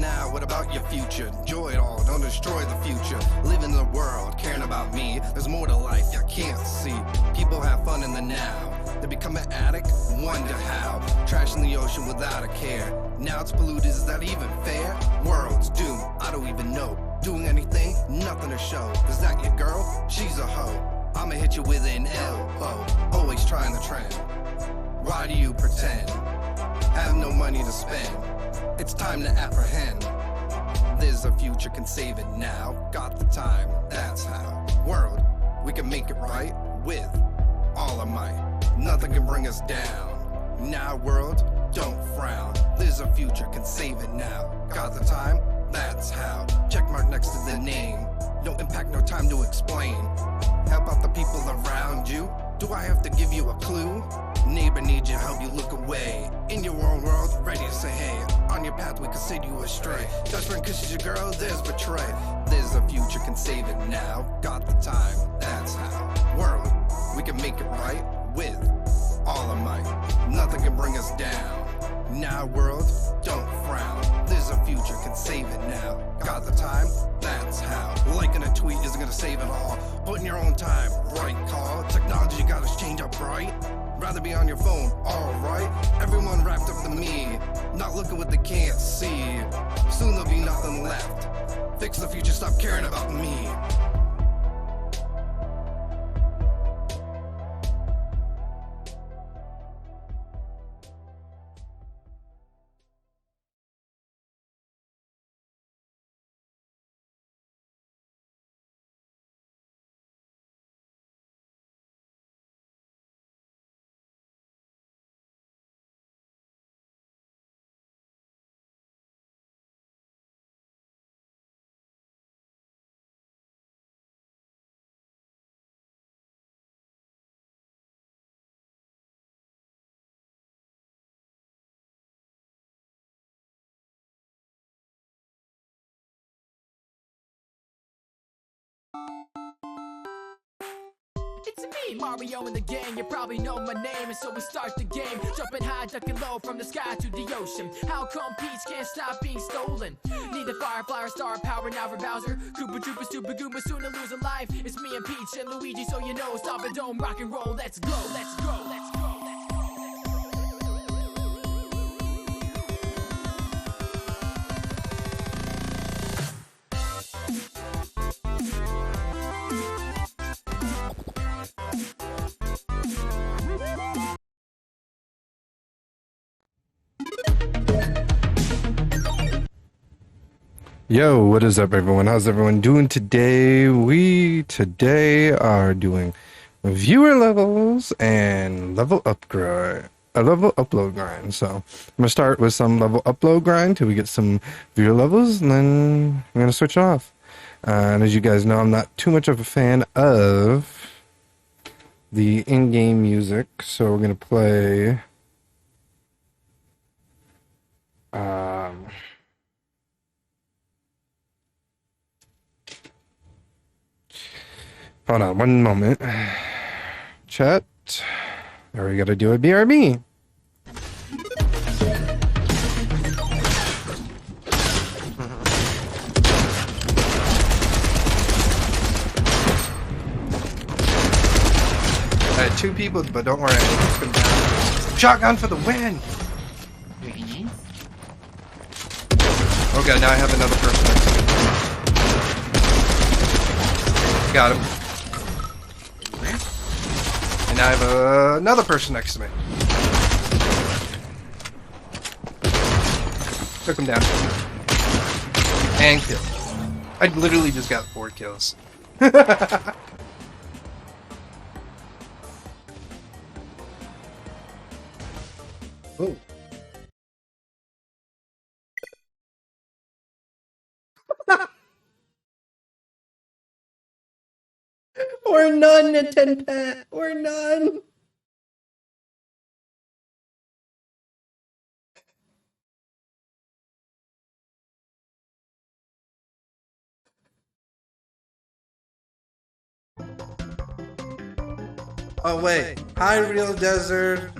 now, what about your future? Enjoy it all, don't destroy the future. Live in the world, caring about me. There's more to life you can't see. People have fun in the now. They become an addict, wonder how. Trash in the ocean without a care. Now it's polluted, is that even fair? World's doomed, I don't even know. Doing anything, nothing to show. Is that your girl? She's a hoe. I'ma hit you with an elbow. Always trying to trend. Why do you pretend? Have no money to spend. It's time to apprehend. There's a future, can save it now. Got the time, that's how. World, we can make it right with all our might. Nothing can bring us down. Now world, don't frown. There's a future, can save it now. Got the time, that's how. Check mark next to the name. No impact, no time to explain. Help out the people around you. Do I have to give you a clue? Neighbor needs your help, you look away. In your own world, ready to say hey. On your path we can send you astray. Best friend kisses your girl, there's betray. There's a future, can save it now. Got the time, that's how. World, we can make it right with all our might. Nothing can bring us down. Now world, don't frown. There's a future, can save it now. Got the time, that's how. Liking a tweet isn't gonna save it all. Put in your own time, right call. Technology got us change up right. Rather be on your phone, alright. Everyone wrapped up to me, not looking what they can't see. Soon there'll be nothing left. Fix the future, stop caring about me. It's me, Mario and the gang, you probably know my name. And so we start the game, jumping high, ducking low, from the sky to the ocean. How come Peach can't stop being stolen? Need the Firefly or Star Power now for Bowser. Koopa Troopa, Stupid Goomba, soon to lose a life. It's me and Peach and Luigi, so you know. Stop it, don't rock and roll, let's go, let's go, let's go. Yo, what is up everyone? How's everyone doing today? We today are doing viewer levels and level upgrade. A level upload grind. So I'm gonna start with some level upload grind till we get some viewer levels, and then I'm gonna switch off. And as you guys know, I'm not too much of a fan of the in-game music, so we're gonna play hold on one moment. Chat. Or we gotta do a BRB. I had two people, but don't worry. Shotgun for the win! Okay, now I have another person next to me. Got him. And I have another person next to me. Took him down. And kill. I literally just got 4 kills. Oh. We're none at 10 pat. We're none. Oh wait, hi Real Desert.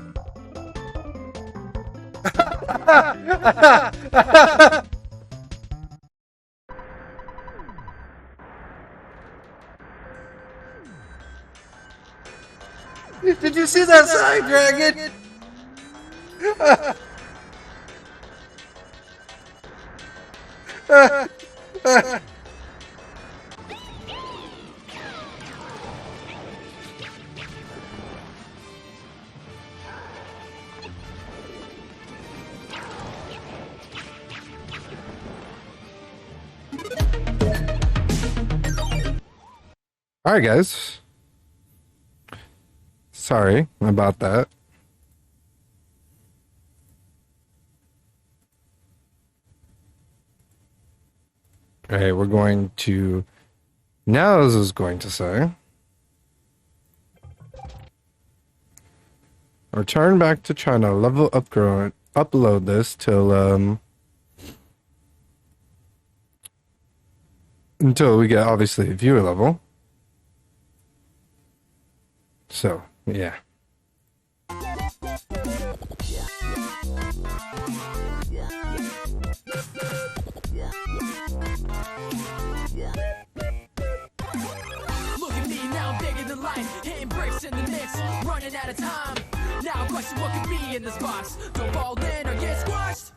Did you see that side dragon? Alright, guys. Sorry about that. Okay, we're going to... Now this is going to say... Return back to China, level upload this till, until we get, obviously, a viewer level. So, yeah. Look at me now, I'm bigger than life, hitting bricks in the mix, running out of time. Now question what could be in this box. Don't fall in or get squashed.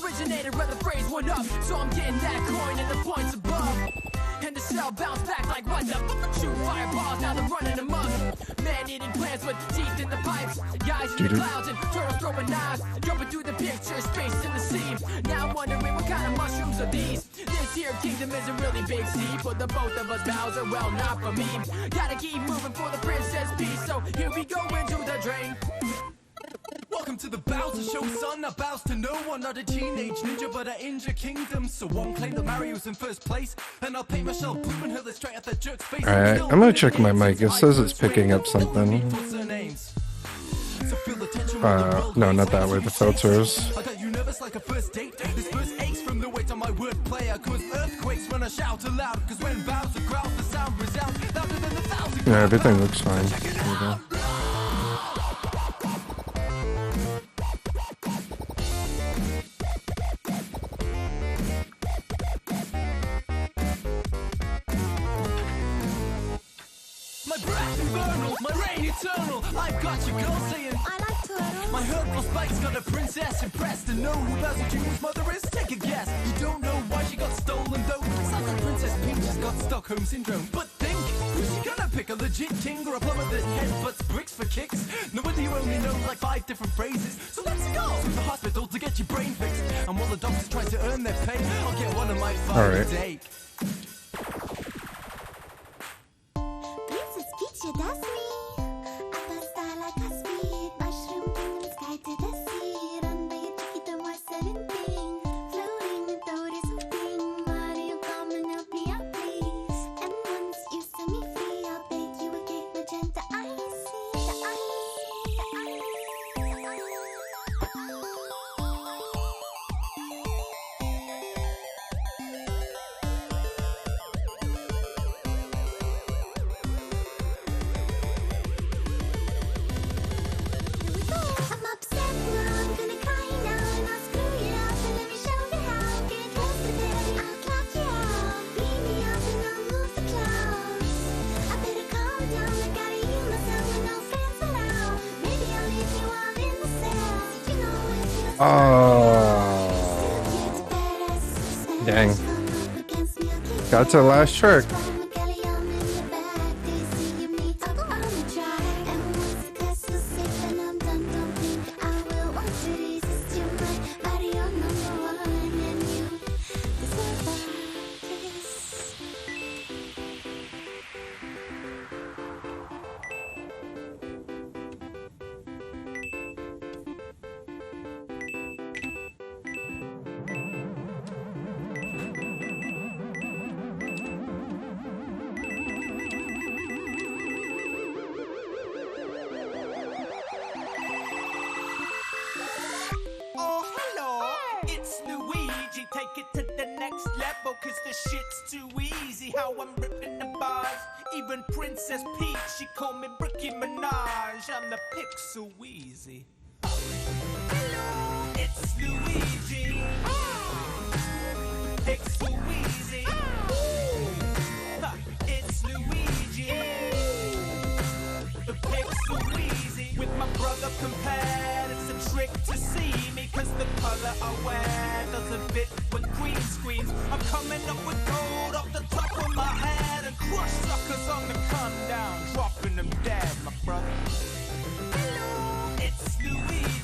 Originated where the phrase went up, so I'm getting that coin and the points above. And the shell bounced back like what the shoot fireballs, now they're running amok. Man-eating plants with teeth in the pipes, guys in the clouds and turtles throwing knives, jumping through the picture, space in the sea. Now I'm wondering what kind of mushrooms are these. This here kingdom isn't really big C, but the both of us Bowser, well not for me. Gotta keep moving for the princess peace, so here we go into the drain. Welcome to the Bowser Show, son. I bows to no one, not a teenage ninja, but I injure kingdom. So one claim that Mario's in first place, and I'll pay myself boom and hurl it straight at the jerk's face. Alright, I'm gonna check my mic. It says it's picking up something. No, not that way. The filters. I got you nervous like a first date. This verse aches from the weight on my wordplay. I cause earthquakes when I shout aloud, cause when Bowser growls, the sound resounds louder than 1,000. Yeah, everything looks fine. There we go. My breath infernal, my rain eternal. I've got you, girl, saying I like turtles. my hurtful spike's got a princess impressed. To know who Bowser Jr.'s mother is, take a guess. You don't know why she got stolen, though. Sounds like Princess Peach has got Stockholm Syndrome. But think, who's she gonna pick? A legit king or a plumber that headbutts bricks for kicks? No wonder you only know like 5 different phrases. So let's go to the hospital to get your brain fixed. And while the doctors try to earn their pay, I'll get one of my 5 All right. a day. Princess Peach, that's me. Upper star like a speed. Mushroom in the sky to the sea. Run by your chiquito more 17. Floating in Dory something. Mario, come and help me out, please. And once you set me free, I'll bake you a cake magenta icy. The ice, the ice, the ice. I'm upset now, I'm gonna cry now, and I'll screw you up, and let me show you how. Get close to daddy, I'll clock you out. Beat me up and I'll move the clouds. I better calm down, I gotta heal myself with no fans allowed. Maybe I'll leave you all in the cells. You know it feels Oh, good. dang. Got to the last trick. Oh, hello, it's Luigi. Take it to the next level, cause the shit's too easy. How I'm ripping the bars. Even Princess Peach, she call me Bricky Minaj. I'm the Pixel Weezy. Hello, it's Luigi. Pixel Weezy. Ha, it's Luigi. The Pixel that I wear doesn't fit with green screens. I'm coming up with gold off the top of my head and crush suckers on the come down, dropping them dead, my brother. Hello, it's Louise.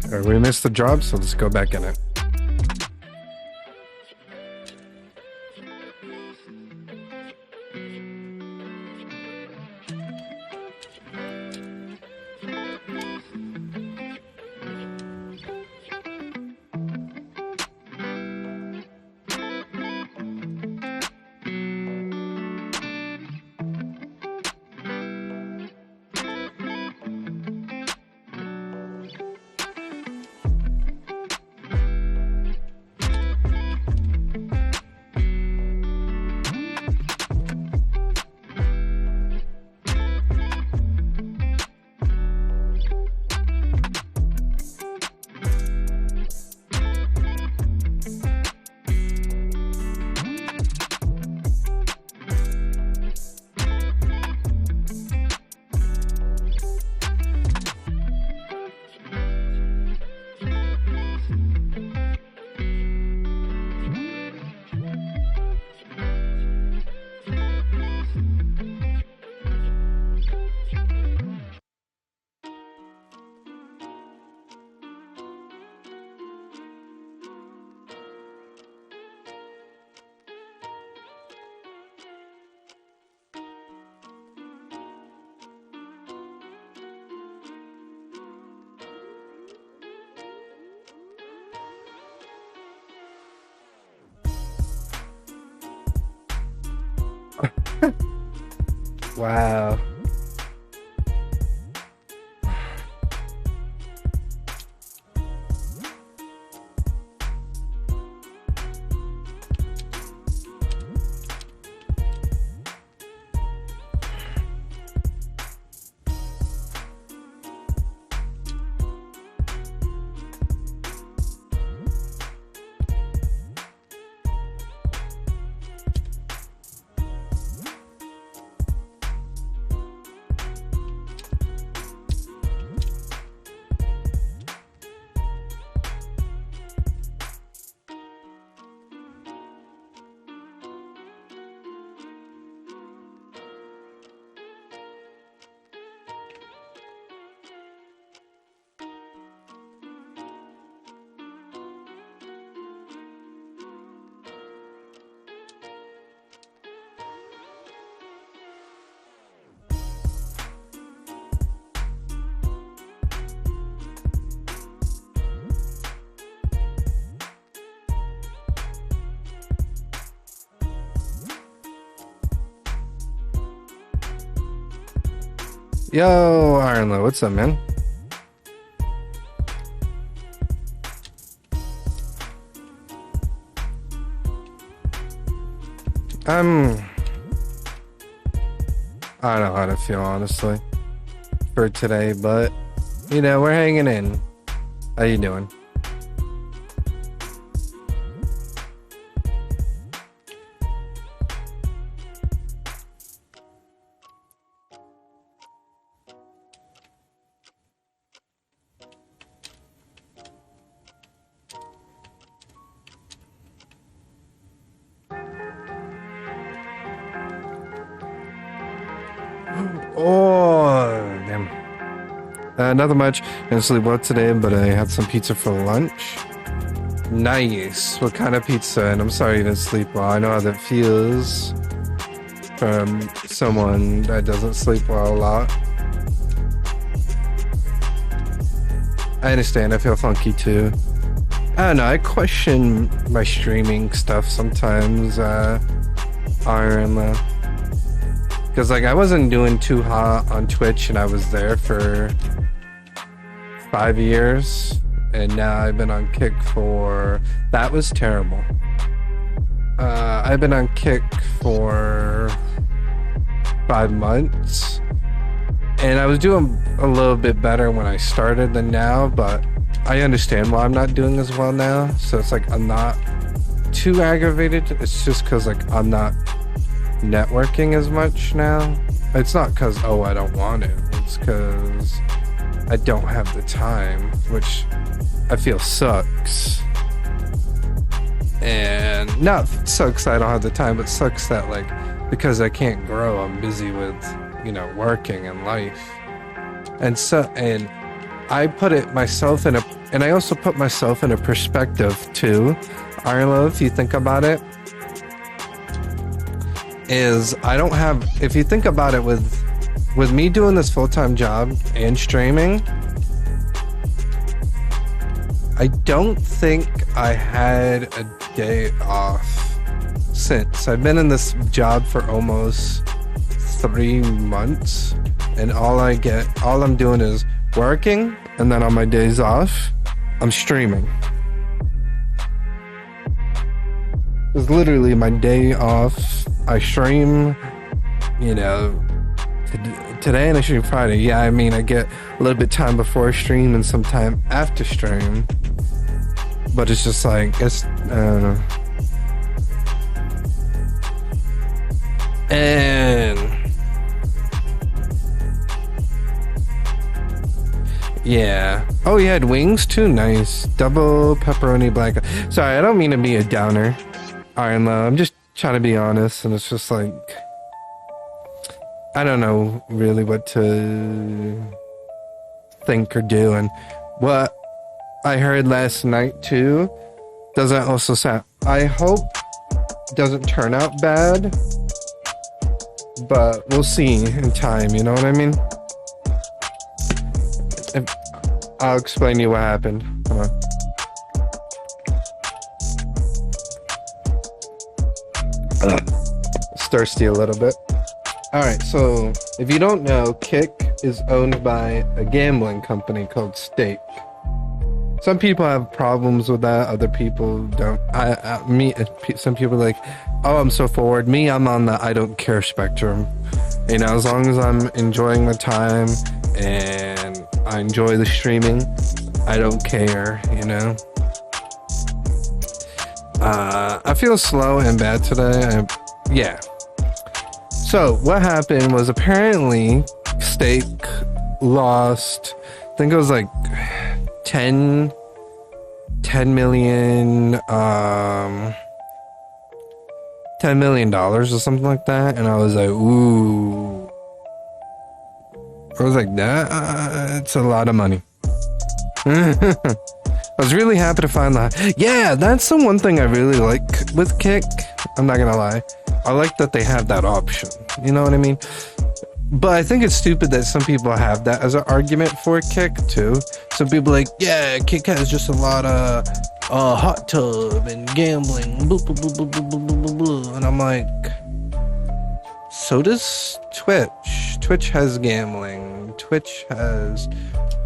Alright, we missed the job, so let's go back in it. Wow. Yo, Ironlow, what's up, man? I don't know how to feel, honestly, for today, but, you know, we're hanging in. How you doing? Nothing much. Didn't sleep well today, but I had some pizza for lunch. Nice. What kind of pizza? And I'm sorry you didn't sleep well. I know how that feels from someone that doesn't sleep well a lot. I understand. I feel funky too. I don't know. I question my streaming stuff sometimes. Because like I wasn't doing too hot on Twitch, and I was there for 5 years, and now I've been on Kick for. That was terrible. I've been on Kick for 5 months, and I was doing a little bit better when I started than now, but I understand why I'm not doing as well now. So it's like I'm not too aggravated. It's just because like I'm not networking as much now. It's not because I don't want to. It's because I don't have the time, which I feel sucks. And not sucks that I don't have the time, but sucks that like because I can't grow, I'm busy with, you know, working and life. And I put it myself in and I also put myself in a perspective too. Arlo, if you think about it, is I don't have, if you think about it, with me doing this full-time job and streaming, I don't think I had a day off since. I've been in this job for almost 3 months, and all I'm doing is working, and then on my days off, I'm streaming. It's literally my day off. I stream, you know, today, and I stream Friday. Yeah, I mean, I get a little bit time before stream and some time after stream. But it's just like, I don't know. And yeah. Oh, you had wings too? Nice. Double pepperoni black. Sorry, I don't mean to be a downer. Iron Low. I'm just trying to be honest, and it's just like I don't know really what to think or do. And what I heard last night too doesn't also sound, I hope doesn't turn out bad, but we'll see in time, you know what I mean? I'll explain to you what happened. Come on. It's thirsty a little bit. Alright, so if you don't know, Kick is owned by a gambling company called Stake. Some people have problems with that, other people don't. Some people are like, oh, I'm so forward. Me, I'm on the I don't care spectrum. You know, as long as I'm enjoying the time and I enjoy the streaming, I don't care, you know? I feel slow and bad today. Yeah. So what happened was apparently Stake lost, I think it was like 10 million, $10 million or something like that. And I was like, ooh. I was like, that's a lot of money. I was really happy to find that. Yeah, that's the one thing I really like with Kick. I'm not gonna lie. I like that they have that option. You know what I mean? But I think it's stupid that some people have that as an argument for Kick too. Some people are like, yeah, Kick has just a lot of hot tub and gambling. Blah, blah, blah, blah, blah, blah, blah. And I'm like, so does Twitch. Twitch has gambling. Twitch has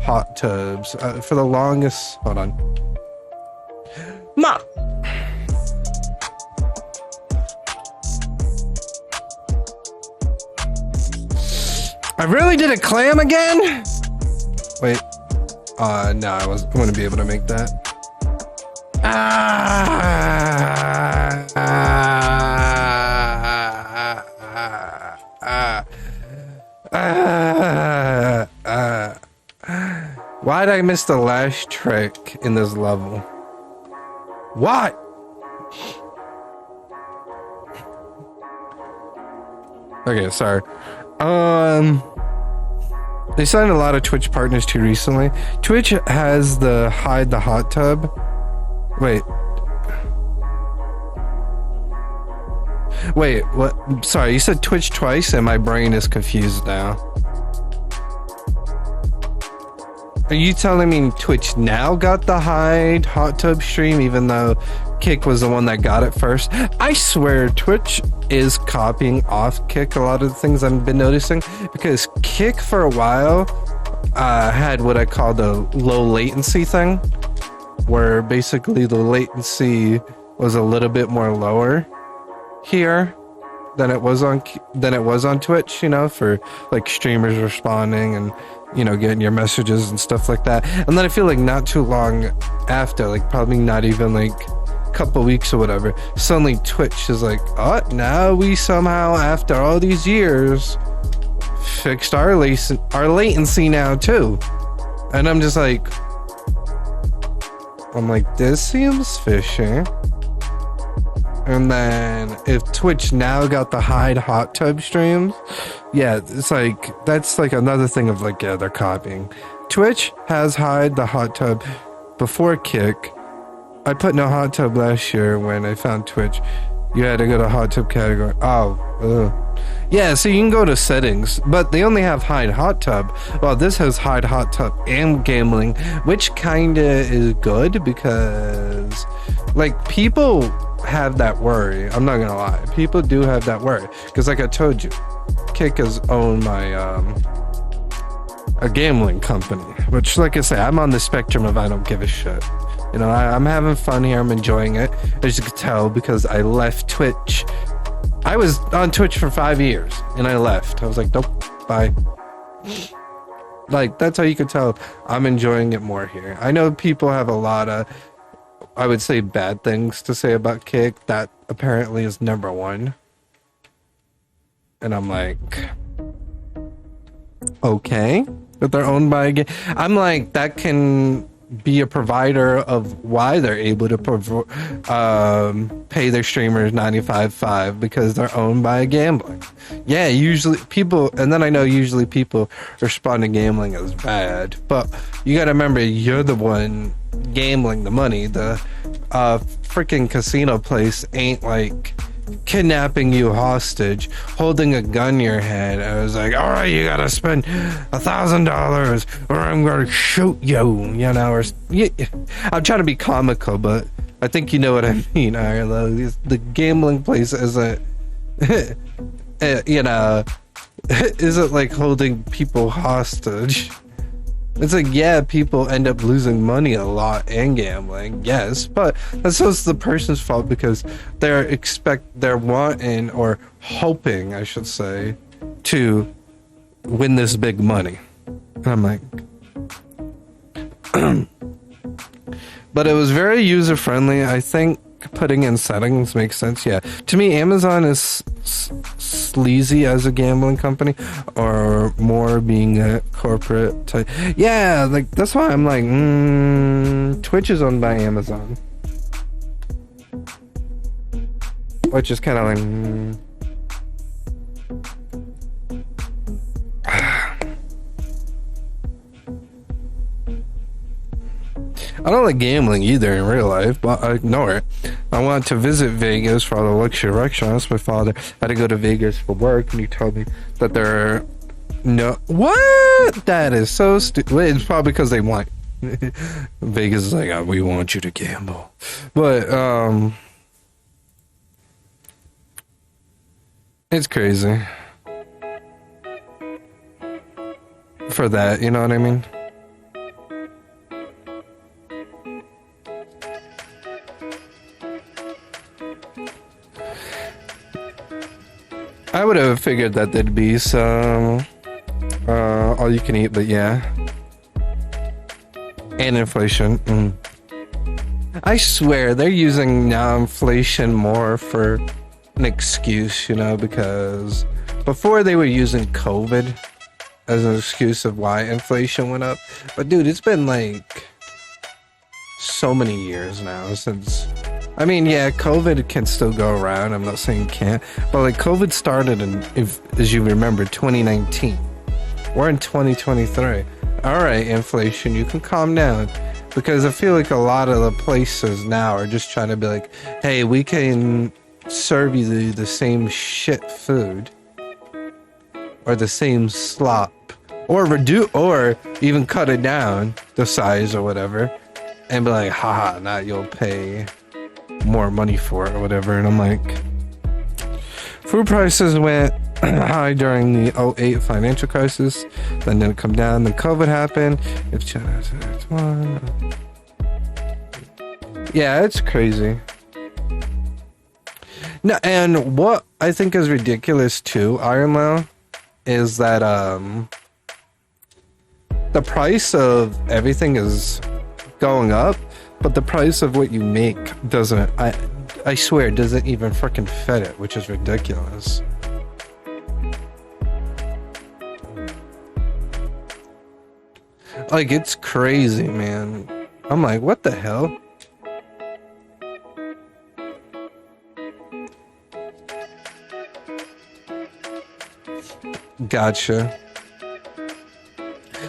hot tubs. For the longest, hold on. Ma! I really did a clam again? Wait. No, I wouldn't be able to make that. Why'd I miss the last trick in this level? What? Okay, sorry. They signed a lot of Twitch partners too recently. Twitch has the hide the hot tub. Wait, what? Sorry, you said Twitch twice and my brain is confused now. Are you telling me Twitch now got the hide hot tub stream even though Kick was the one that got it first? I swear Twitch is copying off Kick a lot of the things I've been noticing, because Kick for a while had what I call the low latency thing, where basically the latency was a little bit more lower here than it was on Twitch, you know, for like streamers responding and, you know, getting your messages and stuff like that. And then I feel like not too long after, like probably not even like a couple weeks or whatever, suddenly Twitch is like, oh, now we somehow after all these years fixed our latency now too. And I'm like, this seems fishy. And then if Twitch now got the hide hot tub streams, yeah, it's like, that's like another thing of like, yeah, they're copying. Twitch has hide the hot tub before Kick. I put no hot tub last year when I found Twitch. You had to go to hot tub category. Yeah, so you can go to settings, but they only have hide hot tub. Well, this has hide hot tub and gambling, which kinda is good because like people have that worry. I'm not gonna lie, people do have that worry because like I told you, Kick is owned by a gambling company, which like I say, I'm on the spectrum of I don't give a shit. You know, I'm having fun here, I'm enjoying it, as you can tell, because I left Twitch. I was on Twitch for 5 years and I left. I was like, nope, bye. Like, that's how you can tell I'm enjoying it more here. I know people have a lot of, I would say, bad things to say about Kick. That apparently is number one. And I'm like, okay, that they're owned by a game. I'm like, that can be a provider of why they're able to pay their streamers $95.5 because they're owned by a gambling. Yeah, usually people, and then I know usually people respond to gambling as bad, but you gotta remember, you're the one gambling the money. The freaking casino place ain't like kidnapping you hostage, holding a gun to your head. I was like, all right, you gotta spend $1,000 or I'm gonna shoot you, you know, or I'm trying to be comical, but I think you know what I mean. The gambling place isn't you know, isn't like holding people hostage. It's like, yeah, people end up losing money a lot in gambling, yes, but that's just the person's fault because they're wanting or hoping, I should say, to win this big money. And I'm like, but it was very user friendly. I think putting in settings makes sense. Yeah, to me, Amazon is sleazy as a gambling company, or more being a corporate type. Yeah, like that's why I'm like, Twitch is owned by Amazon, which is kind of like. I don't like gambling either in real life, but I ignore it. I wanted to visit Vegas for all the luxury restaurants. My father had to go to Vegas for work, and he told me that there are no... What? That is so stupid. It's probably because they want... Vegas is like, oh, we want you to gamble. But, it's crazy. For that, you know what I mean? I would have figured that there'd be some all you can eat, but yeah. And inflation. I swear they're using now inflation more for an excuse, you know, because before they were using COVID as an excuse of why inflation went up. But dude, it's been like so many years now since... I mean, yeah, COVID can still go around. I'm not saying it can't. But like COVID started in, as you remember, 2019. We're in 2023. All right, inflation, you can calm down. Because I feel like a lot of the places now are just trying to be like, hey, we can serve you the same shit food. Or the same slop. Or or even cut it down, the size or whatever. And be like, haha, now you'll pay more money for it or whatever. And I'm like, food prices went high during the 08 financial crisis, then didn't come down. Then COVID happened. Yeah, it's crazy. No, and what I think is ridiculous too, Iron Law, is that the price of everything is going up, but the price of what you make doesn't. I swear, doesn't even freaking fit it, which is ridiculous. Like, it's crazy, man. I'm like, what the hell? Gotcha.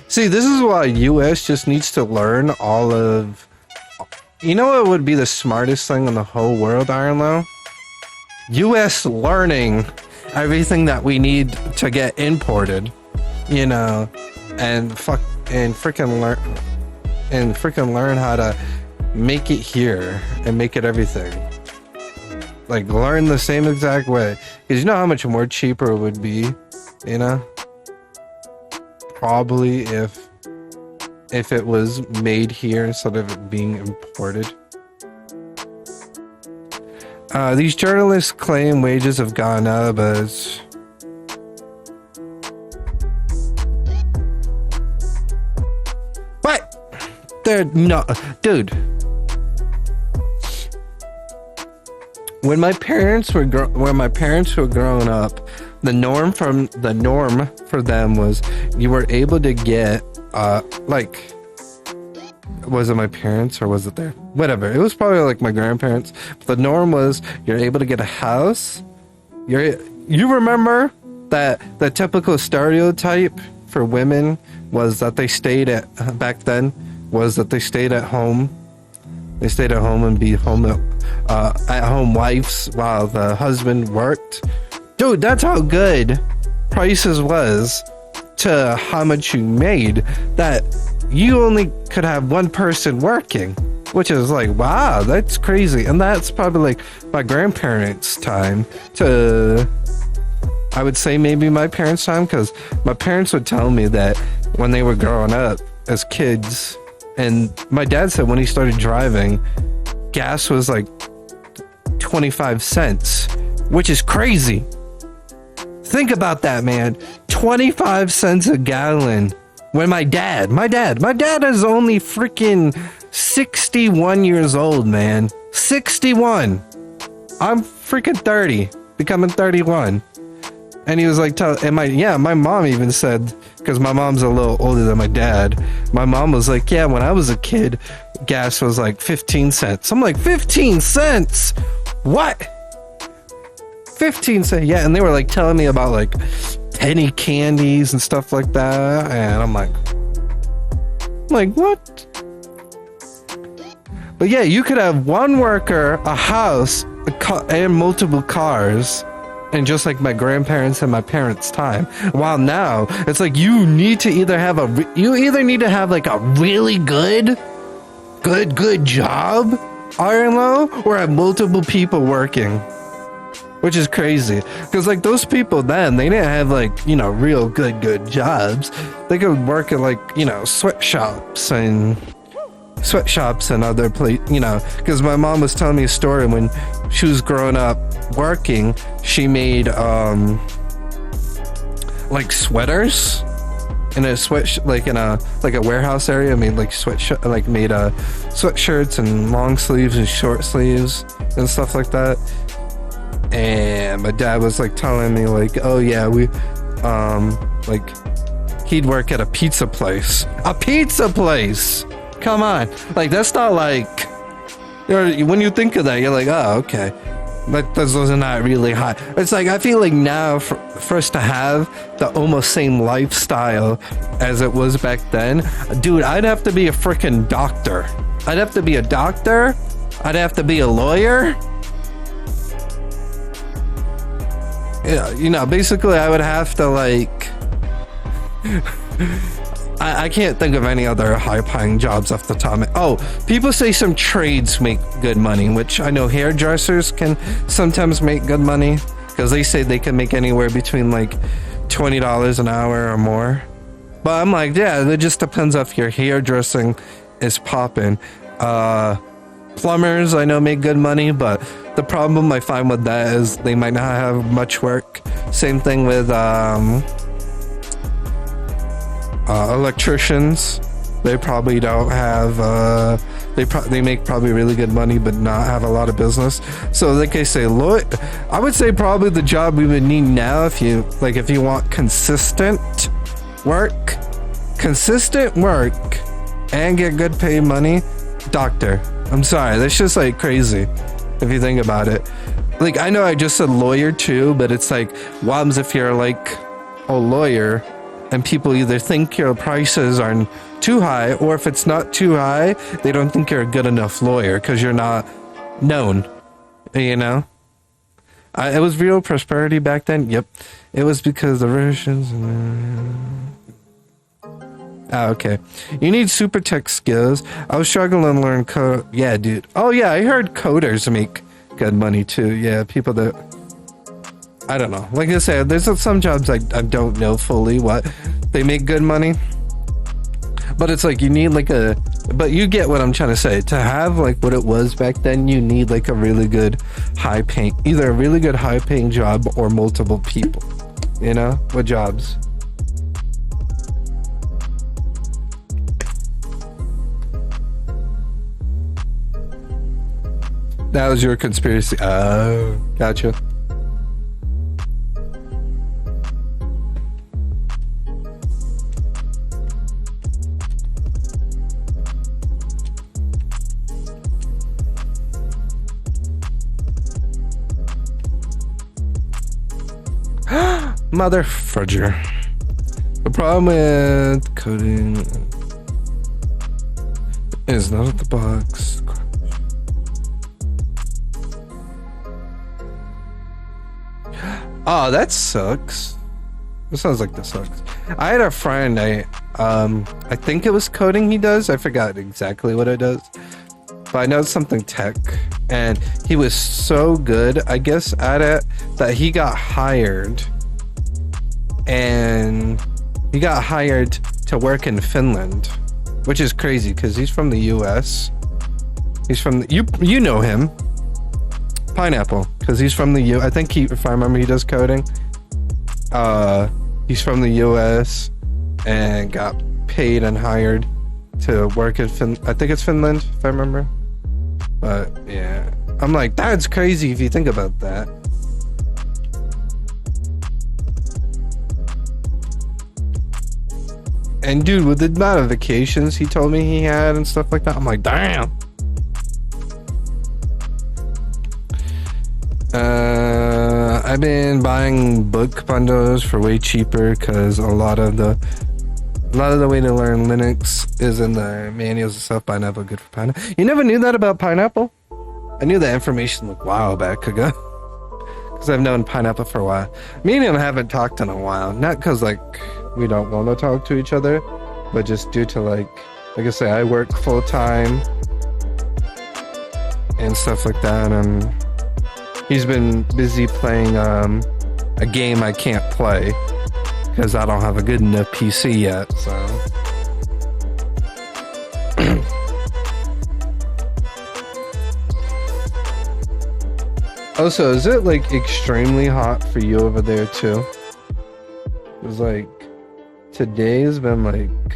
See, this is why US just needs to learn all of... You know what would be the smartest thing in the whole world, Ironlow? US learning everything that we need to get imported, you know, and freaking learn how to make it here and make it everything. Like, learn the same exact way. Because you know how much more cheaper it would be, you know? Probably if it was made here instead of it being imported. These journalists claim wages have gone up as... What? They're not... Dude. When my parents were growing up, the norm for them was you were able to get like, was it my parents or was it their, whatever, it was probably like my grandparents, but the norm was you're able to get a house. You remember that the typical stereotype for women was that they stayed at back then was that they stayed at home. They stayed at home and be at home wives while the husband worked. Dude, that's how good prices was to how much you made, that you only could have one person working, which is like, wow, that's crazy. And that's probably like my grandparents' time to, I would say maybe my parents' time, because my parents would tell me that when they were growing up as kids, and my dad said when he started driving, gas was like 25 cents, which is crazy. Think about that, man. 25 cents a gallon. When my dad is only freaking 61 years old, man. 61. I'm freaking 30, becoming 31. And he was like, my mom even said, because my mom's a little older than my dad, my mom was like, yeah, when I was a kid, gas was like 15 cents. I'm like, 15 cents? What? 15 cents? Yeah, and they were like telling me about like penny candies and stuff like that, and I'm like, what? But yeah, you could have one worker, a house, and multiple cars, and just like my grandparents and my parents' time. While now it's like you need to either have like a really good job, Ironlow, or have multiple people working, which is crazy. Because like those people then, they didn't have like, you know, real good jobs. They could work at like, you know, sweatshops and other places, you know. Because my mom was telling me a story when she was growing up working, she made like sweaters in a like a warehouse area, made like sweatshirts and long sleeves and short sleeves and stuff like that. And my dad was like telling me like, oh yeah, we like he'd work at a pizza place. Come on, like that's not like, when you think of that, you're like, oh okay, Like those are not really high. It's like I feel like now for us to have the almost same lifestyle as it was back then, dude, I'd have to be a freaking doctor. I'd have to be a doctor. I'd have to be a lawyer. Yeah, you know, basically I would have to like I can't think of any other high-paying jobs off the top. Oh, people say some trades make good money, which I know hairdressers can sometimes make good money because they say they can make anywhere between like $20 an hour or more. But I'm like, yeah, it just depends if your hairdressing is popping. Plumbers I know make good money, but the problem I find with that is they might not have much work. Same thing with electricians. They probably don't have they make probably really good money but not have a lot of business. So like I say, I would say probably the job we would need now if you want consistent work and get good paid money, doctor. I'm sorry, that's just like crazy if you think about it. Like I know I just said lawyer too, but it's like what happens if you're like a lawyer and people either think your prices are too high, or if it's not too high, they don't think you're a good enough lawyer because you're not known, you know? It was real prosperity back then. Yep. It was because the Russians... okay. You need super tech skills. I was struggling to learn code. Yeah, dude. Oh, yeah, I heard coders make good money, too. Yeah, people that... I don't know. Like I said, there's some jobs I don't know fully what they make good money. But it's like you need like but you get what I'm trying to say. To have like what it was back then, you need like a really good either a really good high paying job or multiple people. You know? What jobs? That was your conspiracy. Oh, gotcha. Mother fudger. The problem with coding is not at the box. Oh, that sucks. It sounds like this sucks. I had a friend, I think it was coding he does. I forgot exactly what it does. But I know it's something tech. And he was so good, I guess, at it that he got hired. And he got hired to work in Finland, which is crazy because he's from the US. He's from you know him, Pineapple, because he's from the I think if I remember, he does coding. He's from the US and got paid and hired to work in I think it's Finland, if I remember. But yeah, I'm like, that's crazy if you think about that. And dude, with the amount of vacations he told me he had and stuff like that, I'm like, damn. I've been buying book bundles for way cheaper because a lot of the way to learn Linux is in the manuals and stuff. Pineapple, good for Pineapple. You never knew that about Pineapple? I knew that information like a while back ago. Because I've known Pineapple for a while. Me and him haven't talked in a while. Not because like we don't want to talk to each other, but just due to like I say, I work full time and stuff like that, and he's been busy playing a game I can't play because I don't have a good enough PC yet, so. Also, is it like extremely hot for you over there too? It was like today's been like,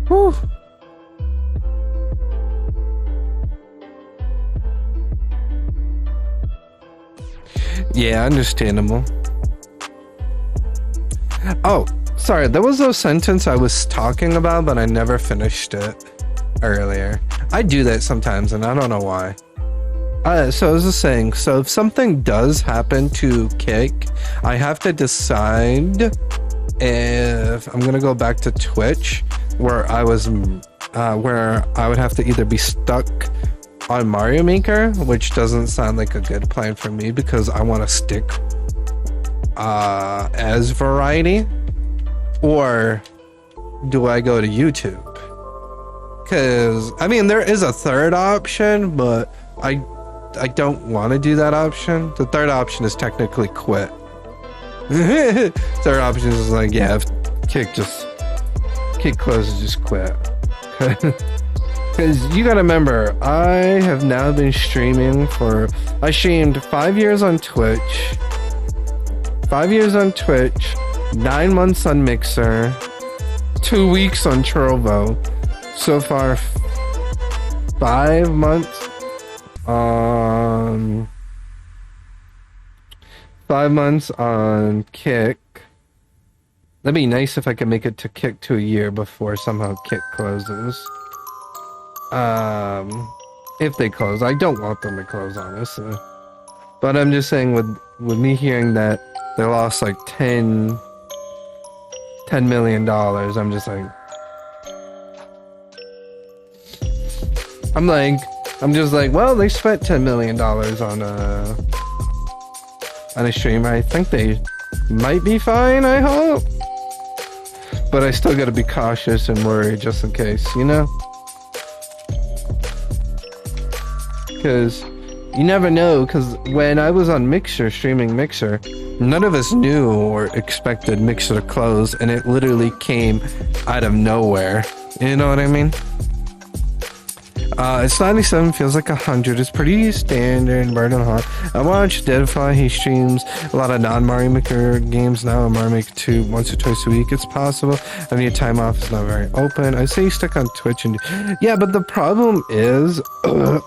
whew. Yeah, understandable. Oh, sorry, there was a sentence I was talking about, but I never finished it earlier. I do that sometimes, and I don't know why. So I was just saying, so if something does happen to Kick, I have to decide if I'm gonna go back to Twitch, where I was, where I would have to either be stuck on Mario Maker, which doesn't sound like a good plan for me because I want to stick as variety, or do I go to YouTube? Because I mean, there is a third option, but I don't want to do that option. The third option is technically quit. Third option is like, yeah, if Kick closes, just quit. Because you gotta remember, I have now been streaming I streamed 5 years on Twitch, 9 months on Mixer, 2 weeks on Trovo. So far, 5 months on 5 months on Kick. That'd be nice if I could make it to Kick to a year before somehow Kick closes. If they close. I don't want them to close, honestly. But I'm just saying, with me hearing that they lost like $10 million, I'm just like, well, they spent $10 million on a streamer. I think they might be fine, I hope. But I still gotta be cautious and worried just in case, you know? Because you never know, because when I was on Mixer, streaming Mixer, none of us knew or expected Mixer to close, and it literally came out of nowhere. You know what I mean? It's 97, feels like 100. It's pretty standard, burning hot. I watch Deadfly, he streams a lot of non-Mario Maker games now, Mario Maker 2 once or twice a week. It's possible. I mean, time off is not very open. I say you stick on Twitch and... Yeah, but the problem is,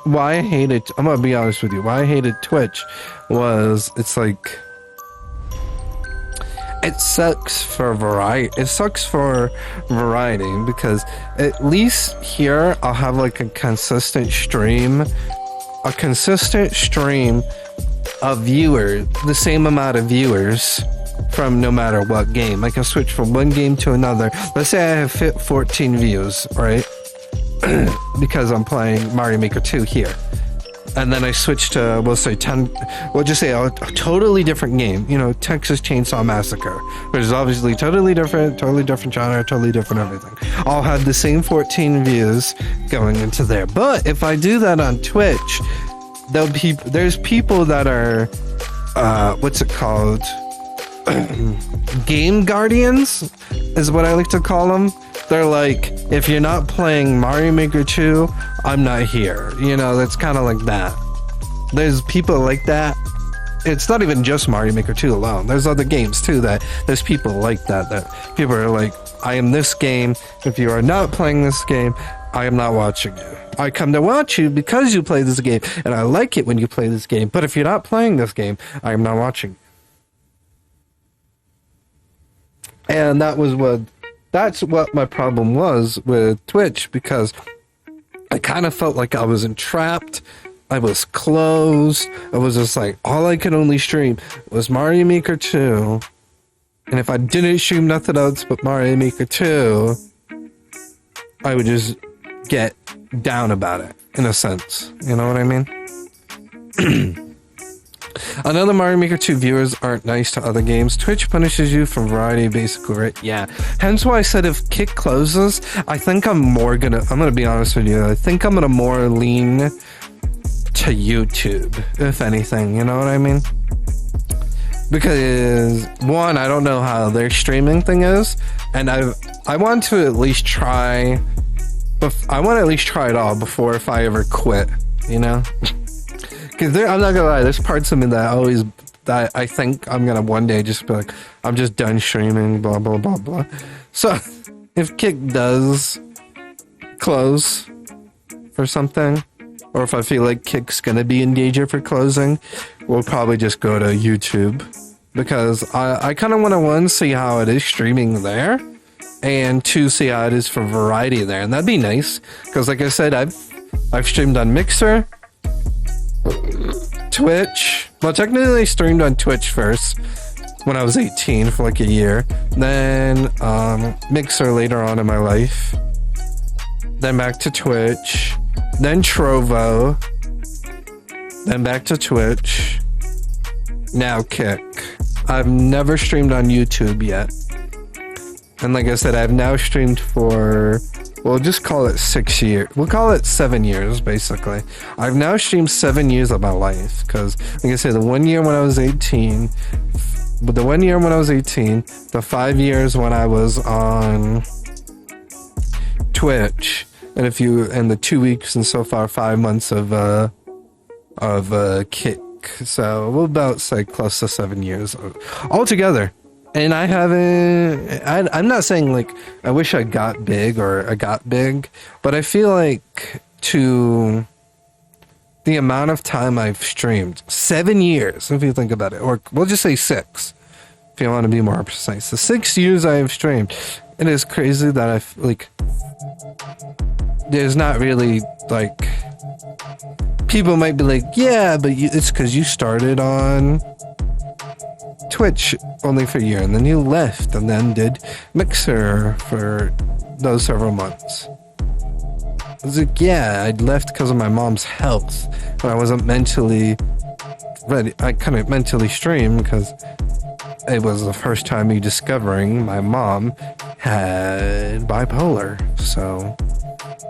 why I hated... I'm gonna be honest with you. Why I hated Twitch was, it's like... It sucks for variety. It sucks for variety because at least here I'll have like a consistent stream of viewers, the same amount of viewers from no matter what game. I can switch from one game to another. Let's say I have 14 views, right? Because I'm playing Mario Maker 2 here. And then I switched to, we'll say 10, we'll just say a totally different game, you know, Texas Chainsaw Massacre, which is obviously totally different genre, totally different everything. I'll have the same 14 views going into there. But if I do that on Twitch, there's people that are, what's it called? Game Guardians is what I like to call them. They're like, if you're not playing Mario Maker 2, I'm not here. You know, that's kind of like that. There's people like that. It's not even just Mario Maker 2 alone. There's other games too that there's people like that people are like, I am this game. If you are not playing this game, I am not watching you. I come to watch you because you play this game, and I like it when you play this game. But if you're not playing this game, I am not watching you. And that's what my problem was with Twitch, because I kind of felt like I was entrapped. I was closed. I was just like, all I could only stream was Mario Maker 2. And if I didn't stream nothing else but Mario Maker 2, I would just get down about it, in a sense. You know what I mean? Another Mario Maker 2 viewers aren't nice to other games. Twitch punishes you for variety, basically, right? Yeah. Hence why I said if Kick closes, I think I'm gonna be honest with you, I think I'm gonna more lean to YouTube, if anything, you know what I mean? Because, one, I don't know how their streaming thing is, and I want to at least try, it all before if I ever quit, you know? Because I'm not gonna lie, there's parts of me that I think I'm gonna one day just be like, I'm just done streaming, blah, blah, blah, blah. So, if Kick does close for something, or if I feel like Kick's gonna be in danger for closing, we'll probably just go to YouTube. Because I kind of want to, one, see how it is streaming there, and two, see how it is for variety there. And that'd be nice, because like I said, I've streamed on Mixer, Twitch. Well, technically I streamed on Twitch first when I was 18 for like a year. Then Mixer later on in my life. Then back to Twitch. Then Trovo. Then back to Twitch. Now Kick. I've never streamed on YouTube yet. And like I said, I've now streamed for, we'll just call it 6 years. We'll call it 7 years, basically. I've now streamed 7 years of my life. Because, like I said, the 1 year when I was 18, the 1 year when I was 18, the 5 years when I was on Twitch, and the 2 weeks and so far 5 months of Kick. So we'll about say close to 7 years altogether. And I haven't, I'm not saying like I wish I got big or I got big, but I feel like to the amount of time I've streamed, 7 years, if you think about it, or we'll just say 6, if you want to be more precise. The 6 years I have streamed, it is crazy that I've like, there's not really like, people might be like, yeah, but it's because you started on Twitch only for a year, and then you left, and then did Mixer for those several months. I was like, yeah, I left because of my mom's health, and I wasn't mentally ready. I couldn't mentally stream because it was the first time me discovering my mom had bipolar, so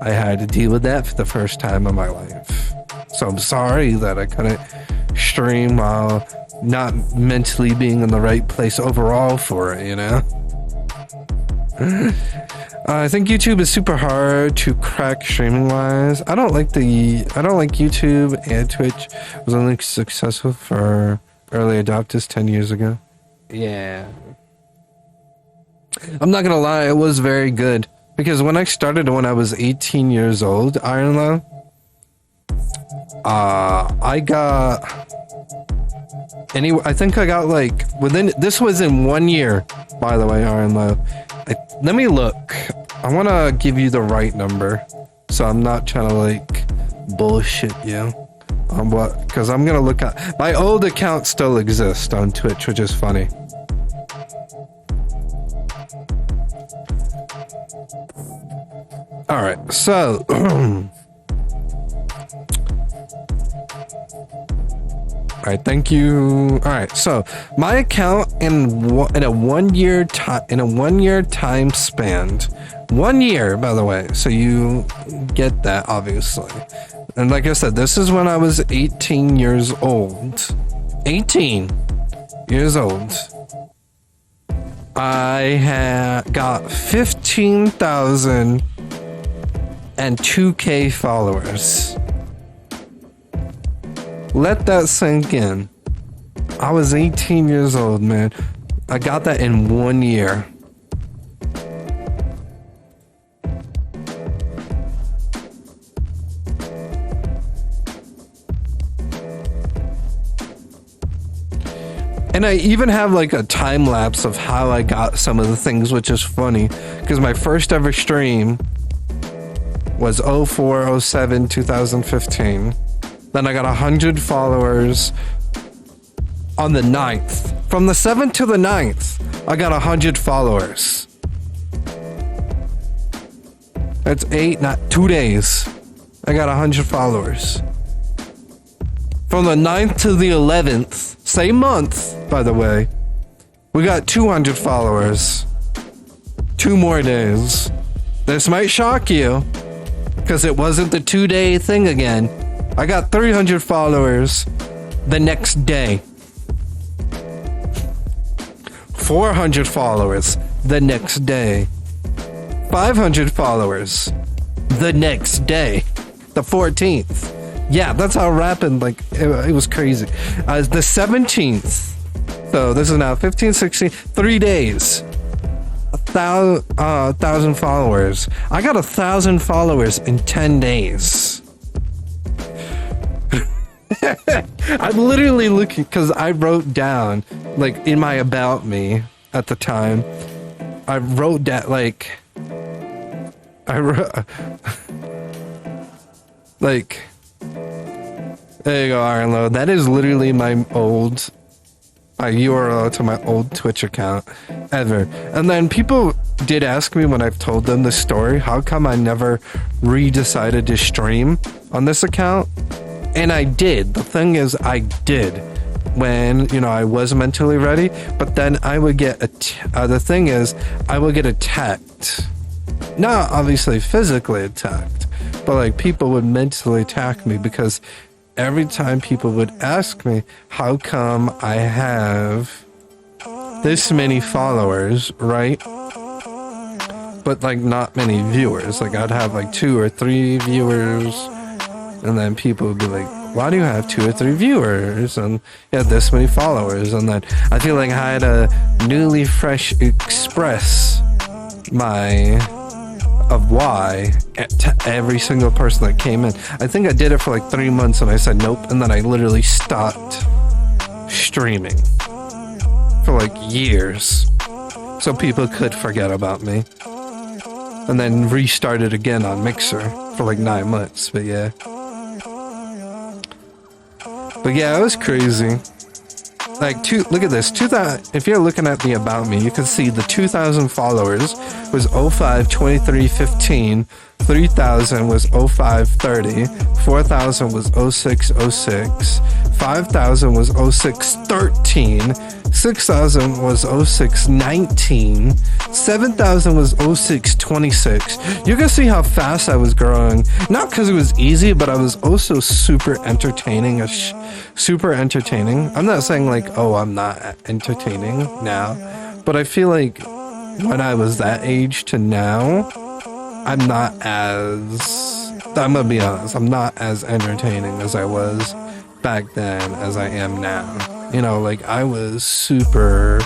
I had to deal with that for the first time in my life. So I'm sorry that I couldn't stream while not mentally being in the right place overall for it, you know? I think YouTube is super hard to crack streaming wise. I don't like YouTube, and Twitch was only successful for early adopters 10 years ago. Yeah. I'm not gonna lie, it was very good. Because when I started when I was 18 years old, Iron Low, I think I got like this was in 1 year, by the way, Iron Low. Let me look. I want to give you the right number, so I'm not trying to like bullshit you on what, because I'm gonna look at my old account still exists on Twitch, which is funny. All right, so all right, thank you. All right, so my account in a 1 year time span, 1 year, by the way, so you get that obviously. And like I said, this is when I was 18 years old. 18 years old. I got 15,002K followers. Let that sink in. I was 18 years old, man. I got that in 1 year. And I even have like a time lapse of how I got some of the things, which is funny because my first ever stream was 04/07/2015. Then I got 100 followers on the 9th. From the 7th to the 9th, I got 100 followers. That's 2 days. I got 100 followers. From the 9th to the 11th, same month, by the way, we got 200 followers. 2 more days. This might shock you, because it wasn't the 2-day thing again. I got 300 followers the next day. 400 followers the next day. 500 followers the next day. The 14th. Yeah, that's how rapid, like, it was crazy. The 17th. So this is now 15, 16, 3 days. 1,000 followers. I got 1,000 followers in 10 days. I'm literally looking because I wrote down, like, in my about me at the time, I wrote down, like, There you go, Iron Low. That is literally my URL to my old Twitch account ever. And then people did ask me when I've told them the story, how come I never decided to stream on this account? And I did. The thing is, I did when, you know, I was mentally ready, but then I would get the thing is, I would get attacked. Not obviously physically attacked, but like people would mentally attack me because every time people would ask me, how come I have this many followers, right? But like not many viewers. Like I'd have like 2 or 3 viewers, and then people would be like, why do you have 2 or 3 viewers and you have this many followers? And then I feel like I had to newly fresh express of why to every single person that came in. I think I did it for like 3 months and I said nope, and then I literally stopped streaming for like years so people could forget about me, and then restarted again on Mixer for like 9 months. But yeah, it was crazy. Like, look at this. 2000. If you're looking at the about me, you can see the 2,000 followers was 05/23/15. 3,000 was 05/30. 4,000 was 06/06. 5,000 was 06/13. 6,000 was 06/19. 7,000 was 06/26. You can see how fast I was growing. Not because it was easy, but I was also super entertaining. Super entertaining. I'm not saying like, oh, I'm not entertaining now, but I feel like when I was that age to now, I'm gonna be honest, I'm not as entertaining as I was back then as I am now. You know, like I was super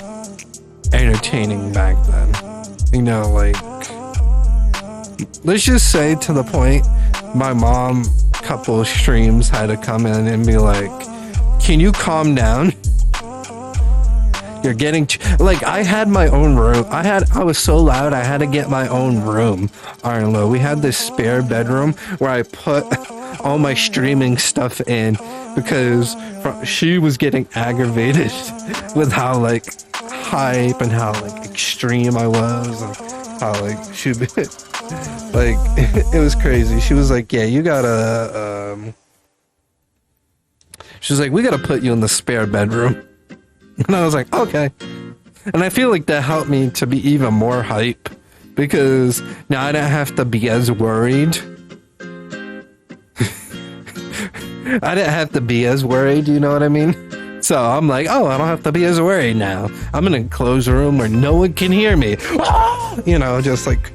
entertaining back then. You know, like, let's just say to the point, my mom, couple of streams, had to come in and be like, can you calm down? You're getting like, I had my own room. I was so loud I had to get my own room. Iron Low. We had this spare bedroom where I put all my streaming stuff in because she was getting aggravated with how like hype and how like extreme I was, and how like she'd be like, it was crazy. She was like, yeah, you gotta she was like, we gotta put you in the spare bedroom. And I was like, okay. And I feel like that helped me to be even more hype, because now I don't have to be as worried. I didn't have to be as worried, you know what I mean? So I'm like, oh, I don't have to be as worried now. I'm in a closed room where no one can hear me. You know, just like,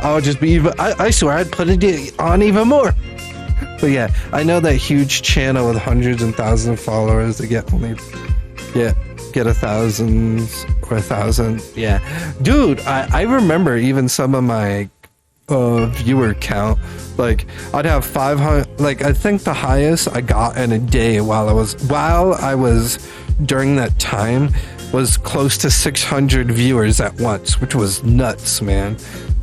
I'll just be even, I swear I'd put it on even more. But yeah, I know that huge channel with hundreds and thousands of followers that get 1,000 or 1,000. Yeah, dude, I remember even some of my viewer count. Like, I'd have 500. Like, I think the highest I got in a day while I was during that time was close to 600 viewers at once, which was nuts, man.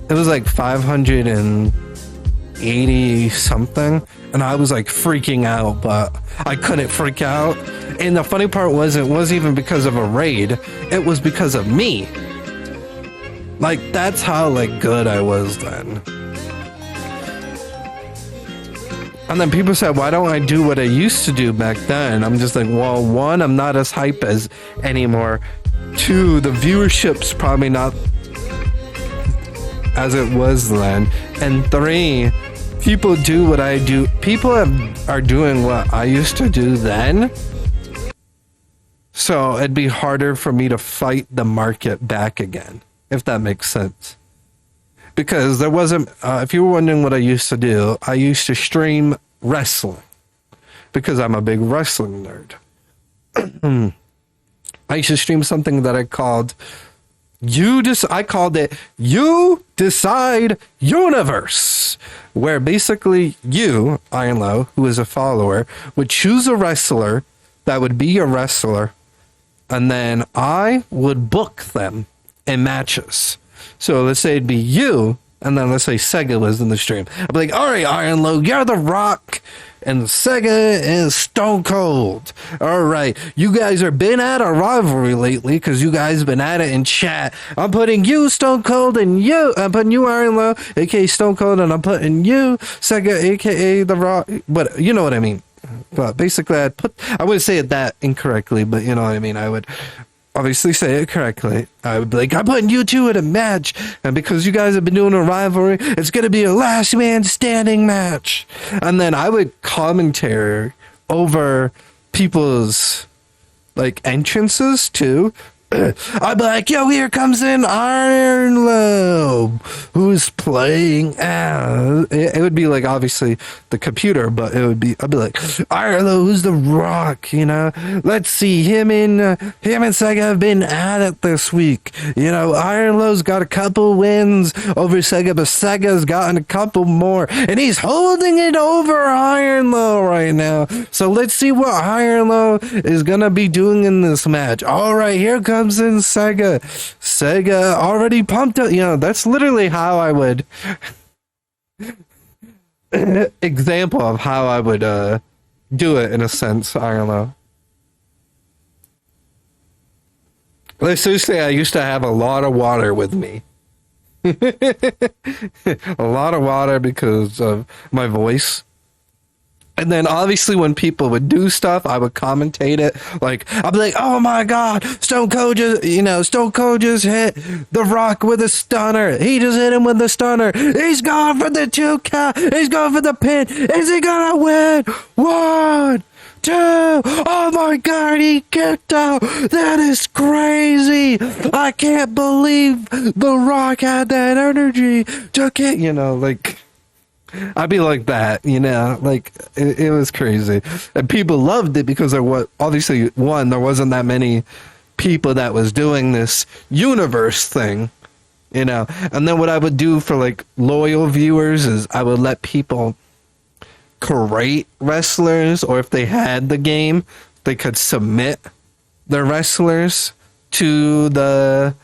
It was like 580 something, and I was like freaking out, but I couldn't freak out. And the funny part was, it wasn't even because of a raid, it was because of me. Like, that's how like good I was then. And then people said, why don't I do what I used to do back then? I'm just like, well, 1, I'm not as hype as anymore. 2, the viewership's probably not as it was then. And 3, people do what I do. People are doing what I used to do then. So it'd be harder for me to fight the market back again, if that makes sense. Because there wasn't, if you were wondering what I used to do, I used to stream wrestling. Because I'm a big wrestling nerd. I used to stream something that I called You Decide Universe, where basically you, Iron Low, who is a follower, would choose a wrestler that would be a wrestler, and then I would book them in matches. So let's say it'd be you, and then let's say Sega was in the stream. I'd be like, all right, Iron Low, you're The Rock. and Sega is Stone Cold. All right, you guys are been at a rivalry lately because you guys been at it in chat. I'm putting you Stone Cold and I'm putting you Iron Low, aka Stone Cold, and I'm putting you Sega, aka The Rock. But you know what I mean. But basically, I would say it that incorrectly, but you know what I mean. I would obviously say it correctly. I would be like, I'm putting you two in a match, and because you guys have been doing a rivalry, it's gonna be a last man standing match. And then I would commentary over people's like entrances too. I'd be like, yo, here comes in Iron Lobe, who's playing as... It would be like, obviously, the computer, but I'd be like, Iron Lobe, who's the Rock, you know? Let's see, him and Sega have been at it this week. You know, Iron Lobe's got a couple wins over Sega, but Sega's gotten a couple more, and he's holding it over Iron Lobe right now. So let's see what Iron Lobe is gonna be doing in this match. All right, here comes in Sega. Sega already pumped up. You know, that's literally how I would example of how I would do it in a sense. I don't know. Let's just say I used to have a lot of water with me. A lot of water because of my voice. And then obviously when people would do stuff, I would commentate it. Like, I'd be like, oh my God, Stone Cold just hit The Rock with a stunner. He just hit him with the stunner. He's going for the 2 count. He's going for the pin. Is he gonna win? 1, 2. Oh my God, he kicked out. That is crazy. I can't believe The Rock had that energy to kick, you know, like... I'd be like that, you know, like it was crazy, and people loved it because of what, obviously, one, there wasn't that many people that was doing this universe thing, you know, and then what I would do for like loyal viewers is I would let people create wrestlers, or if they had the game, they could submit their wrestlers to the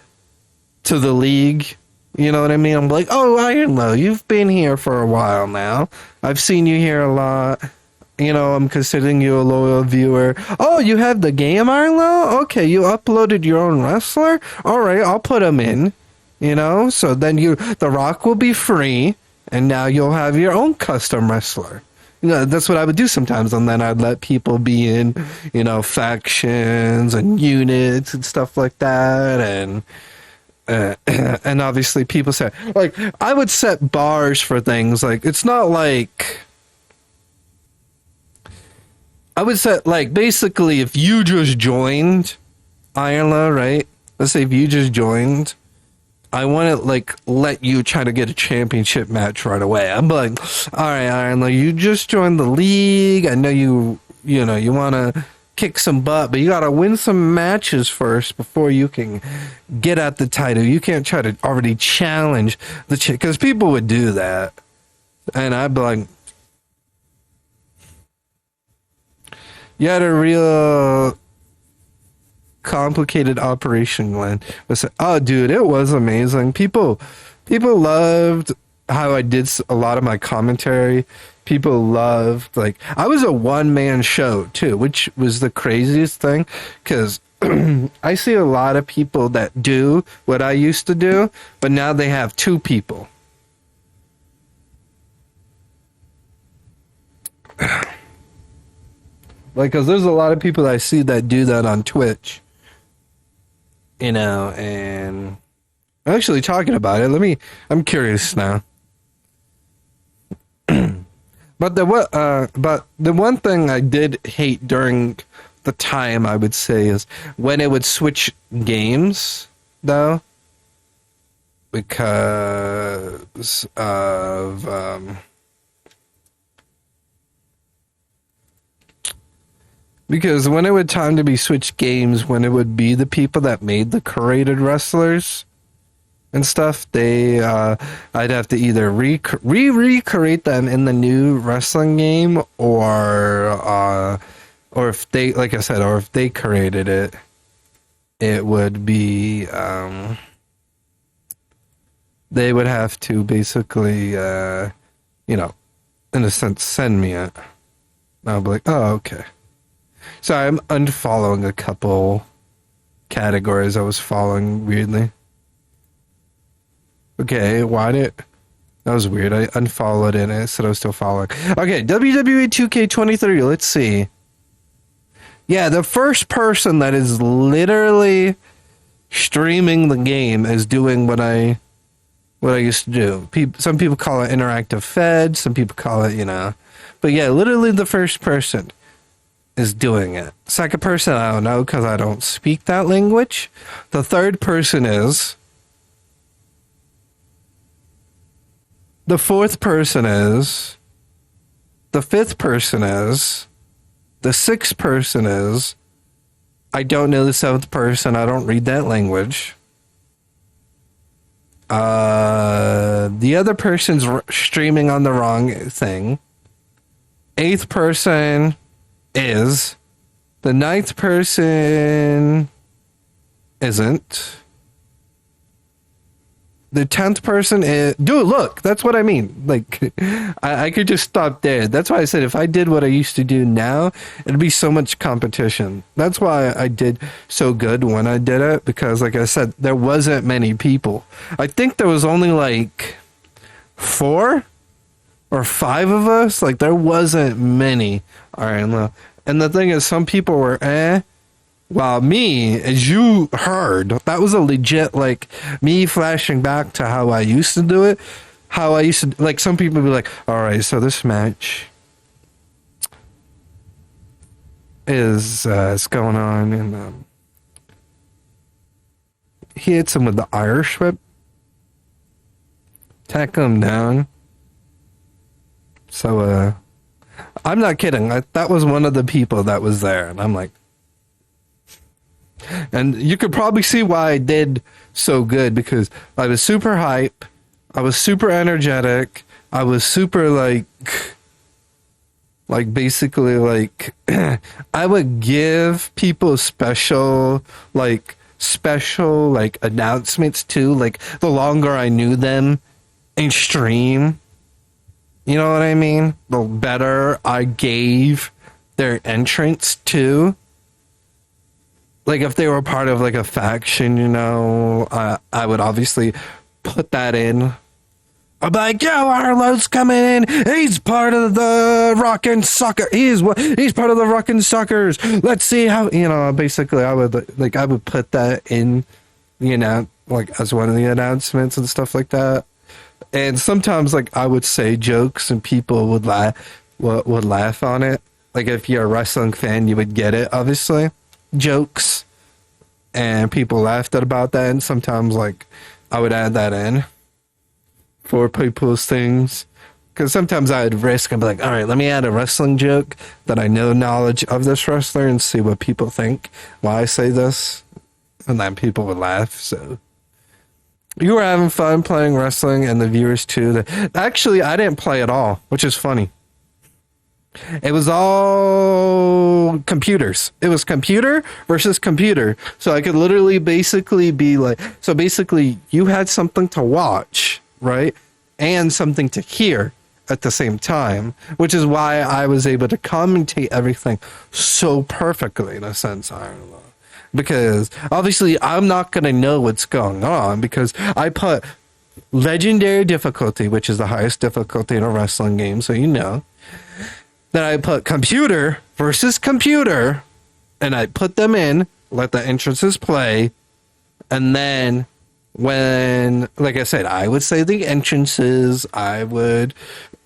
league. You know what I mean? I'm like, oh, Iron Low, you've been here for a while now. I've seen you here a lot. You know, I'm considering you a loyal viewer. Oh, you have the game, Iron Low? Okay, you uploaded your own wrestler? All right, I'll put him in. You know, so then The Rock will be free, and now you'll have your own custom wrestler. You know, that's what I would do sometimes, and then I'd let people be in, you know, factions and units and stuff like that, and obviously people say, like, I would set bars for things. Like, it's not like I would set, like, basically if you just joined Iron Low, right? Let's say if you just joined, I want to, like, let you try to get a championship match right away. I'm like, all right, Iron Low, you just joined the league. I know you know, you want to kick some butt, but you gotta win some matches first before you can get at the title. You can't try to already challenge the because people would do that, and I'd be like, you had a real complicated operation, Glenn. Oh, dude, it was amazing. People loved how I did a lot of my commentary. People loved, like, I was a one-man show, too, which was the craziest thing, because I see a lot of people that do what I used to do, but now they have 2 people. Like, because there's a lot of people I see that do that on Twitch, you know, and I'm actually talking about it. I'm curious now. But the one thing I did hate during the time, I would say, is when it would switch games, though, because of because when it would time to be switched games, when it would be the people that made the curated wrestlers and stuff, I'd have to either recreate them in the new wrestling game, or if they, like I said, or if they created it, it would be they would have to basically, you know, in a sense, send me it. I'll be like, oh, okay. So I'm unfollowing a couple categories I was following weirdly. Okay, why did... That was weird. I unfollowed it and it said I was still following. Okay, WWE 2K23, let's see. Yeah, the first person that is literally streaming the game is doing what I used to do. Some people call it interactive fed, some people call it, But yeah, literally the first person is doing it. Second person, I don't know because I don't speak that language. The third person is... The fourth person is... The fifth person is... The sixth person is... I don't know the seventh person. I don't read that language. The other person's streaming on the wrong thing. Eighth person is. The ninth person isn't. The 10th person is... Dude, look, that's what I mean. Like, I could just stop there. That's why I said if I did what I used to do now, it'd be so much competition. That's why I did so good when I did it, because, like I said, there wasn't many people. I think there was only, like, 4 or 5 of us. Like, there wasn't many. All right, and the thing is, some people were, Well, me, as you heard, that was a legit, like, me flashing back to how I used to do it. How I used to, like, some people be like, all right, so this match is going on, and he hits him with the Irish whip, tackle him down. So, I'm not kidding. That was one of the people that was there, and I'm like, and you could probably see why I did so good, because I was super hype, I was super energetic, I was super like basically like I would give people special announcements too, like the longer I knew them in stream, you know what I mean? The better I gave their entrance too. Like, if they were part of, like, a faction, I would obviously put that in. I'd be like, yo, Arlo's coming in. He's part of the Rockin' Sucker. He's part of the Rockin' Suckers. Let's see how, basically I would put that in, like, as one of the announcements and stuff like that. And sometimes, like, I would say jokes and people would laugh on it. Like, if you're a wrestling fan, you would get it, obviously. Jokes, and people laughed about that, and sometimes like I would add that in for people's things, because sometimes I would risk and be like, all right, let me add a wrestling joke that I know knowledge of this wrestler and see what people think why I say this, and then people would laugh. So you were having fun playing wrestling, and the viewers too. Actually, I didn't play at all, which is funny. It was all computers. It was computer versus computer. So I could literally basically be like, so basically you had something to watch, right? And something to hear at the same time, which is why I was able to commentate everything so perfectly in a sense. I don't know. Because obviously I'm not going to know what's going on, because I put legendary difficulty, which is the highest difficulty in a wrestling game. So, Then I put computer versus computer, and I put them in, let the entrances play, and then when, like I said, I would say the entrances, I would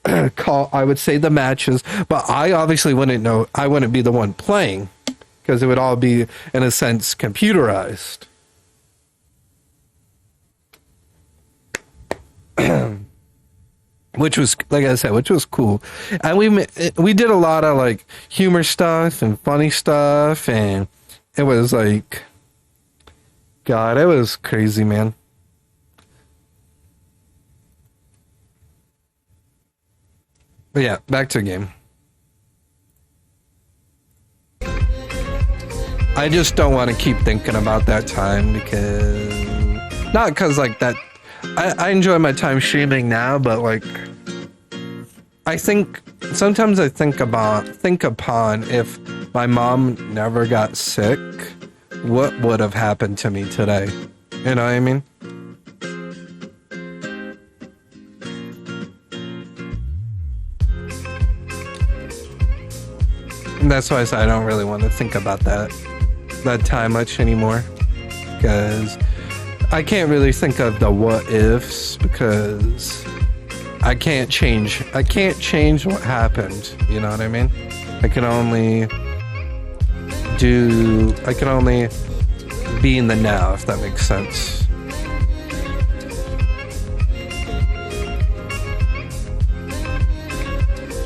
say the matches, but I obviously wouldn't know, I wouldn't be the one playing, because it would all be, in a sense, computerized. Which was, like I said, which was cool. And we did a lot of, like, humor stuff and funny stuff, and it was, like, God, it was crazy, man. But yeah, back to the game. I just don't want to keep thinking about that time, because... Not because, like, that... I enjoy my time streaming now, but, like, I think sometimes I think upon if my mom never got sick, what would have happened to me today? You know what I mean? And that's why I said I don't really want to think about that time much anymore, because I can't really think of the what ifs, because I can't change what happened, you know what I mean? I can only be in the now, if that makes sense.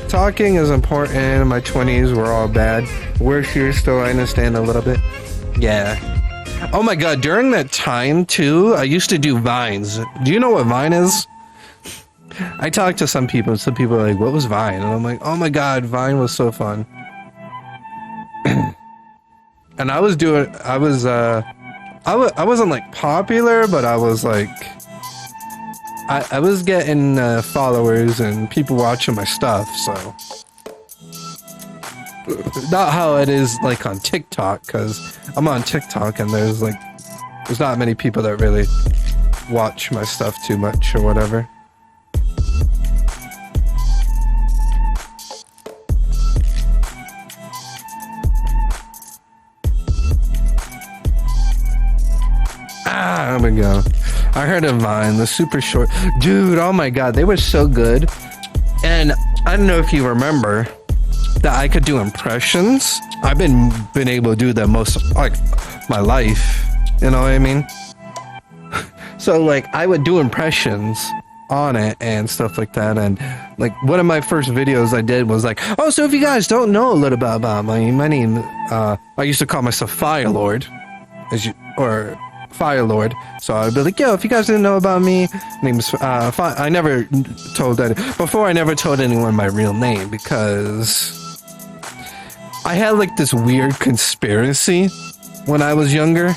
Talking is important. In my 20s were all bad. Worse years still, I understand a little bit. Yeah. Oh my god, during that time too, I used to do Vines. Do you know what Vine is? I talked to some people are like, what was Vine? And I'm like, oh my god, Vine was so fun. And I wasn't like popular, but I was like, I was getting followers and people watching my stuff, so. Not how it is like on TikTok, because I'm on TikTok and there's not many people that really watch my stuff too much or whatever. There we go. I heard of Vine, the super short. Dude, oh my god, they were so good. And I don't know if you remember that I could do impressions. I've been able to do them most like my life. You know what I mean? So like I would do impressions on it and stuff like that. And like one of my first videos I did was like, oh, so if you guys don't know a little bit about my name, I used to call myself Fire Lord, or Fire Lord. So I'd be like, yo, if you guys didn't know about me, name's I never told anyone my real name, because I had like this weird conspiracy when I was younger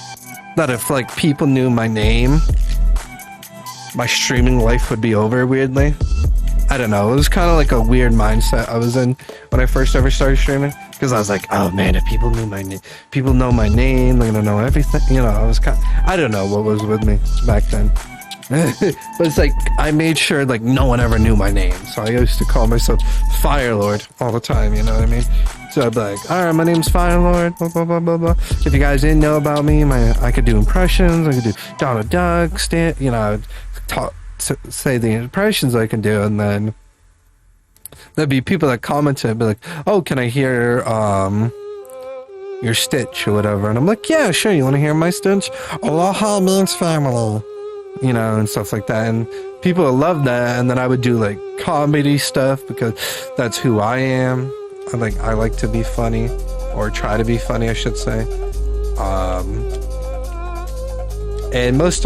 that if like people knew my name, my streaming life would be over weirdly. I don't know. It was kind of like a weird mindset I was in when I first ever started streaming, because I was like, oh man, if people knew my name, people know my name, they're gonna know everything. You know, I don't know what was with me back then. But it's like I made sure like no one ever knew my name, so I used to call myself Fire Lord all the time. You know what I mean? So I'd be like, all right, my name's Fire Lord, blah blah blah blah blah. If you guys didn't know about me, I could do impressions. I could do Donald Duck, you know, I would say the impressions I can do, and then there'd be people that commented and be like, oh, can I hear your Stitch or whatever? And I'm like, yeah, sure, you want to hear my Stitch? Aloha means family, you know, and stuff like that. And people love that. And then I would do like comedy stuff, because that's who I am. I like to be funny, or try to be funny, I should say. And most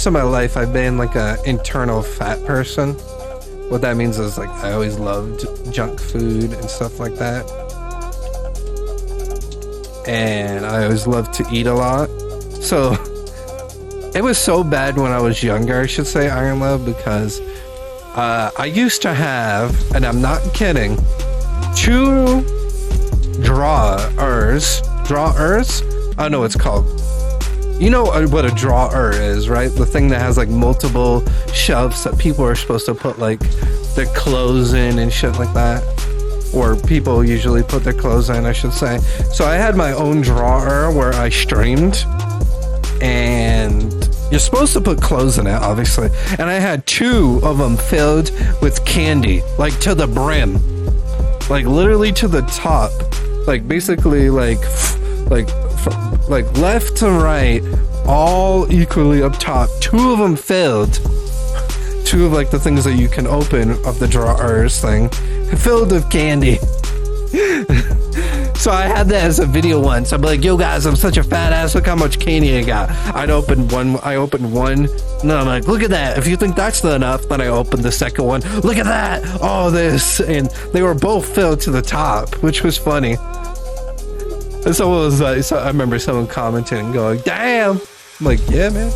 of my life, I've been like an internal fat person. What that means is like I always loved junk food and stuff like that, and I always loved to eat a lot. So it was so bad when I was younger, I should say, Iron Love, because I used to have, and I'm not kidding, 2 drawers. I don't know what it's called. You know what a drawer is, right? The thing that has like multiple shelves that people are supposed to put like their clothes in and shit like that. Or people usually put their clothes in, I should say. So I had my own drawer where I streamed, and you're supposed to put clothes in it, obviously. And I had 2 of them filled with candy, like to the brim, like literally to the top, like basically like left to right, all equally up top. 2 of them filled. 2 of like the things that you can open of the drawers thing, filled with candy. So I had that as a video once. I'm like, yo guys, I'm such a fat ass, look how much candy I got. I opened one, and then I'm like, look at that. If you think that's not enough, then I opened the second one. Look at that, all this. And they were both filled to the top, which was funny. And someone was like, so I remember someone commenting and going, damn. I'm like, yeah, man.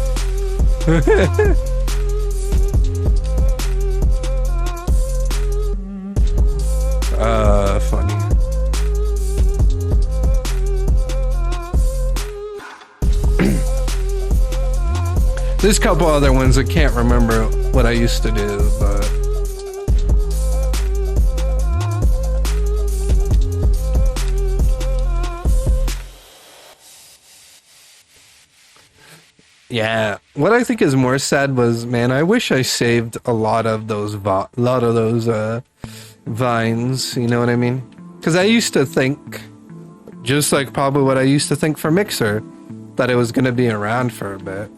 There's a couple other ones I can't remember what I used to do, but yeah. What I think is more sad was, man, I wish I saved a lot of those vines. You know what I mean? Because I used to think, just like probably what I used to think for Mixer, that it was gonna be around for a bit.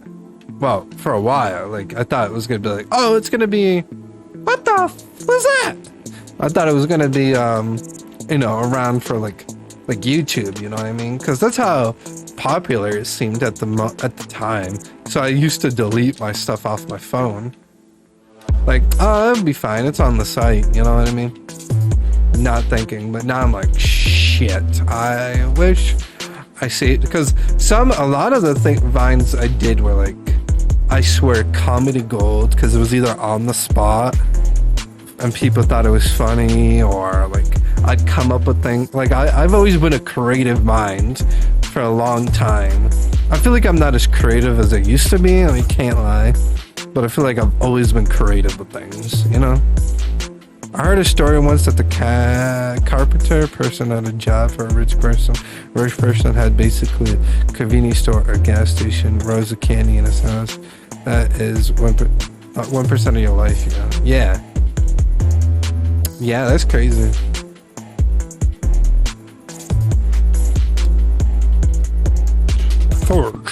Well, for a while. Like I thought it was gonna be like, oh, it's gonna be, what the f was that? I thought it was gonna be, you know, around for like YouTube. You know what I mean? Because that's how popular it seemed at the time. So I used to delete my stuff off my phone. Like, oh, it'll be fine. It's on the site. You know what I mean? Not thinking, but now I'm like, shit. I wish I see it, because a lot of the vines I did were like, I swear, comedy gold, because it was either on the spot and people thought it was funny, or like I'd come up with things. Like I've always been a creative mind for a long time. I feel like I'm not as creative as I used to be. I mean, can't lie, but I feel like I've always been creative with things, you know? I heard a story once that the carpenter person had a job for a rich person. Rich person had basically a convenience store or gas station, rows of candy in his house. That is 1% of your life, you know? Yeah. Yeah, that's crazy. Forge.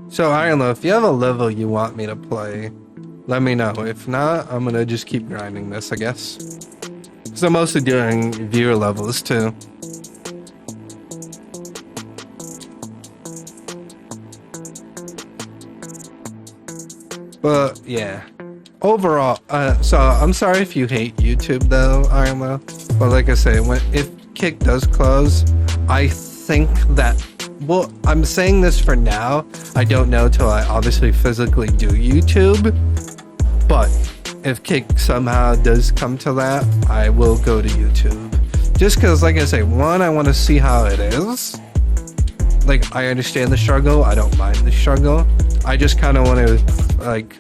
So I don't know, if you have a level you want me to play, let me know. If not, I'm gonna just keep grinding this, I guess. So I'm mostly doing viewer levels too. But yeah, overall, so I'm sorry if you hate YouTube though, Arlo. But like I say, if Kick does close, I think that, well, I'm saying this for now. I don't know till I obviously physically do YouTube. But if Kick somehow does come to that, I will go to YouTube. Just because, like I say, one, I want to see how it is. Like, I understand the struggle. I don't mind the struggle. I just kind of want to, like,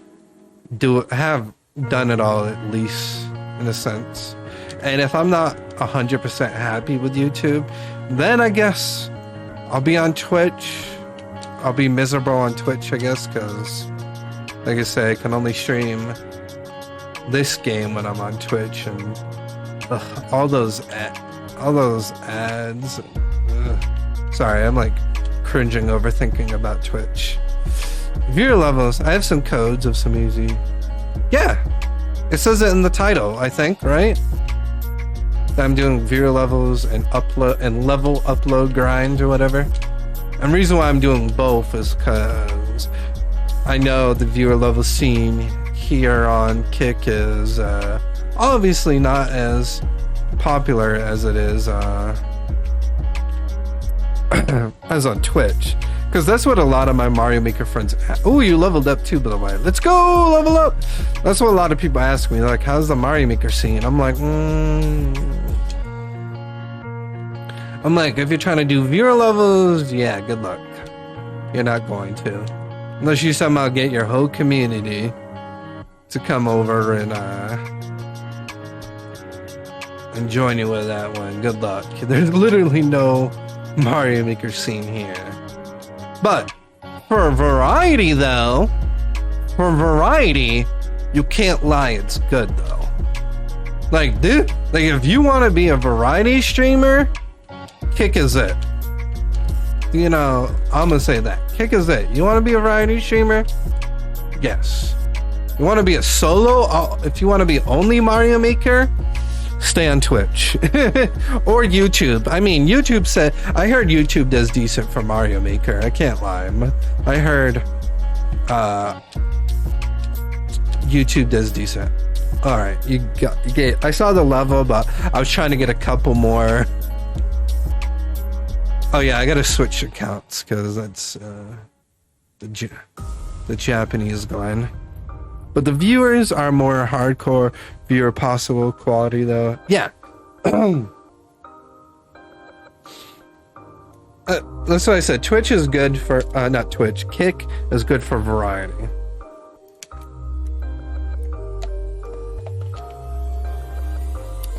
have done it all at least, in a sense. And if I'm not 100% happy with YouTube, then I guess I'll be on Twitch. I'll be miserable on Twitch, I guess, because, like I say, I can only stream this game when I'm on Twitch, and all those ads. Sorry, I'm like cringing over thinking about Twitch. Viewer levels. I have some codes of some easy. Yeah, it says it in the title, I think, right? That I'm doing viewer levels and level upload grind or whatever. And the reason why I'm doing both is because I know the viewer level scene here on Kick is obviously not as popular as it is as on Twitch, because that's what a lot of my Mario Maker friends. Oh, you leveled up too, by the way. Let's go level up. That's what a lot of people ask me, like, how's the Mario Maker scene? I'm like, if you're trying to do viewer levels, yeah, good luck. You're not going to, unless you somehow get your whole community to come over and join you with that one. Good luck. There's literally no Mario Maker scene here. But for variety, though, you can't lie, it's good though. Like, dude, like if you want to be a variety streamer, Kick is it. You know, I'm gonna say that. Kick is it. You want to be a variety streamer? Yes. You want to be a solo? If you want to be only Mario Maker, stay on Twitch or YouTube. I mean, YouTube said, I heard YouTube does decent for Mario Maker. I can't lie. I heard YouTube does decent. All right, I saw the level, but I was trying to get a couple more. Oh yeah, I gotta switch accounts because that's the Japanese line. But the viewers are more hardcore viewer possible quality though. Yeah. That's what I said. Twitch is good for not Twitch. Kick is good for variety.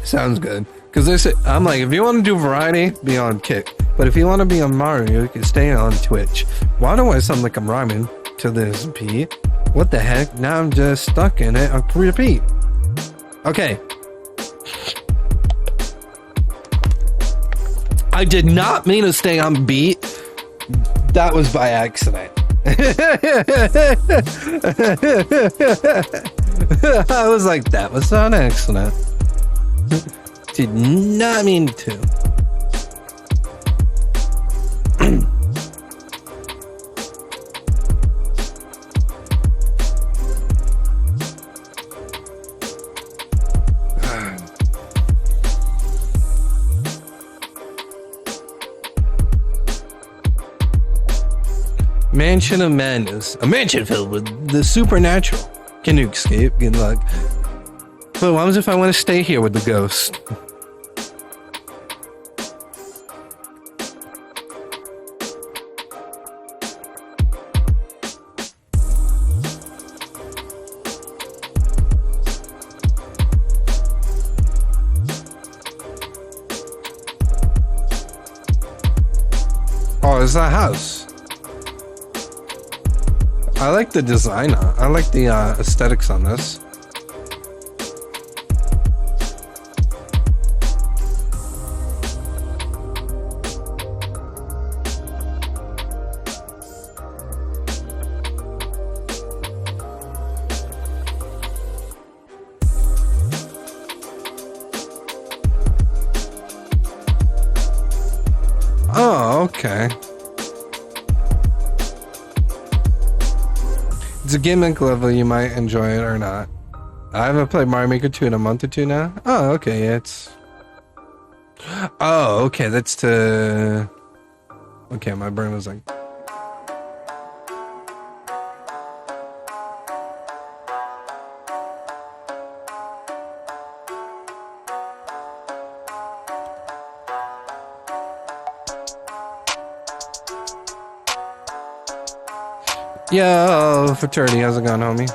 Sounds good. Because I'm like, if you want to do variety, be on Kick. But if you want to be on Mario, you can stay on Twitch. Why do I sound like I'm rhyming to this beat? What the heck? Now I'm just stuck in it. I'll repeat. Okay. I did not mean to stay on beat. That was by accident. I was like, that was on accident. Did not mean to. Mansion of Madness. A mansion filled with the supernatural. Can you escape? Good luck. But what happens if I want to stay here with the ghost? Oh, it's a house. I like the design. I like the aesthetics on this. Oh, okay. It's a gimmick level, you might enjoy it or not. I haven't played Mario Maker 2 in a month or two now. Oh, okay, it's... Oh, okay, that's to... Okay, my brain was like... Yo, fraternity, how's it going, homie?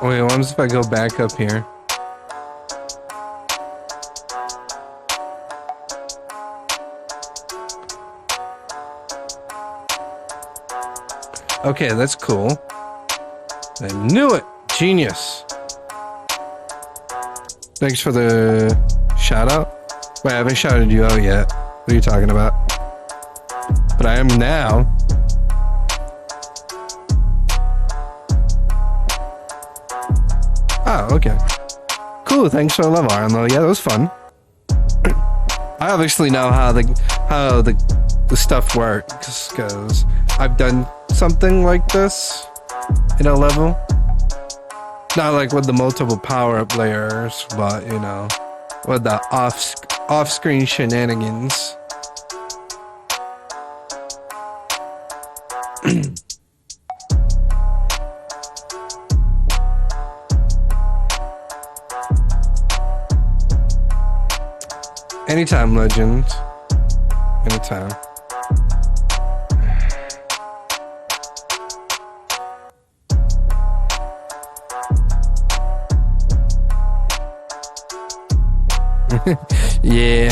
Wait, what happens if I go back up here? Okay, that's cool. I knew it! Genius! Thanks for the shout out. Wait, I haven't shouted you out yet. What are you talking about? But I am now. Oh, okay. Cool, thanks for the love, Arlo. Yeah, that was fun. I obviously know how the stuff works, because I've done something like this in a level. Not like with the multiple power-up layers, but, you know, with the off-screen shenanigans. Anytime, legend. Anytime. Yeah.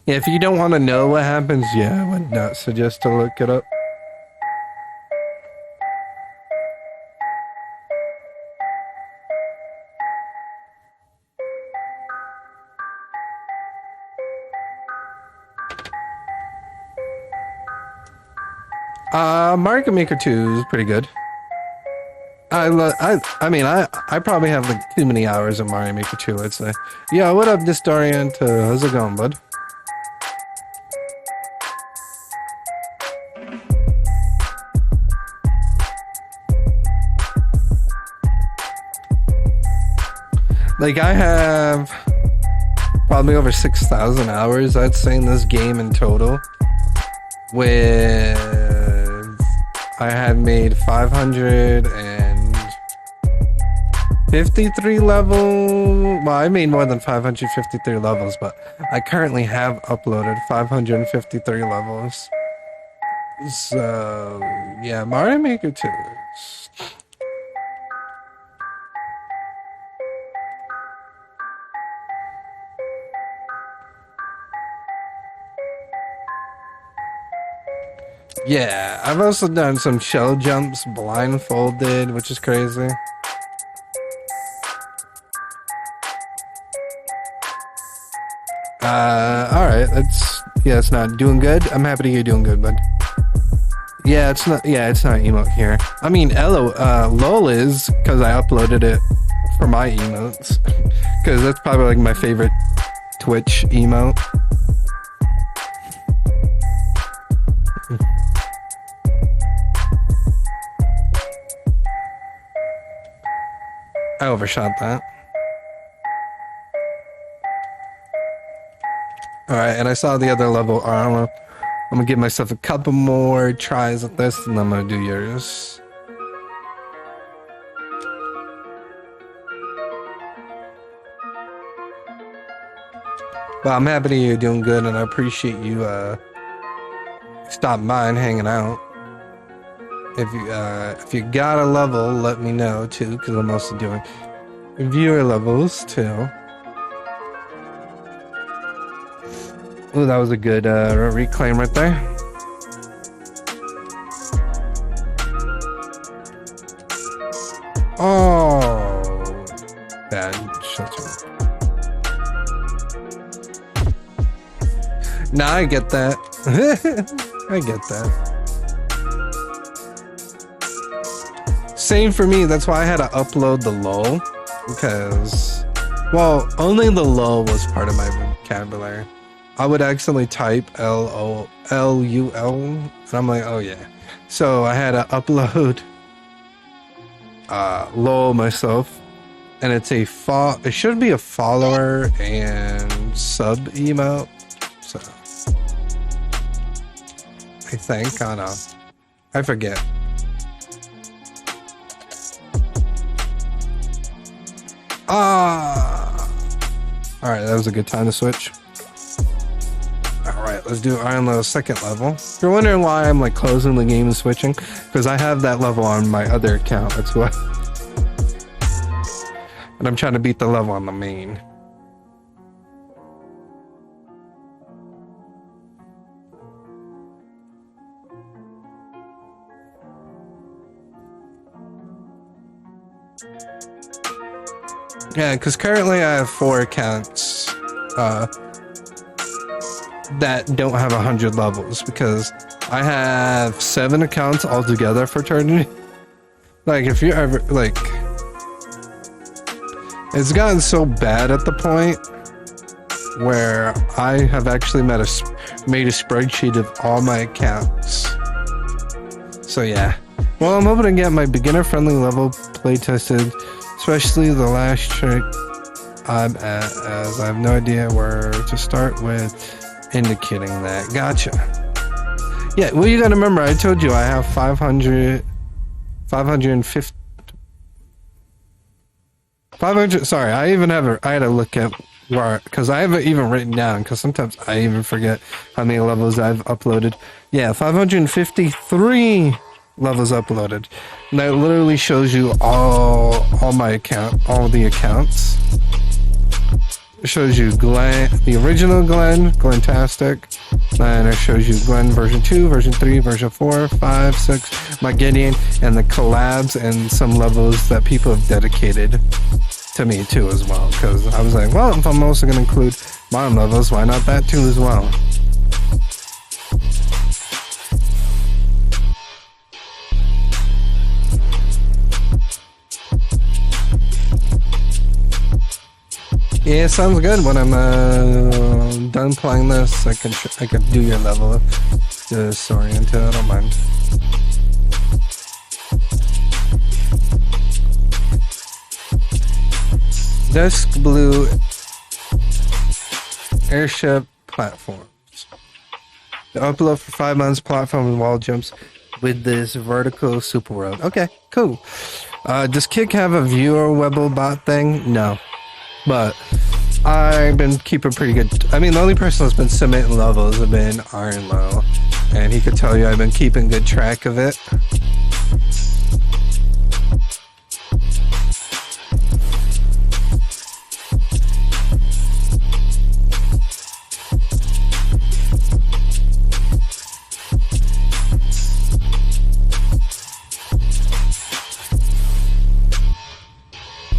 Yeah, if you don't want to know what happens, yeah, I would not suggest to look it up. Mario Maker 2 is pretty good. I mean, I probably have like too many hours of Mario Maker 2, I'd say. Yeah, what up, Distorian? How's it going, bud? Like, I have probably over 6,000 hours, I'd say, in this game in total. With I had made 553 level. Well, I made more than 553 levels, but I currently have uploaded 553 levels. So yeah, Mario Maker 2 is... Yeah, I've also done some shell jumps blindfolded, which is crazy. Alright, it's not doing good. I'm happy to hear you're doing good, bud. Yeah, it's not emote here. I mean, LOL is, because I uploaded it for my emotes. Because that's probably like my favorite Twitch emote. I overshot that. Alright, and I saw the other level armor. I'm gonna give myself a couple more tries at this, and I'm gonna do yours. But I'm happy to hear you're doing good, and I appreciate you stopping by and hanging out. If you got a level, let me know too, because I'm also doing viewer levels too. Ooh, that was a good reclaim right there. Oh, bad shelter. Nah, I get that. I get that. Same for me. That's why I had to upload the LOL, because, well, only the LOL was part of my vocabulary. I would accidentally type LOLUL, and I'm like, oh yeah. So I had to upload LOL myself, and it's it should be a follower and sub emote. So I think, I don't know. I forget. Alright, that was a good time to switch. Alright, let's do Iron Level second level. If you're wondering why I'm like closing the game and switching, because I have that level on my other account, that's why. And I'm trying to beat the level on the main. Yeah, because currently I have 4 accounts that don't have 100 levels, because I have 7 accounts altogether for Eternity. Like, if you ever, like, it's gotten so bad at the point where I have actually made a spreadsheet of all my accounts. So yeah. Well, I'm hoping to get my beginner-friendly level play tested, especially the last trick I'm at, as I have no idea where to start with indicating that. Gotcha. Yeah, well, you gotta remember, I told you I have 500, sorry, I had to look at where, because I haven't even written down, because sometimes I even forget how many levels I've uploaded. Yeah, 553 levels uploaded. And that literally shows you all the accounts. It shows you Glenn, the original Glentastic. Then it shows you Glenn version 2, version 3, version 4, 5, 6, my Gideon, and the collabs and some levels that people have dedicated to me too as well. Because I was like, well, if I'm also going to include my own levels, why not that too as well? Yeah, sounds good. When I'm done playing this, I can do your level disoriented. I don't mind. Dusk blue airship platforms. The upload for 5 months, platform and wall jumps with this vertical super world. Okay, cool. Does Kick have a viewer Webble bot thing? No. But I've been keeping pretty good. I mean, the only person that's been submitting levels have been Ironlow. And he could tell you I've been keeping good track of it.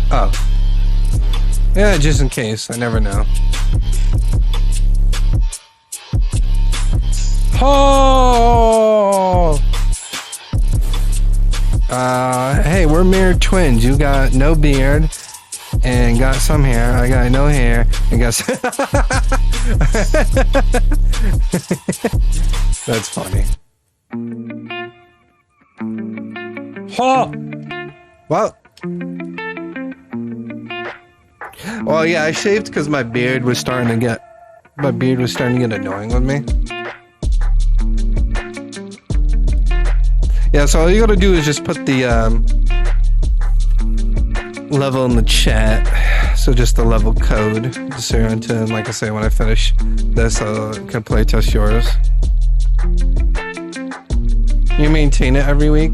Oh. Yeah, just in case. I never know. Oh! Hey, we're mirrored twins. You got no beard and got some hair. I got no hair and got some... That's funny. Oh! Well, yeah, I shaved because my beard was starting to get annoying with me. Yeah, so all you gotta do is just put the level in the chat. So just the level code, just so until, like I say, when I finish this, I can play test yours. You maintain it every week.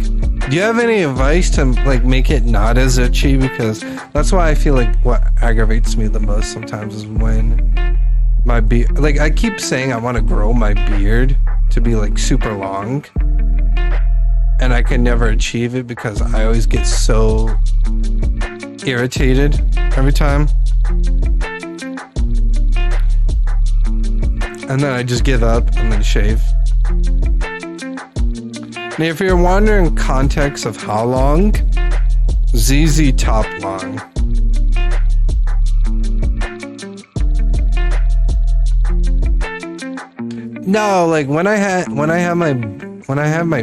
Do you have any advice to like make it not as itchy? Because that's why I feel like what aggravates me the most sometimes is when my beard, like I keep saying I want to grow my beard to be like super long, and I can never achieve it because I always get so irritated every time, and then I just give up and then shave. Now, if you're wondering context of how long, ZZ Top long. No, like when I have my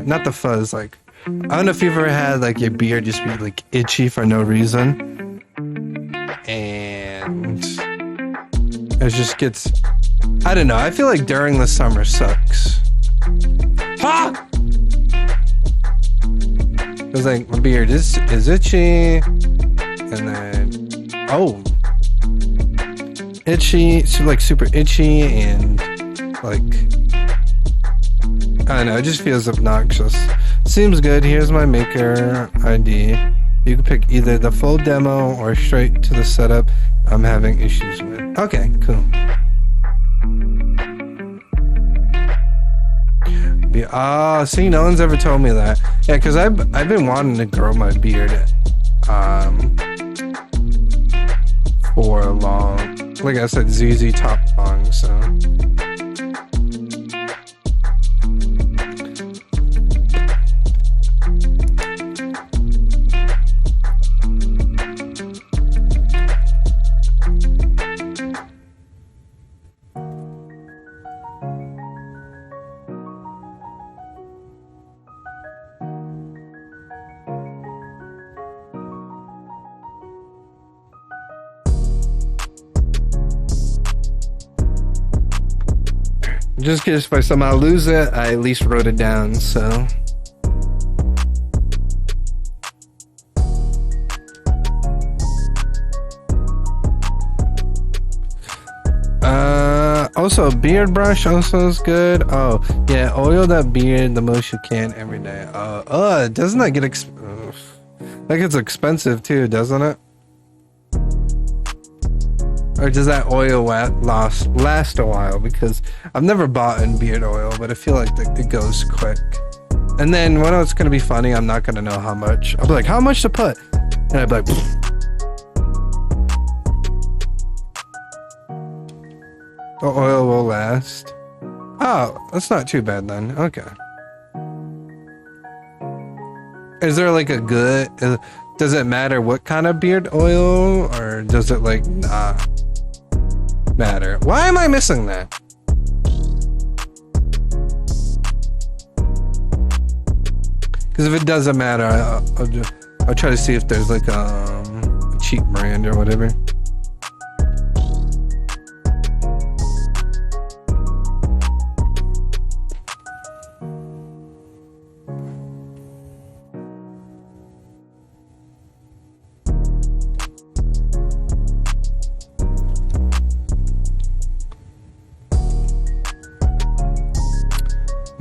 not the fuzz, like I don't know if you've ever had like your beard just be like itchy for no reason, and it just gets, I don't know. I feel like during the summer sucks. Ha! Cause like my beard is itchy, and then itchy, so like super itchy, and like I don't know, it just feels obnoxious. Seems good. Here's my maker ID. You can pick either the full demo or straight to the setup I'm having issues with. Okay, cool. See, no one's ever told me that. Yeah, because I've been wanting to grow my beard for a long, like I said, ZZ Top long, so. Just in case if I somehow lose it, I at least wrote it down, so. Also, beard brush also is good. Oh, yeah, oil that beard the most you can every day. Doesn't that get that gets expensive too, doesn't it? Or does that oil last a while? Because I've never bought in beard oil, but I feel like it goes quick. And then when it's gonna be funny, I'm not gonna know how much. I'll be like, how much to put? And I'd be like, the oil will last. Oh, that's not too bad then. Okay. Is there like a good? Does it matter what kind of beard oil, or does it like nah? matter. Why am I missing that? Because if it doesn't matter, I'll try to see if there's like a cheap brand or whatever.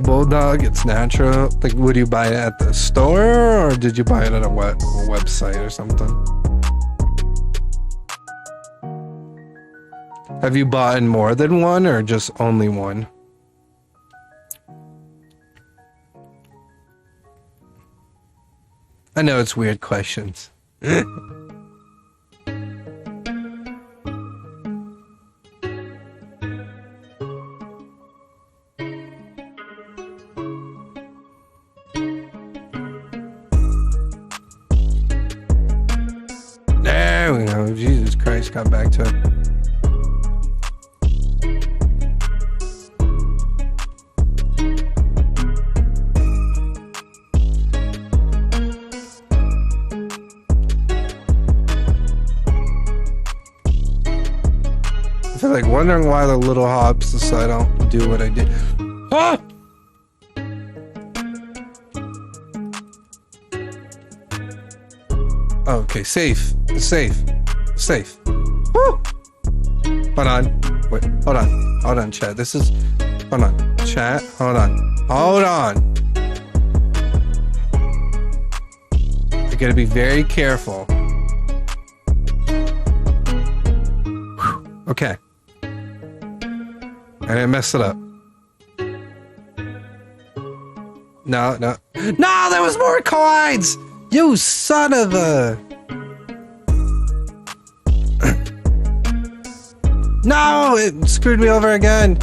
Bulldog, it's natural. Like, would you buy it at the store or did you buy it at a website or something? Have you bought more than one or just only one? I know it's weird questions. There we go. Jesus Christ, got back to it. I feel like wondering why the little hops decide I don't do what I did. Ah! Okay, safe. Safe. Safe. Woo! Hold on. Wait, hold on. Hold on, chat. This is... Hold on. Chat, hold on. Hold on. I gotta be very careful. Whew. Okay. I didn't mess it up. No, no. No, there was more coins! You son of a... No! It screwed me over again!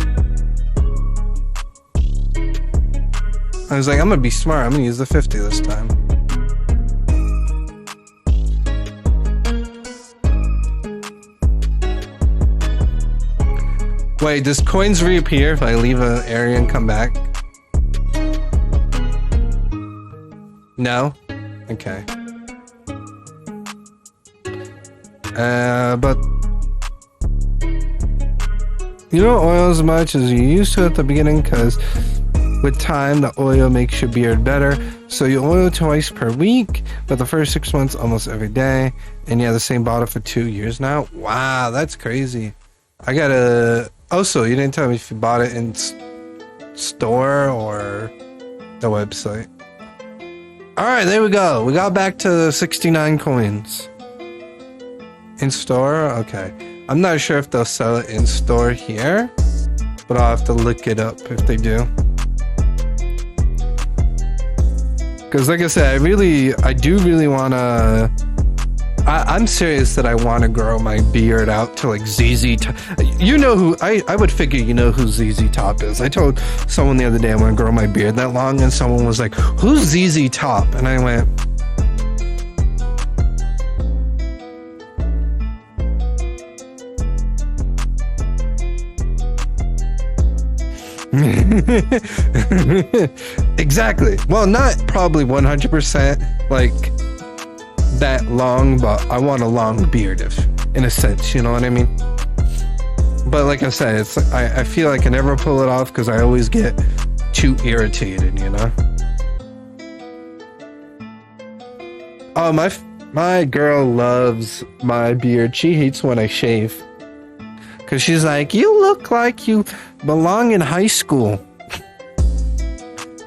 I was like, I'm gonna be smart. I'm gonna use the 50 this time. Wait, does coins reappear if I leave an area and come back? No? Okay. But you don't oil as much as you used to at the beginning because with time the oil makes your beard better. So you oil twice per week, but the first 6 months almost every day. And you have the same bottle for 2 years now. Wow, that's crazy. I gotta... Also, you didn't tell me if you bought it in store or the website. Alright, there we go. We got back to 69 coins. In store? Okay. I'm not sure if they'll sell it in store here, but I'll have to look it up if they do. Because like I said, I do really want to... I'm serious that I want to grow my beard out to like ZZ Top. You know who, I would figure you know who ZZ Top is. I told someone the other day I want to grow my beard that long and someone was like, who's ZZ Top? And I went, exactly. Well, not probably 100% like that long, but I want a long beard, if in a sense, you know what I mean? But like I said, it's I feel like I never pull it off because I always get too irritated, you know? Oh, my girl loves my beard. She hates when I shave because she's like, you look like you belong in high school.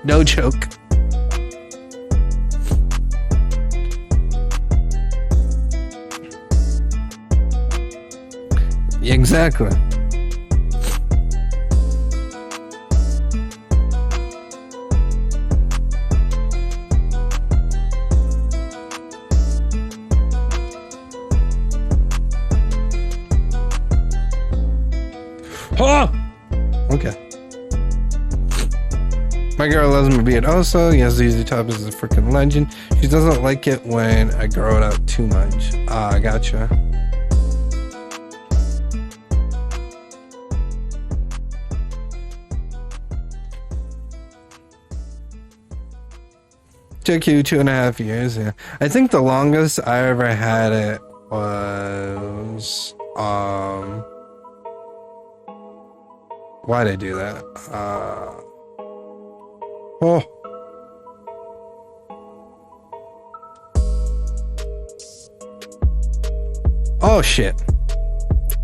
No joke. Exactly. Oh! Okay. My girl loves my beard also. Yes, ZZ Top is a freaking legend. She doesn't like it when I grow it out too much. Ah, I gotcha. Took you 2.5 years, yeah. I think the longest I ever had it was why'd I do that? Oh shit.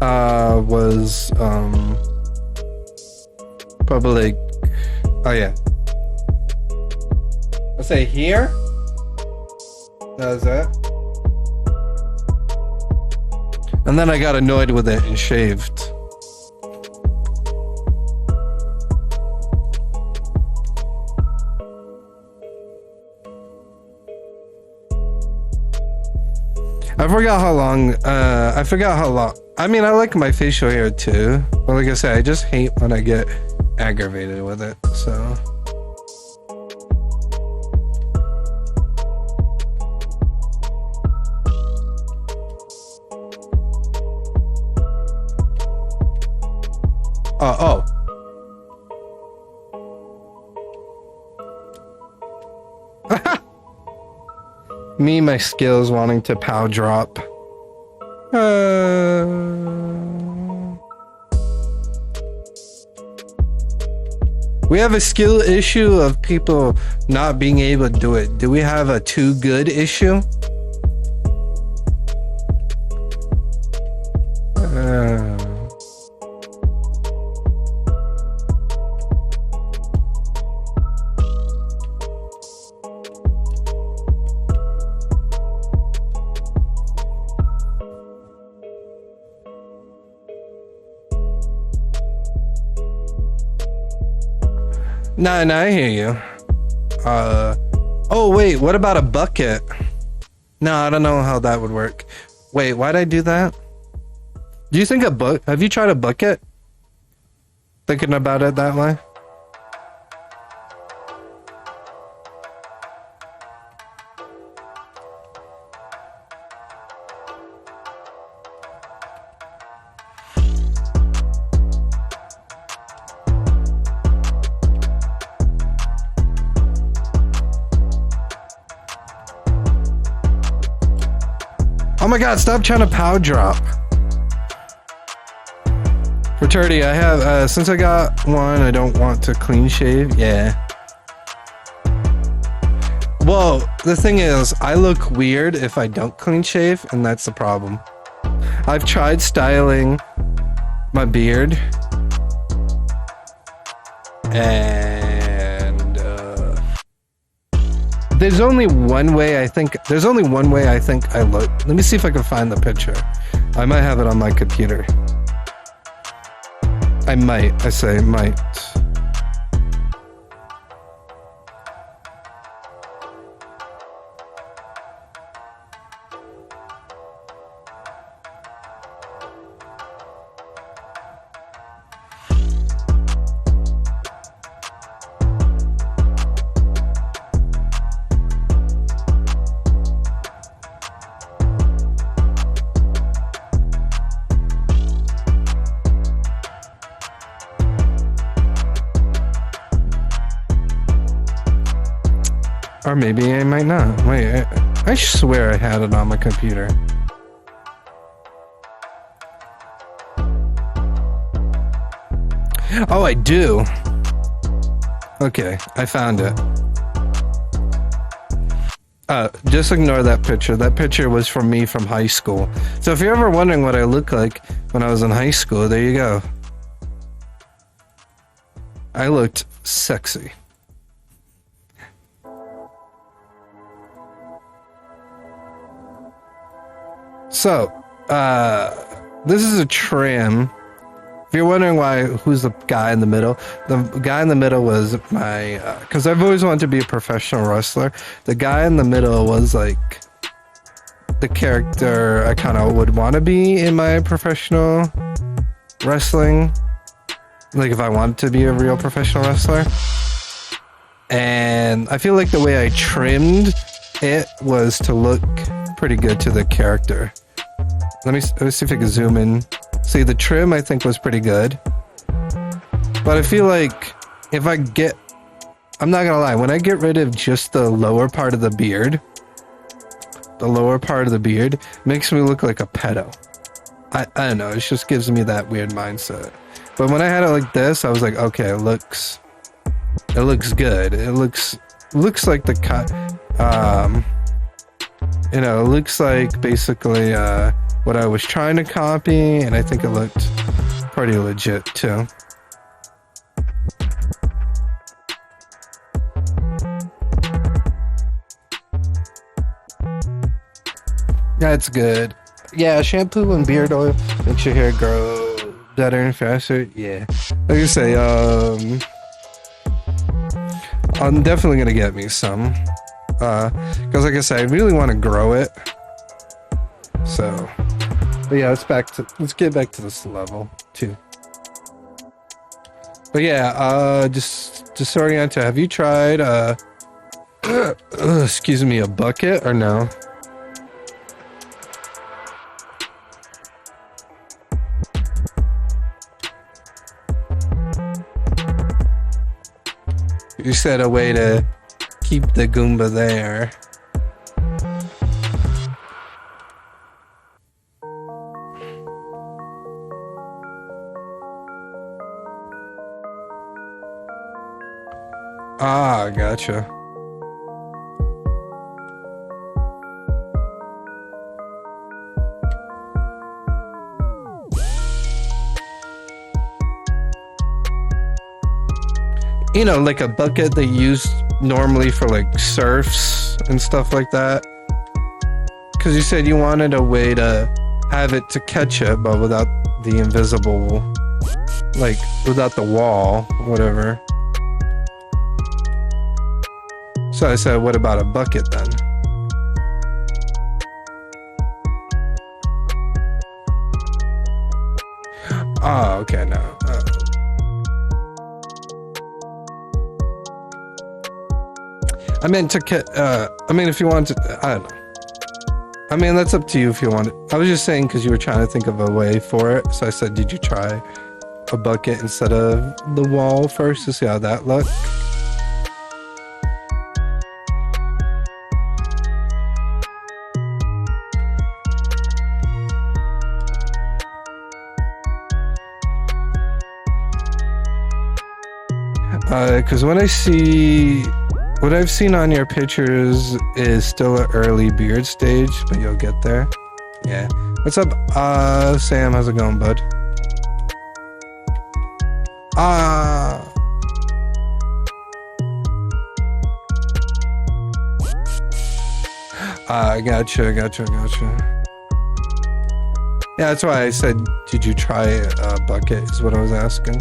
Was probably like, oh yeah. Let's say here. That was that. And then I got annoyed with it and shaved. I forgot how long, I mean, I like my facial hair too, but like I said, I just hate when I get aggravated with it, so. Oh. Me, my skills wanting to pow drop. We have a skill issue of people not being able to do it. Do we have a too good issue? No, I hear you. Oh wait, what about a bucket? No, I don't know how that would work. Wait, why'd I do that? Do you think have you tried a bucket? Thinking about it that way? Oh my god, stop trying to pow drop. Fraternity, I have, since I got one, I don't want to clean shave. Yeah. Well, the thing is, I look weird if I don't clean shave, and that's the problem. I've tried styling my beard. And, there's only one way I think I look. Let me see if I can find the picture. I might have it on my computer. I might. Or maybe I might not. Wait, I swear I had it on my computer. Oh, I do. Okay, I found it. Just ignore that picture. That picture was from me from high school. So if you're ever wondering what I look like when I was in high school, there you go. I looked sexy. So, this is a trim. If you're wondering who's the guy in the middle, the guy in the middle was my, because I've always wanted to be a professional wrestler. The guy in the middle was like the character I kind of would want to be in my professional wrestling. Like if I wanted to be a real professional wrestler. And I feel like the way I trimmed it was to look pretty good to the character. Let me see if I can zoom in. See, the trim I think was pretty good. But I feel like if I get I'm not gonna lie, when I get rid of just the lower part of the beard, makes me look like a pedo. I don't know, it just gives me that weird mindset. But when I had it like this, I was like, okay, it looks good. It looks like the cut, you know, it looks like basically what I was trying to copy, and I think it looked pretty legit too. That's good. Yeah, shampoo and beard oil makes your hair grow better and faster. Yeah. Like I say, I'm definitely gonna get me some. Because like I said, I really want to grow it. So, but yeah, let's get back to this level too. But yeah, just oriented. Have you tried excuse me, a bucket or no? You said a way to keep the Goomba there. Ah, gotcha. You know, like a bucket they use normally for like surfs and stuff like that. Because you said you wanted a way to have it to catch it, but without the invisible, like without the wall, whatever. So I said, what about a bucket then? Oh, okay, no. I meant to, I mean, if you want to, I don't know. I mean, that's up to you if you want it. I was just saying because you were trying to think of a way for it. So I said, did you try a bucket instead of the wall first to see how that looked? Because when I see... What I've seen on your pictures is still an early beard stage, but you'll get there. Yeah. What's up, Sam? How's it going, bud? Gotcha. Yeah, that's why I said, did you try a bucket, is what I was asking.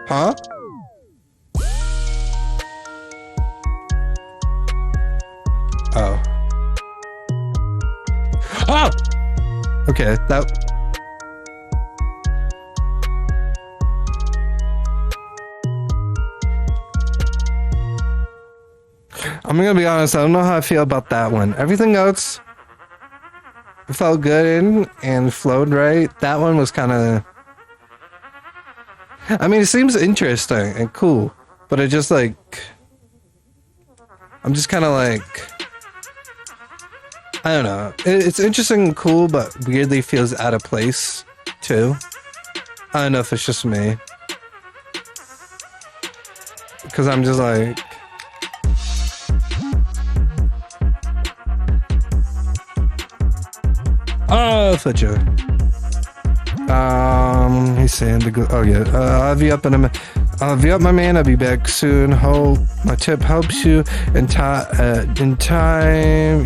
Huh? Oh. Oh! Okay, that... I'm gonna be honest, I don't know how I feel about that one. Everything else felt good and flowed right. That one was kind of... I mean, it seems interesting and cool, but it just like... I'm just kind of like... I don't know. It's interesting and cool, but weirdly feels out of place, too. I don't know if it's just me. Because I'm just like... Oh, Fletcher. He's saying the good. Oh yeah. I'll have you up in a minute. I'll have you up, my man. I'll be back soon. Hope my tip helps you. In time,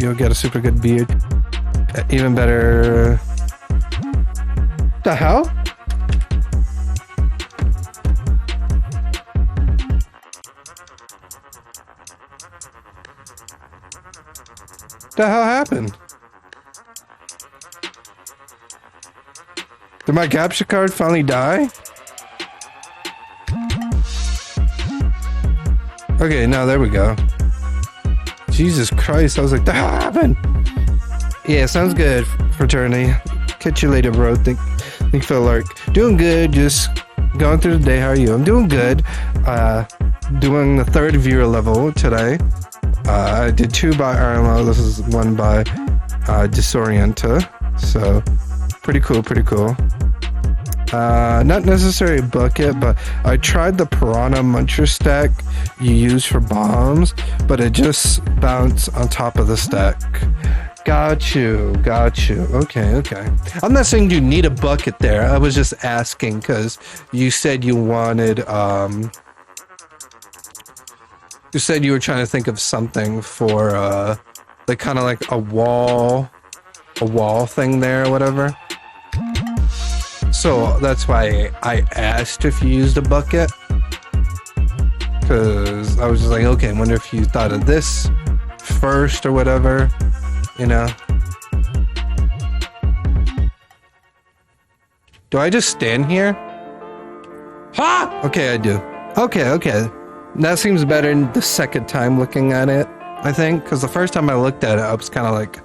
you'll get a super good beard. Even better. The hell? The hell happened? my capture card finally die? Okay, now there we go. Jesus Christ, I was like, that happened. Yeah, sounds good, fraternity. Catch you later, bro. Think Phil Lark. Doing good, just going through the day. How are you? I'm doing good. Doing the 3rd viewer level today. I did 2 by Arlo. This is 1 by Disorienta. So, pretty cool, pretty cool. Not necessarily a bucket, but I tried the Piranha Muncher stack you use for bombs, but it just bounced on top of the stack. Got you. Okay. I'm not saying you need a bucket there. I was just asking because you said you wanted, you said you were trying to think of something for, like kind of like a wall thing there or whatever. So that's why I asked if you used a bucket, because I was just like, okay, I wonder if you thought of this first or whatever, you know. Do I just stand here? Ha! Okay, I do. Okay. That seems better the second time looking at it, I think, because the first time I looked at it, I was kind of like,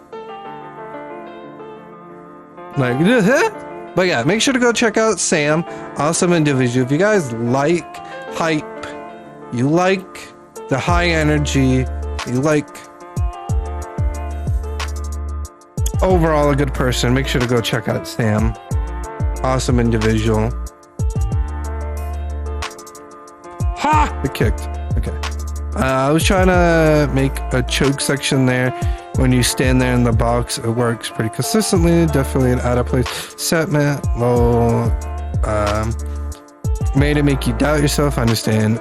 but yeah, make sure to go check out Sam, awesome individual. If you guys like hype, you like the high energy, you like overall a good person, make sure to go check out Sam, awesome individual. Ha! It kicked. Okay. I was trying to make a choke section there. When you stand there in the box, it works pretty consistently. Definitely an out of place segment. Low. Made it make you doubt yourself. I understand.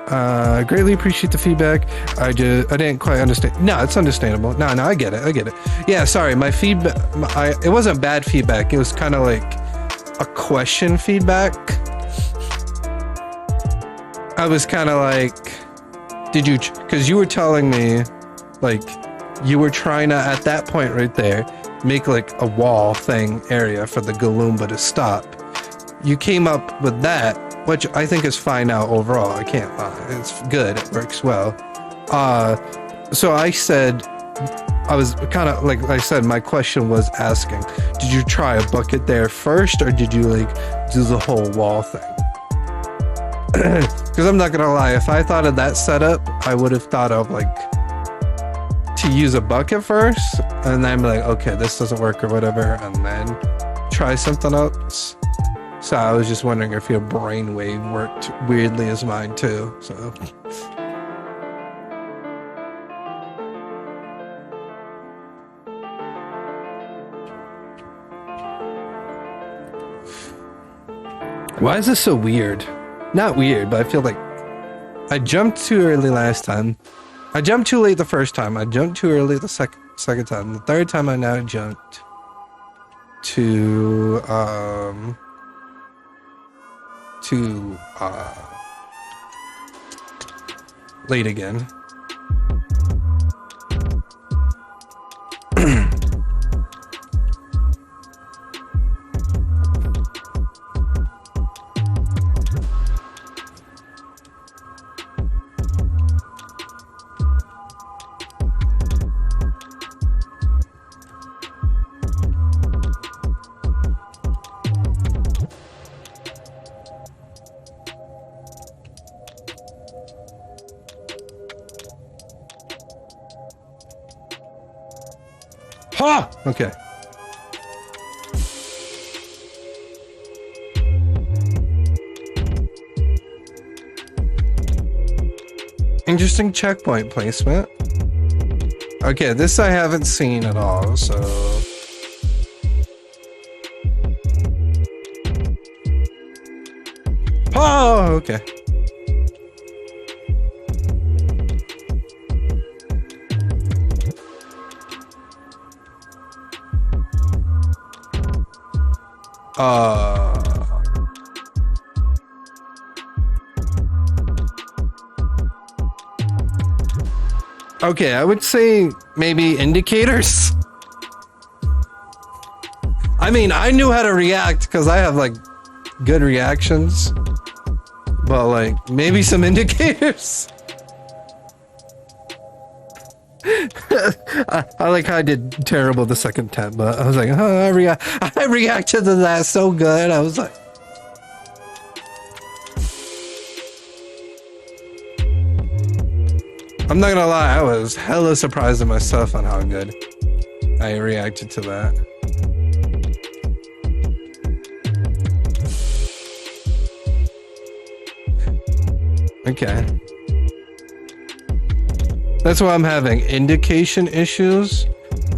Greatly appreciate the feedback. I didn't quite understand. No, it's understandable. No, I get it. Yeah, sorry. My feedback. It wasn't bad feedback. It was kind of like a question feedback. I was kind of like, did you? Because you were telling me, like. You were trying to, at that point right there, make like a wall thing area for the Galoomba to stop. You came up with that, which I think is fine now overall. I can't lie. It's good. It works well. So I said, I was kind of, like I said, my question was asking, did you try a bucket there first, or did you like do the whole wall thing? Because I'm not going to lie, if I thought of that setup, I would have thought of like, to use a bucket first, and then be like, okay, this doesn't work or whatever, and then try something else. So I was just wondering if your brainwave worked weirdly as mine too. So why is this so weird? Not weird, but I feel like I jumped too early last time. I jumped too late the first time. I jumped too early the second time. The third time I now jumped to late again. Ha! Okay. Interesting checkpoint placement. Okay, this I haven't seen at all, so... Oh, okay. Okay, I would say maybe indicators. I mean, I knew how to react because I have like good reactions, but like maybe some indicators. I like how I did terrible the second time, but I was like, oh, I reacted to that so good. I was like, I'm not gonna lie, I was hella surprised at myself on how good I reacted to that. Okay. That's why I'm having indication issues.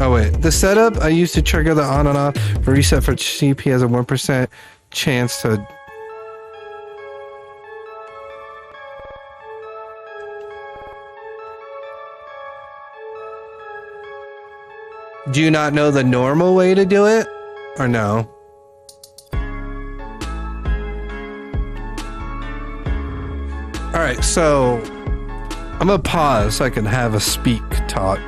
Oh wait, the setup I used to trigger the on and off for reset for CP has a 1% chance to. Do you not know the normal way to do it? Or no? Alright, so I'm gonna pause so I can have a speak talk.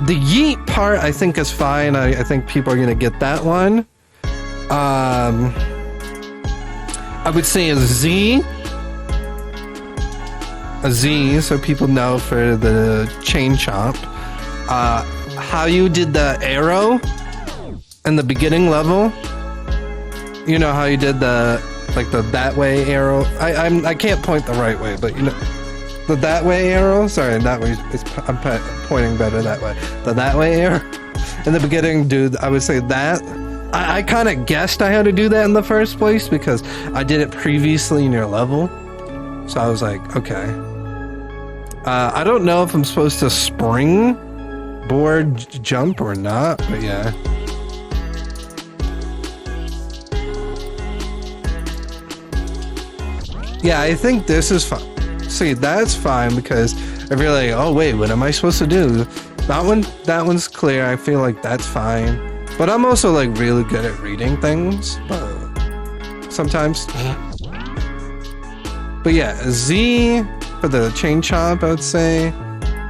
The yeet part I think is fine. I think people are gonna get that one. I would say a Z, so people know for the chain chomp. How you did the arrow in the beginning level. You know how you did the that way arrow. I can't point the right way, but you know the that way arrow. Sorry, that way. I'm pointing better that way. The that way arrow in the beginning, dude. I would say that. I kind of guessed I had to do that in the first place because I did it previously in your level. So I was like, okay. I don't know if I'm supposed to spring board jump or not, but yeah. Yeah, I think this is fine. See, that's fine because if you're like, oh wait, what am I supposed to do? That one's clear. I feel like that's fine. But I'm also like really good at reading things, but sometimes. But yeah, Z for the chain chomp, I would say.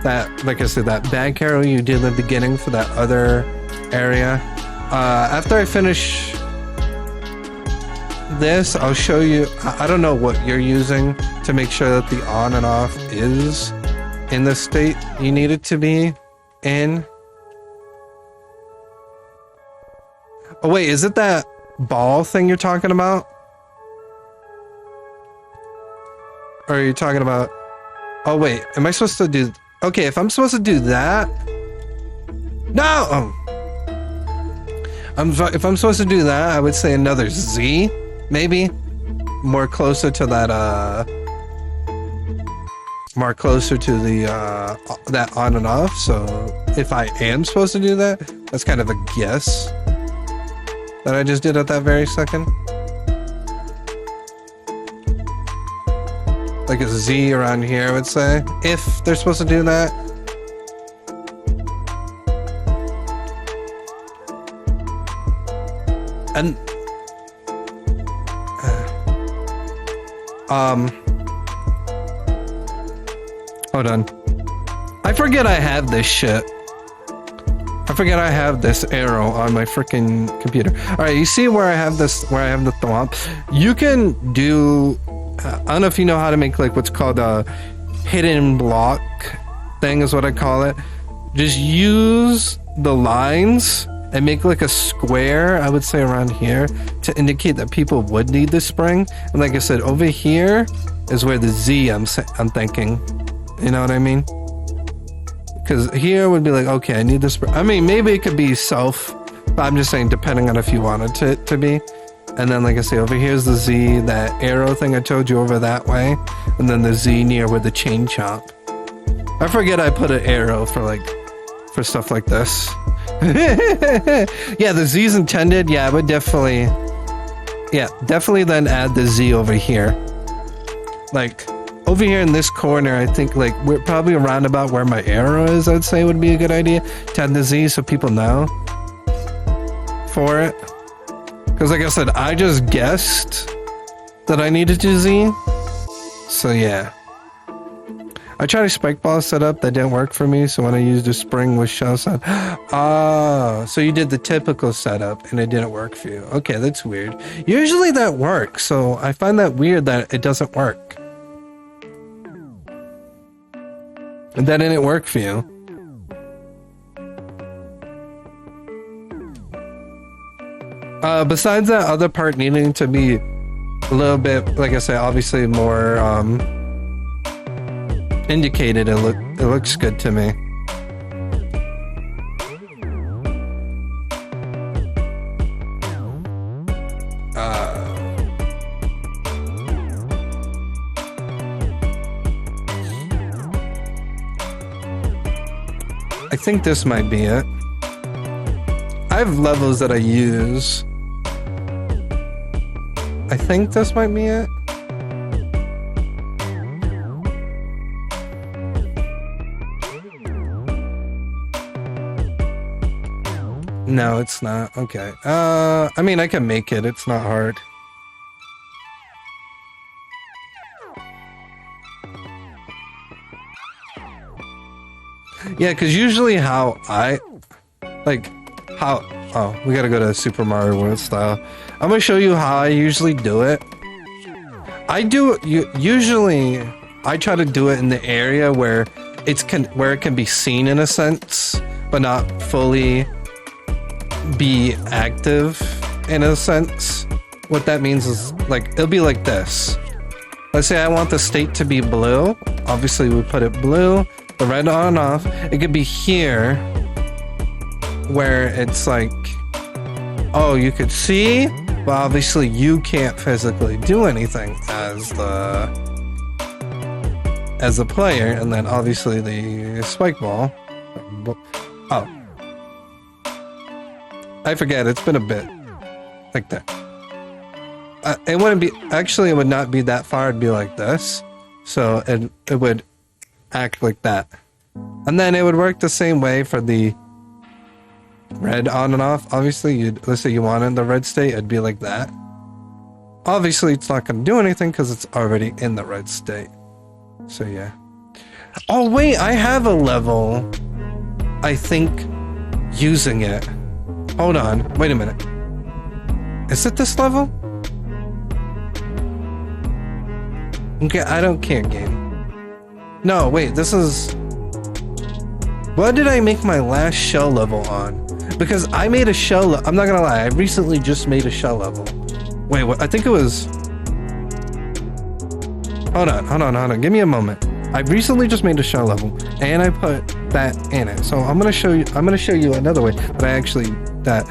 That, like I said, that back arrow you did in the beginning for that other area. After I finish this, I'll show you. I don't know what you're using to make sure that the on and off is in the state you need it to be in. Oh wait, is it that ball thing you're talking about? Or are you talking about... Oh wait, am I supposed to do... Okay, if I'm supposed to do that... No! Oh. If I'm supposed to do that, I would say another Z, maybe? More closer to that, more closer to the, that on and off, so if I am supposed to do that, that's kind of a guess that I just did at that very second. Like a Z around here, I would say, if they're supposed to do that. And hold on. I forget I have this shit. I forget I have this arrow on my freaking computer. All right, you see where I have this, where I have the thwomp? You can do, I don't know if you know how to make like what's called a hidden block thing is what I call it. Just use the lines and make like a square, I would say around here, to indicate that people would need the spring. And like I said, over here is where the Z I'm thinking. You know what I mean? Because here would be like, okay, I need this. I mean, maybe it could be self, but I'm just saying, depending on if you wanted it to be. And then, like I say, over here's the Z, that arrow thing I told you over that way. And then the Z near where the chain chomp. I forget I put an arrow for stuff like this. Yeah, the Z's intended. Yeah, I would definitely then add the Z over here. Like, over here in this corner, I think like we're probably around about where my arrow is, I'd say would be a good idea to add the Z so people know for it. Because like I said, I just guessed that I needed to Z. So yeah. I tried a spike ball setup that didn't work for me, so when I used a spring with shell set. Ah, so you did the typical setup and it didn't work for you. Okay, that's weird. Usually that works, so I find that weird that it doesn't work. And that didn't work for you. Besides that other part needing to be a little bit, like I said, obviously more indicated, it looks good to me. I think this might be it. I have levels that I use. I think this might be it. No, it's not. Okay. I mean, I can make it. It's not hard. Yeah, because usually how I... Like, how... Oh, we gotta go to Super Mario World style. I'm gonna show you how I usually do it. Usually, I try to do it in the area where where it can be seen in a sense, but not fully be active in a sense. What that means is, like, it'll be like this. Let's say I want the state to be blue. Obviously, we put it blue, the red on and off. It could be here, where it's like, oh, you could see, but obviously you can't physically do anything as a player. And then obviously the spike ball. Oh, I forget. It's been a bit like that. It wouldn't be, actually it would not be that far. It'd be like this. So it would act like that. And then it would work the same way for the red on and off. Obviously, let's say you wanted the red state, it'd be like that. Obviously, it's not going to do anything because it's already in the red state. So, yeah. Oh, wait, I have a level, I think, using it. Hold on, wait a minute. Is it this level? Okay, I don't care, game. No, wait, this is... What did I make my last shell level on? Because I made a shell... I'm not gonna lie, I recently just made a shell level. Wait, what? I think it was... Hold on. Give me a moment. I recently just made a shell level, and I put that in it. So I'm gonna show you another way that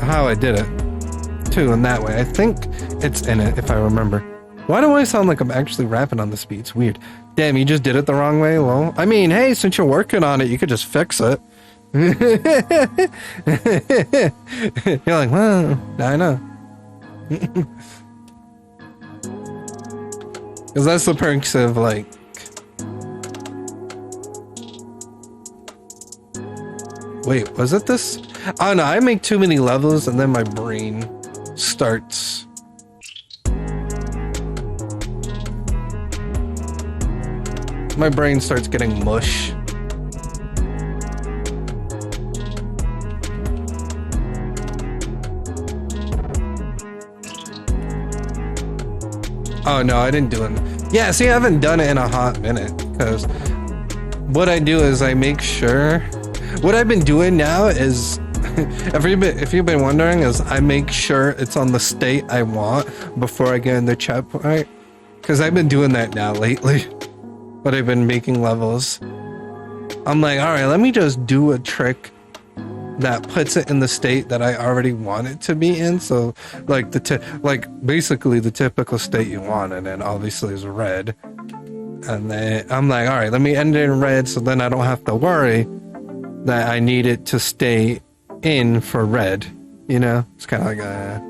how I did it too, in that way. I think it's in it, if I remember. Why do I sound like I'm actually rapping on this beat? It's weird. Damn, you just did it the wrong way? Well, I mean, hey, since you're working on it, you could just fix it. You're like, well, I know. Because that's the perks of, like... Wait, was it this? Oh no, I make too many levels and then my brain starts... My brain starts getting mush. Oh no, I didn't do it. Yeah, see, I haven't done it in a hot minute, because what I do is I make sure... What I've been doing now is, if you've been wondering, is I make sure it's on the state I want before I get in the checkpoint. Because I've been doing that now lately. But I've been making levels. I'm like, alright, let me just do a trick that puts it in the state that I already want it to be in. So, like, basically the typical state you want, and then obviously is red. And then I'm like, alright, let me end it in red so then I don't have to worry that I need it to stay in for red. You know? It's kind of like a...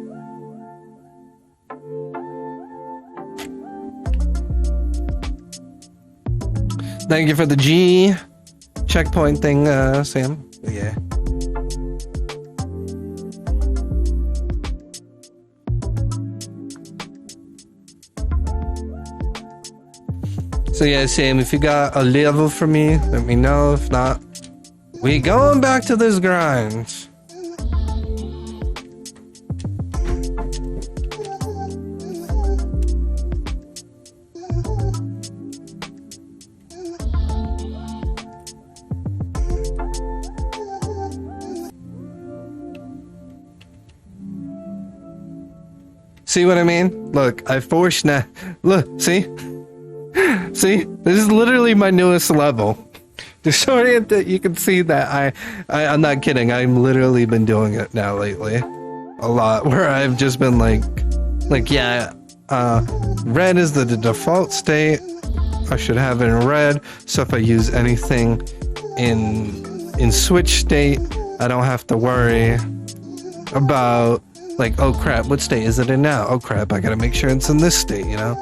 Thank you for the G checkpoint thing, Sam. Yeah. So yeah, Sam, if you got a level for me, let me know. If not, we going back to this grind. See what I mean? Look, I forced now. Look, see? See? This is literally my newest level. Disorient that you can see that I'm not kidding. I've literally been doing it now lately. A lot. Where I've just been like yeah, red is the default state. I should have it in red. So if I use anything in switch state, I don't have to worry about like, oh crap, what state is it in now? Oh crap, I gotta make sure it's in this state, you know?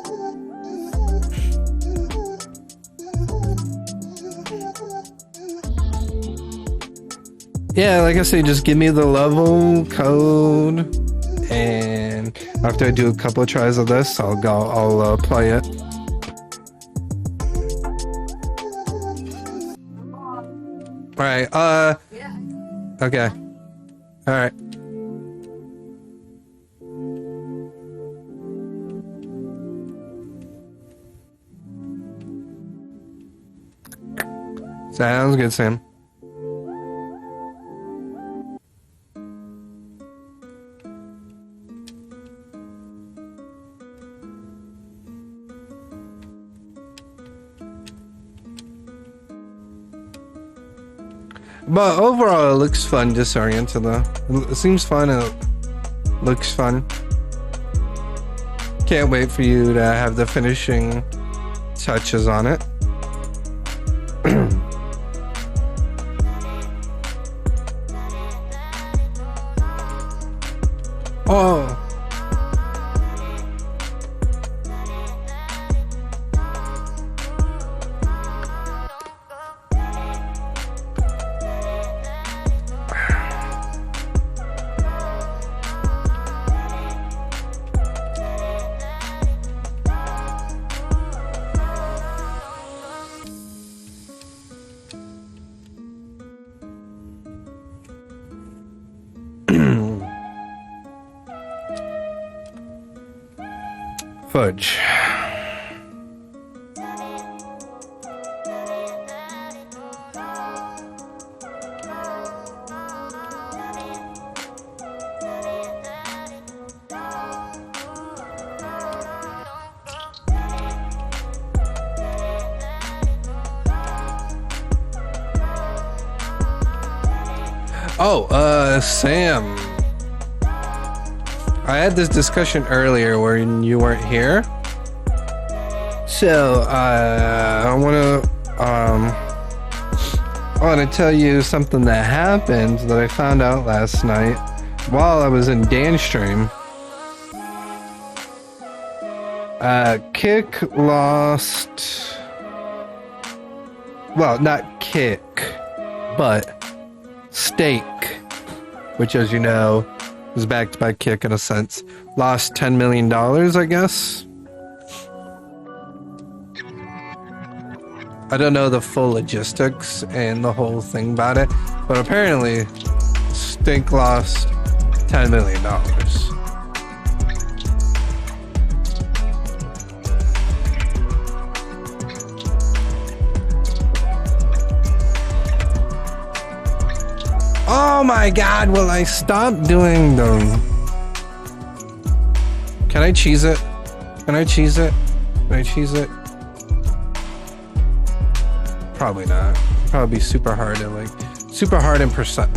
Yeah, like I say, just give me the level code, and after I do a couple of tries of this, I'll play it. Alright, okay. Alright. Sounds good, Sam. But overall, it looks fun, Disoriented though. It seems fun, it looks fun. Can't wait for you to have the finishing touches on it. Oh. Fudge. Oh, Sam. I had this discussion earlier when you weren't here. So, I want to tell you something that happened that I found out last night while I was in Dan's stream. Kick lost... Well, not Kick, but Stake, which, as you know, is backed by Kick in a sense, lost $10 million, I guess. I don't know the full logistics and the whole thing about it, but apparently Stake lost $10 million. Oh my god, will I stop doing them? Can I cheese it? Can I cheese it? Can I cheese it? Probably not. Probably super hard and like super hard in percent.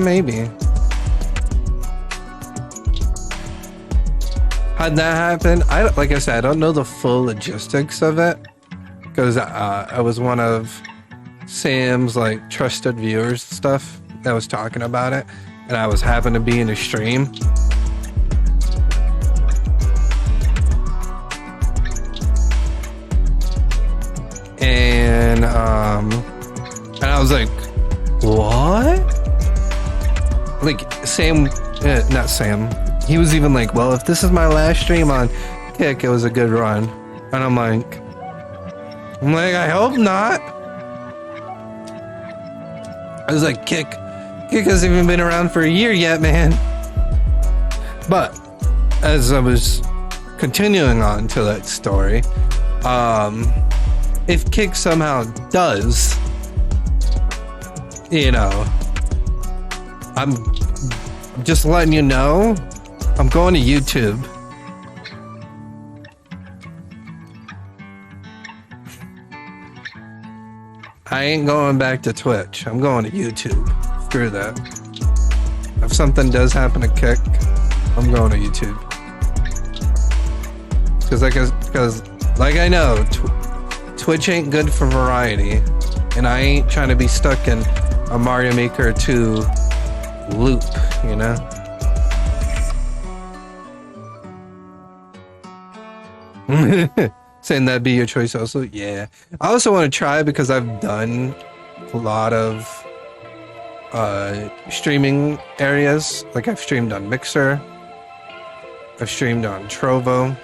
Maybe. How'd that happen? Like I said, I don't know the full logistics of it because I was one of Sam's like trusted viewers and stuff that was talking about it, and I was happened to be in a stream. And I was like, what? Like Sam, not Sam. He was even like, well, if this is my last stream on Kick, it was a good run. And I'm like, I'm like, I hope not. I was like, Kick hasn't even been around for a year yet, man. But as I was continuing on to that story, if Kick somehow does, you know, I'm just letting you know, I'm going to YouTube. I ain't going back to Twitch. I'm going to YouTube. Screw that. If something does happen to Kick, I'm going to YouTube. Because like I know, Twitch ain't good for variety, and I ain't trying to be stuck in a Mario Maker 2 loop, you know? Saying that'd be your choice also? Yeah. I also want to try because I've done a lot of streaming areas. Like I've streamed on Mixer. I've streamed on Trovo.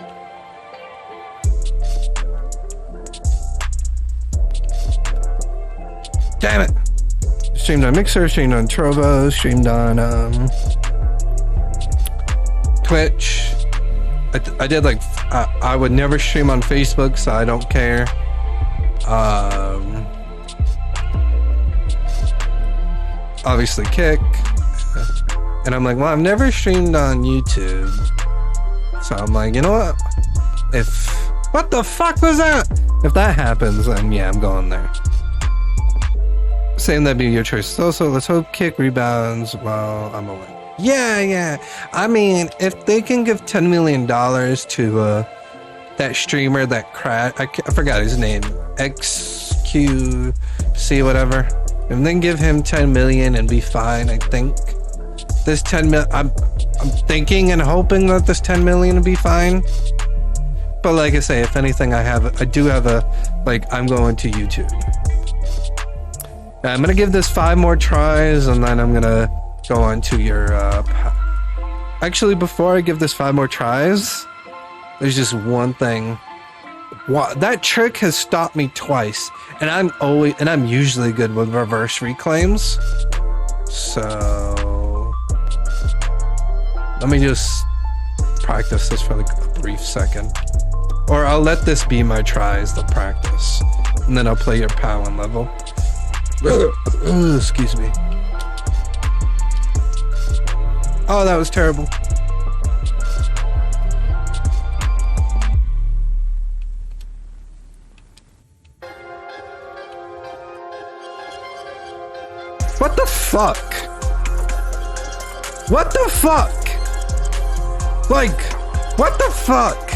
Damn it! Streamed on Mixer, streamed on Trovo, streamed on Twitch. I did like I would never stream on Facebook, so I don't care. Obviously Kick, and I'm like, well, I've never streamed on YouTube, so I'm like, you know what? What the fuck was that? If that happens, then yeah, I'm going there. Saying that'd be your choice. So let's hope Kick rebounds while I'm away. Yeah. I mean, if they can give $10 million to that streamer that crashed, I forgot his name, XQC whatever. If they can give him 10 million and be fine, I think this 10 million. I'm thinking and hoping that this 10 million will be fine. But like I say, if anything, I do have I'm going to YouTube. I'm gonna give this 5 more tries, and then I'm gonna go on to your actually, before I give this 5 more tries, there's just one thing. That trick has stopped me twice, and I'm usually good with reverse reclaims. So let me just practice this for like a brief second, or I'll let this be my tries to practice, and then I'll play your Palin level. Excuse me. Oh, that was terrible. What the fuck? What the fuck? Like, what the fuck?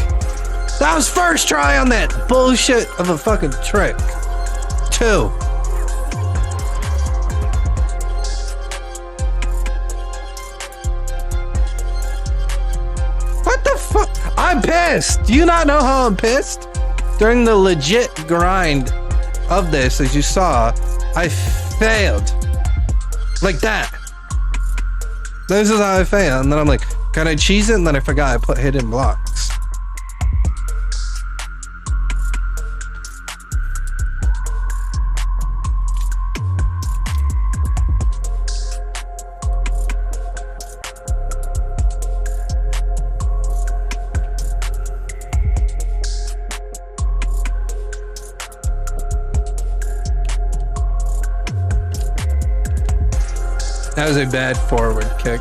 That was first try on that bullshit of a fucking trick. 2. I'm pissed. Do you not know how I'm pissed? During the legit grind of this, as you saw, I failed. Like that. This is how I failed. And then I'm like, can I cheese it? And then I forgot I put hidden blocks. That was a bad forward kick.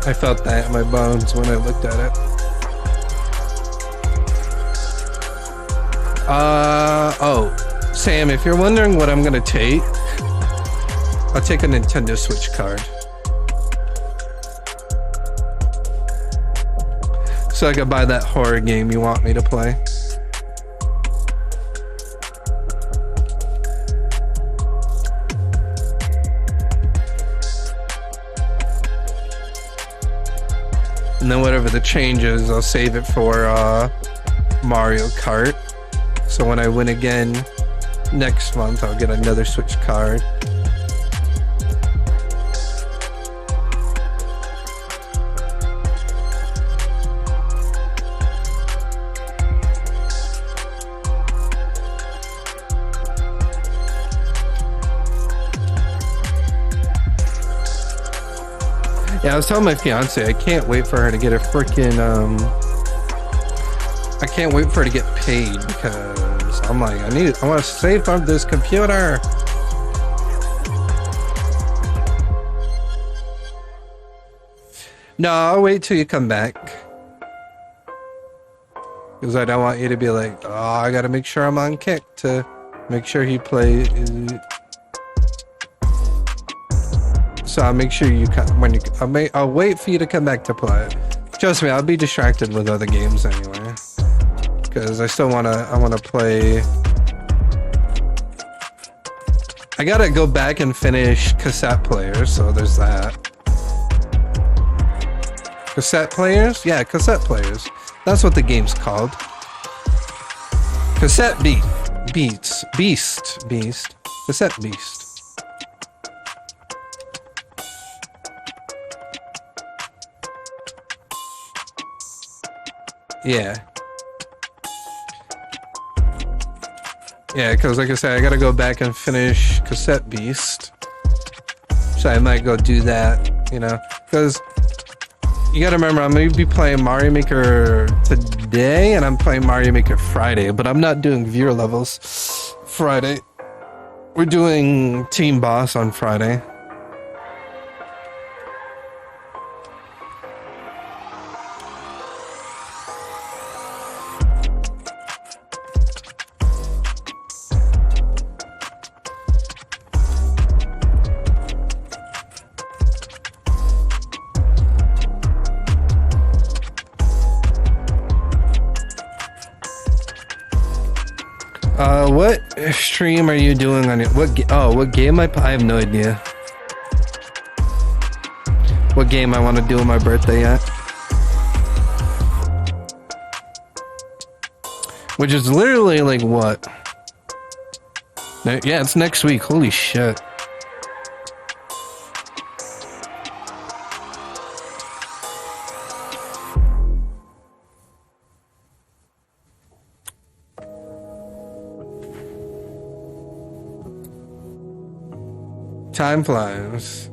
I felt that in my bones when I looked at it. Oh, Sam, if you're wondering what I'm gonna take, I'll take a Nintendo Switch card. So I could buy that horror game you want me to play. And then whatever the change is, I'll save it for Mario Kart. So when I win again next month, I'll get another Switch card. Yeah, I was telling my fiance I can't wait for her to get a freaking I can't wait for her to get paid because I'm like I want to save up this computer. No, I'll wait till you come back. Because I don't want you to be like, oh, I gotta make sure I'm on Kick to make sure he plays. So I'll make sure you come when you. I'll wait for you to come back to play it. Trust me, I'll be distracted with other games anyway. Because I still I wanna play. I gotta go back and finish Cassette Players, so there's that. Cassette Players? Yeah, Cassette Players. That's what the game's called. Cassette Beast. Cassette Beast. Yeah. Yeah, because like I said, I gotta go back and finish Cassette Beast. So I might go do that, you know? Because you gotta remember, I'm gonna be playing Mario Maker today, and I'm playing Mario Maker Friday, but I'm not doing viewer levels Friday. We're doing Team Boss on Friday. What stream are you doing on it? What game I have no idea. What game I want to do on my birthday yet? Which is literally like what? Yeah, it's next week. Holy shit. Time flies.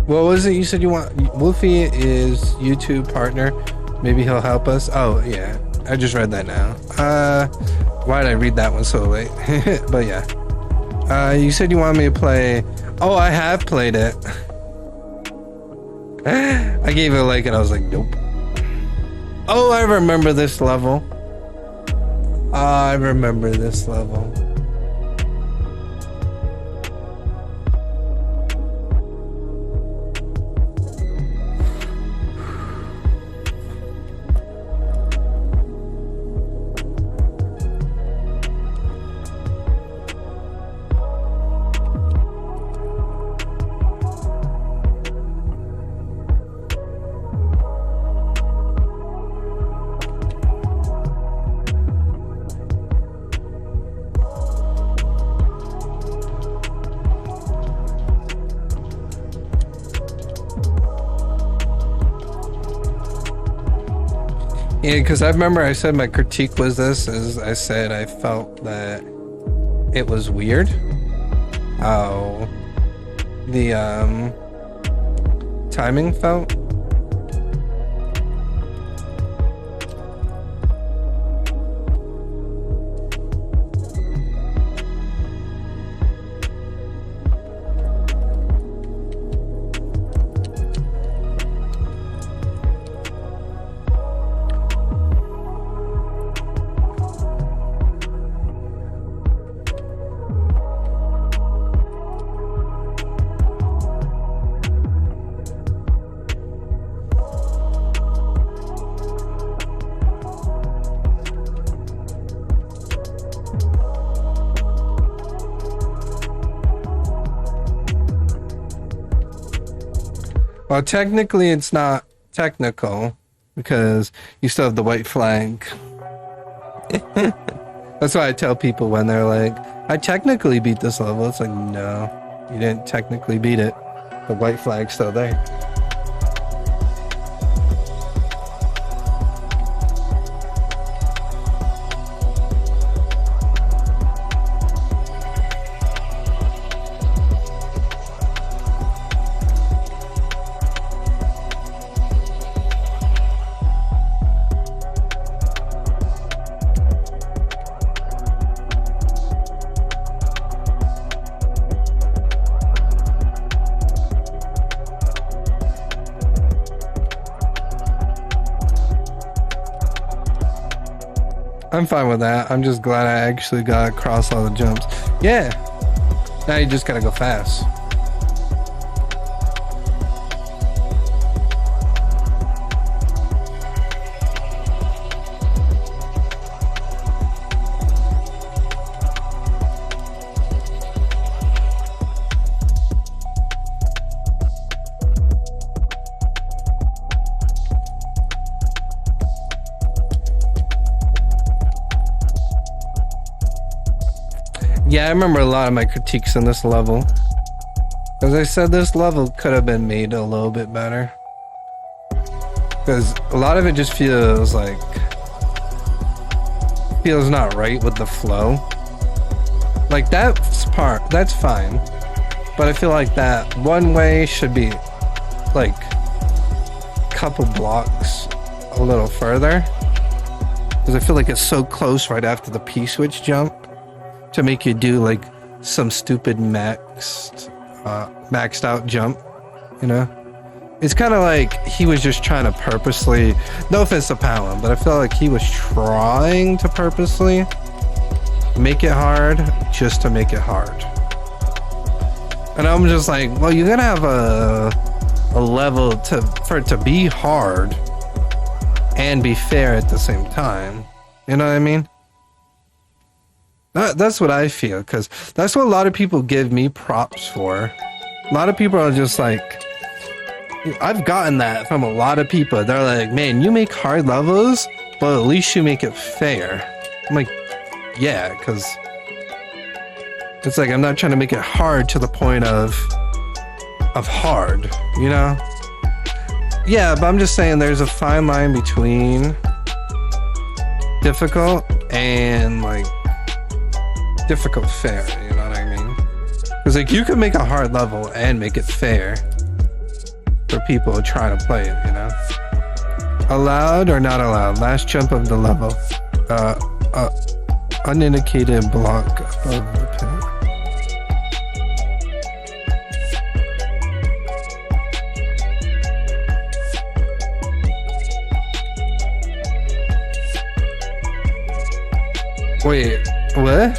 What was it you said you want? Wolfie is YouTube partner. Maybe he'll help us. Oh yeah, I just read that now. Why did I read that one so late? But yeah. You said you wanted me to play. Oh, I have played it. I gave it a like and I was like, nope. Oh, I remember this level. I remember this level. Yeah, because I remember I said my critique was this, is I said I felt that it was weird how the timing felt. Well, technically it's not technical because you still have the white flag. That's why I tell people when they're like, I technically beat this level. It's like, no, You didn't technically beat it. The white flag's still there. I'm fine with that. I'm just glad I actually got across all the jumps. Yeah. Now you just gotta go fast. Yeah, I remember a lot of my critiques on this level. As I said, this level could have been made a little bit better. Because a lot of it just feels like... feels not right with the flow. Like, that's fine. But I feel like that one way should be, like, a couple blocks a little further. Because I feel like it's so close right after the P-switch jump. To make you do like some stupid maxed out jump, you know? It's kind of like he was just trying to purposely, no offense to Palin, but I feel like he was trying to purposely make it hard just to make it hard. And I'm just like, well, you're gonna have a level for it to be hard and be fair at the same time. You know what I mean? That's what I feel, because that's what a lot of people give me props for. A lot of people are just like, I've gotten that from a lot of people. They're like, man, you make hard levels, but at least you make it fair. I'm like, yeah, because it's like I'm not trying to make it hard to the point of hard, you know? Yeah, but I'm just saying there's a fine line between difficult and like difficult fair, you know what I mean? Because like you can make a hard level and make it fair for people trying to play it, you know? Allowed or not allowed? Last jump of the level. Unindicated block above the pit. Wait, what?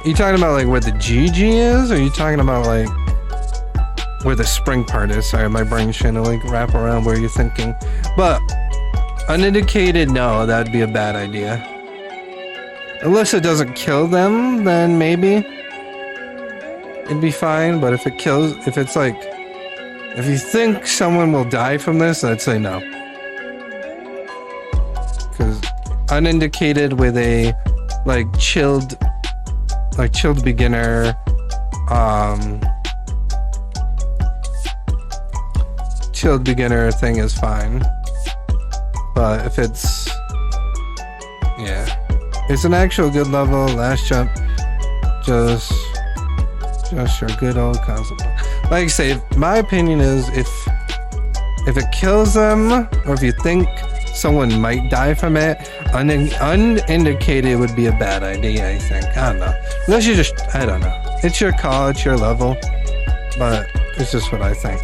You talking about like where the GG is, or are you talking about like where the spring part is? Sorry, my brain's trying to like wrap around where you're thinking. But unindicated, no, that'd be a bad idea. Unless it doesn't kill them, then maybe it'd be fine. But if it kills, if it's like, if you think someone will die from this, I'd say no. Because unindicated with a like chilled beginner, chilled beginner thing is fine. But if it's, yeah, it's an actual good level, last jump, just your good old concept. Like I say, my opinion is if it kills them, or if you think someone might die from it, unindicated would be a bad idea, I think. I don't know. Unless you just, I don't know. It's your call, it's your level, but it's just what I think.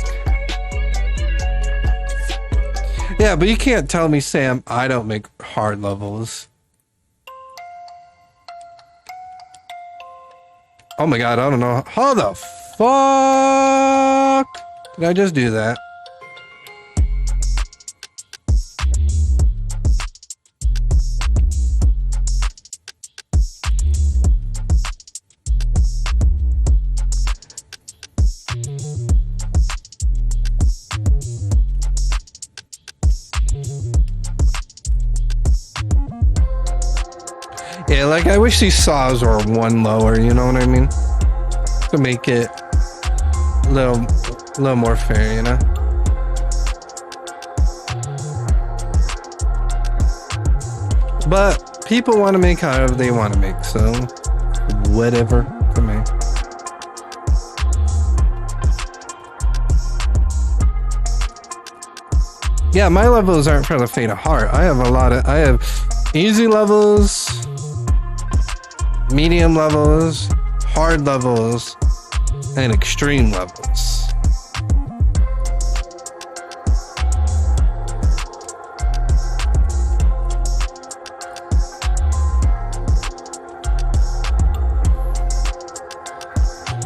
Yeah, but you can't tell me, Sam, I don't make hard levels. Oh my god, I don't know. How the fuck did I just do that? Yeah, like I wish these saws were one lower, you know what I mean? To make it a little more fair, you know? But people want to make however they want to make, so whatever for me. Yeah, my levels aren't for the faint of heart. I have easy levels, medium levels, hard levels, and extreme levels.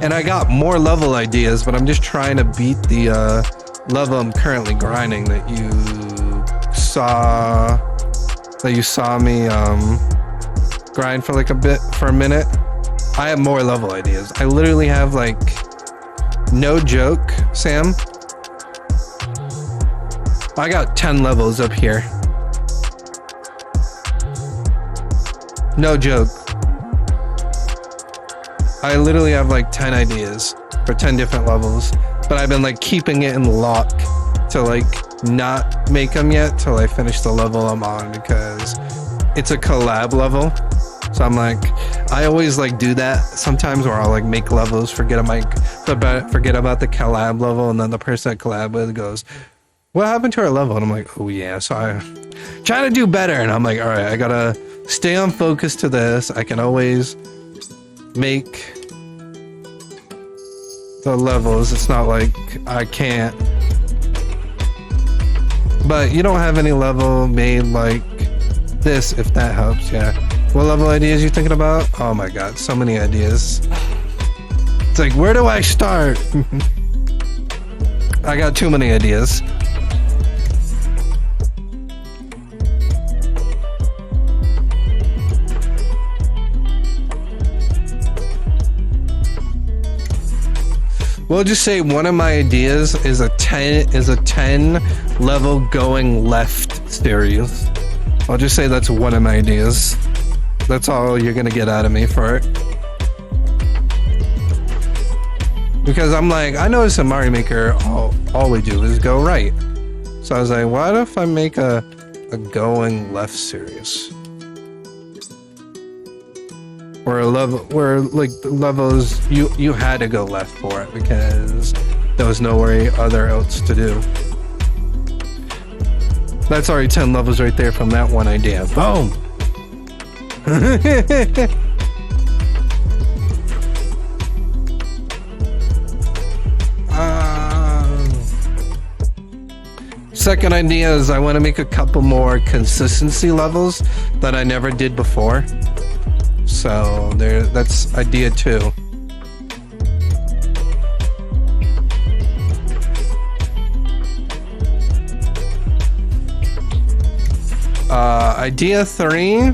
And I got more level ideas, but I'm just trying to beat the level I'm currently grinding that you saw me grind for like a minute. I have more level ideas. I literally have, like, no joke, Sam, I got 10 levels up here. No joke. I literally have like 10 ideas for 10 different levels, but I've been like keeping it in lock to like not make them yet till I finish the level I'm on, because it's a collab level. So I'm like, I always like do that sometimes where I'll like make levels, forget about the collab level, and then the person I collab with goes, what happened to our level? And I'm like, oh yeah. So I'm trying to do better, and I'm like, all right, I gotta stay on focus to this. I can always make the levels. It's not like I can't. But you don't have any level made like this, if that helps. Yeah. What level ideas you thinking about? Oh my god, so many ideas. It's like, where do I start? I got too many ideas. We'll just say one of my ideas is a 10 level going left series. I'll just say that's one of my ideas. That's all you're gonna get out of me for it. Because I'm like, I noticed in Mario Maker, all we do is go right. So I was like, what if I make a going left series? Or a level where like the levels you had to go left for it because there was nowhere other else to do. That's already 10 levels right there from that one idea. Boom. Second idea is I want to make a couple more consistency levels that I never did before. So that's idea 2. Idea 3,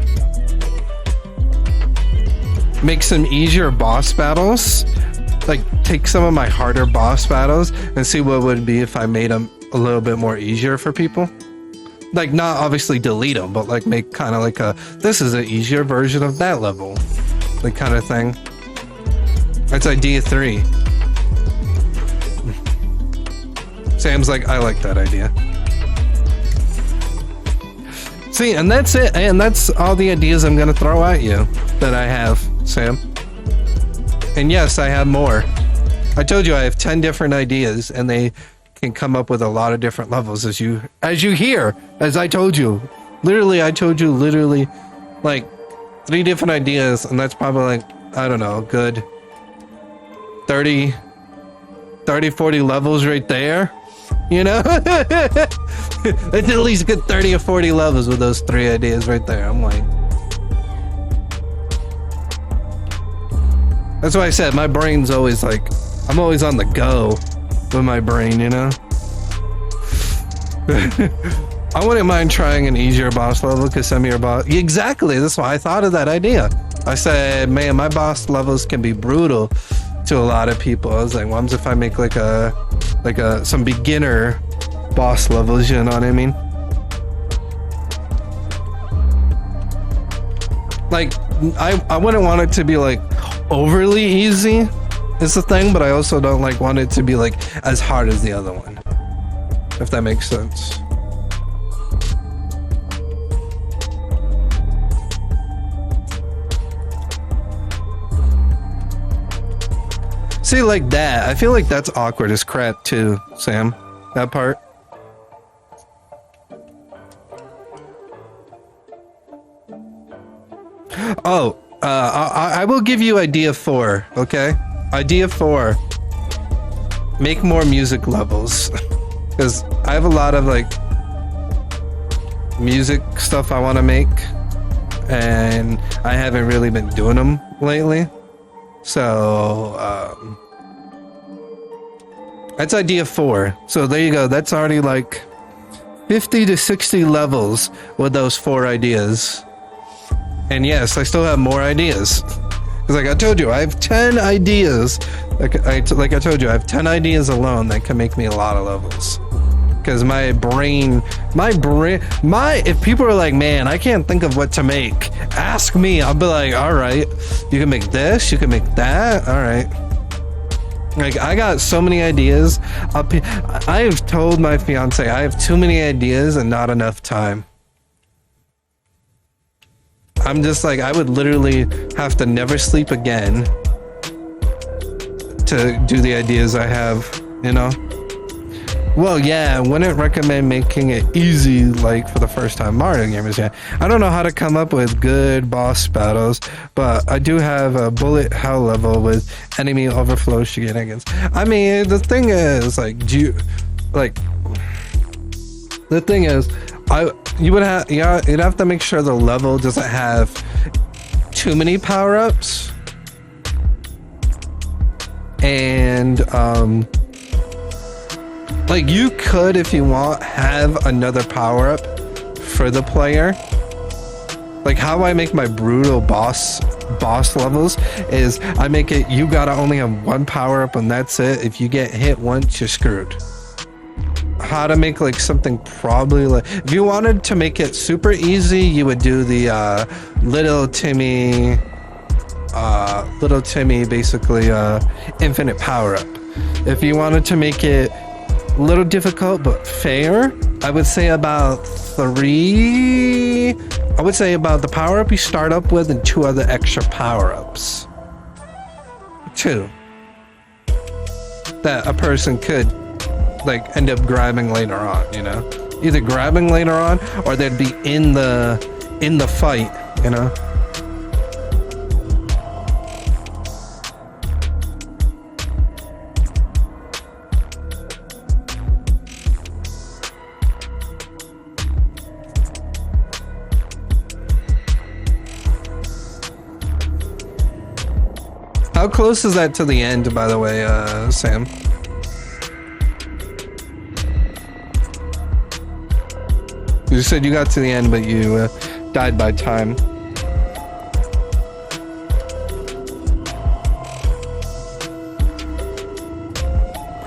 make some easier boss battles. Like take some of my harder boss battles and see what it would be if I made them a little bit more easier for people. Like not obviously delete them, but like make kind of like this is an easier version of that level, like kind of thing. That's idea 3. Sam's like, I like that idea. See, and that's it, and that's all the ideas I'm gonna throw at you that I have, Sam. And yes, I have more. I told you I have 10 different ideas, and they can come up with a lot of different levels, as you hear, as I told you. Literally, I told you literally like 3 different ideas, and that's probably like, I don't know, good 30, 40 levels right there. You know? It's at least good 30 or 40 levels with those 3 ideas right there. I'm like, that's why I said my brain's always like, I'm always on the go with my brain, you know? I wouldn't mind trying an easier boss level because some of your boss... Exactly, that's why I thought of that idea. I said, man, my boss levels can be brutal to a lot of people. I was like, what if I make some beginner boss levels, you know what I mean? like I wouldn't want it to be like overly easy is the thing, but I also don't like want it to be like as hard as the other one, if that makes sense. See, like that, I feel like that's awkward as crap too, Sam, that part. Oh, I will give you idea 4, okay? Idea 4. Make more music levels. Because I have a lot of, like, music stuff I want to make. And I haven't really been doing them lately. So, that's idea 4. So there you go. That's already, like, 50 to 60 levels with those 4 ideas. And yes, I still have more ideas. Because like I told you, I have 10 ideas. Like I told you, I have 10 ideas alone that can make me a lot of levels. Because if people are like, man, I can't think of what to make, ask me. I'll be like, all right, you can make this, you can make that. All right. Like I got so many ideas. I have told my fiance I have too many ideas and not enough time. I'm just like, I would literally have to never sleep again to do the ideas I have, you know? Well, yeah, I wouldn't recommend making it easy, like, for the first time Mario gamers, yeah. I don't know how to come up with good boss battles, but I do have a bullet hell level with enemy overflow shenanigans. I mean, the thing is, like, you'd have to make sure the level doesn't have too many power-ups. And, like, you could, if you want, have another power-up for the player. Like, how I make my brutal boss levels is I make it, you gotta only have one power-up and that's it. If you get hit once, you're screwed. How to make, like, something probably, like, if you wanted to make it super easy, you would do the, Little Timmy, basically, infinite power-up. If you wanted to make it a little difficult but fair, I would say about 3. I would say about the power-up you start up with and 2 other extra power-ups. 2. That a person could, like, end up grabbing later on, you know? Either grabbing later on or they'd be in the fight, you know? How close is that to the end, by the way, Sam? You said you got to the end, but you died by time.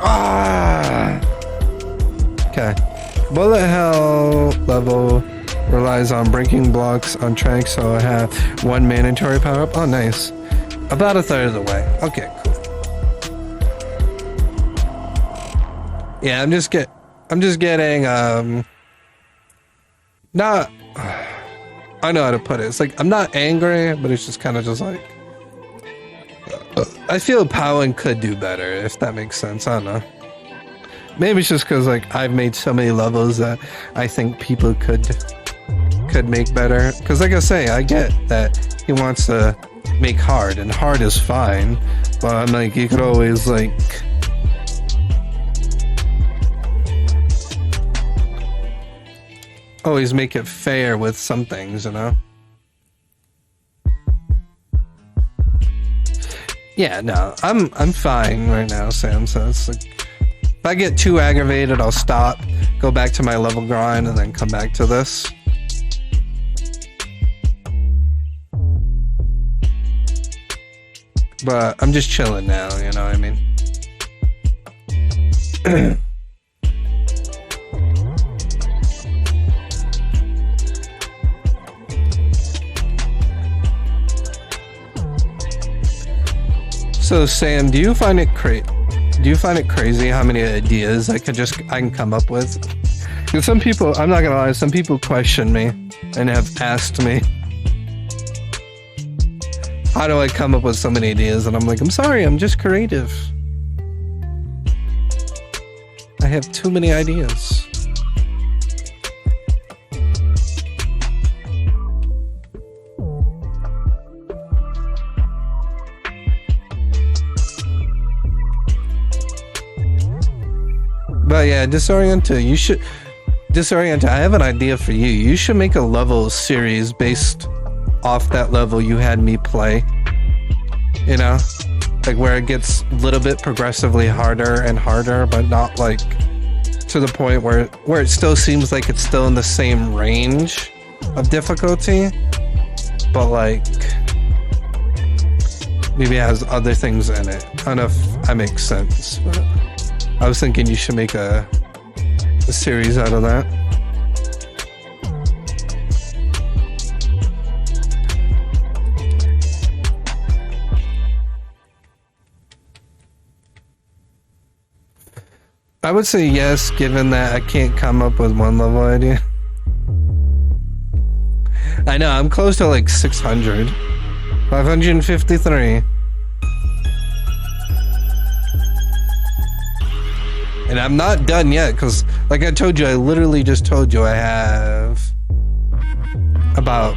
Ah! Okay. Bullet hell level relies on breaking blocks on tracks, so I have 1 mandatory power up. Oh, nice. About a third of the way. Okay, cool. Yeah, I'm just getting, not, I know how to put it. It's like, I'm not angry, but it's just kind of just like, I feel Powin could do better, if that makes sense. I don't know. Maybe it's just because, like, I've made so many levels that I think people could make better. Because, like I say, I get that he wants to make hard, and hard is fine, but I'm like, you could always, like, always make it fair with some things, you know? Yeah, no, I'm fine right now, Sam. So it's like, if I get too aggravated, I'll stop, go back to my level grind, and then come back to this. But I'm just chilling now, you know what I mean? So Sam, do you find it crazy how many ideas I can come up with? Because some people, I'm not gonna lie, some people question me and have asked me, how do I come up with so many ideas? And I'm like, I'm sorry, I'm just creative. I have too many ideas. But yeah, Disorient, I have an idea for you. You should make a level series based off that level you had me play. You know? Like where it gets a little bit progressively harder and harder, but not like to the point where it still seems like it's still in the same range of difficulty, but like maybe it has other things in it. I don't know if that makes sense, but I was thinking you should make a series out of that. I would say yes, given that I can't come up with one level idea. I know, I'm close to like 600. 553. And I'm not done yet, because like I told you, I literally just told you I have about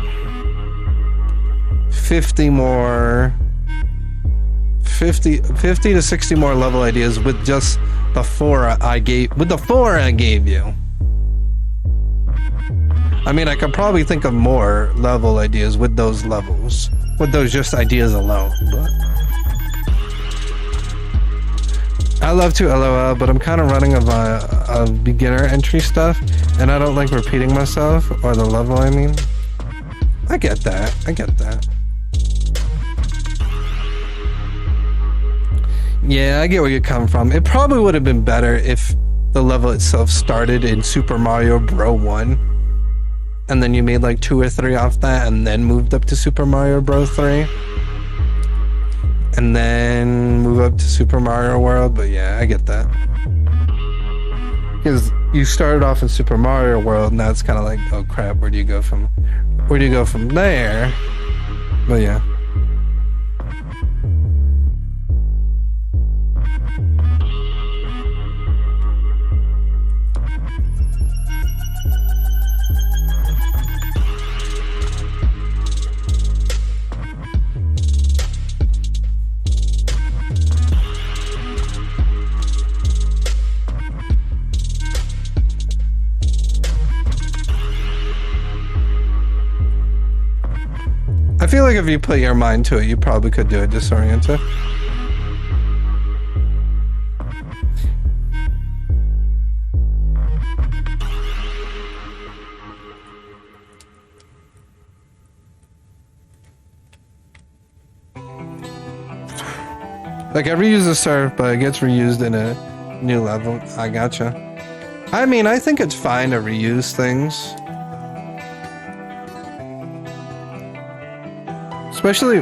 50 to 60 more level ideas with just the four I gave you. I mean, I could probably think of more level ideas with those levels, with those just ideas alone, but I love to LOL, but I'm kind of running a beginner entry stuff, and I don't like repeating myself, or the level, I mean. I get that. Yeah, I get where you come from. It probably would have been better if the level itself started in Super Mario Bros. 1, and then you made like 2 or 3 off that, and then moved up to Super Mario Bros. 3. And then move up to Super Mario World, but yeah, I get that. Because you started off in Super Mario World, now it's kind of like, oh crap, where do you go from there? But yeah. I feel like if you put your mind to it, you probably could do it, Disoriented. Like I reuse the surf, but it gets reused in a new level. I gotcha. I mean, I think it's fine to reuse things. Especially...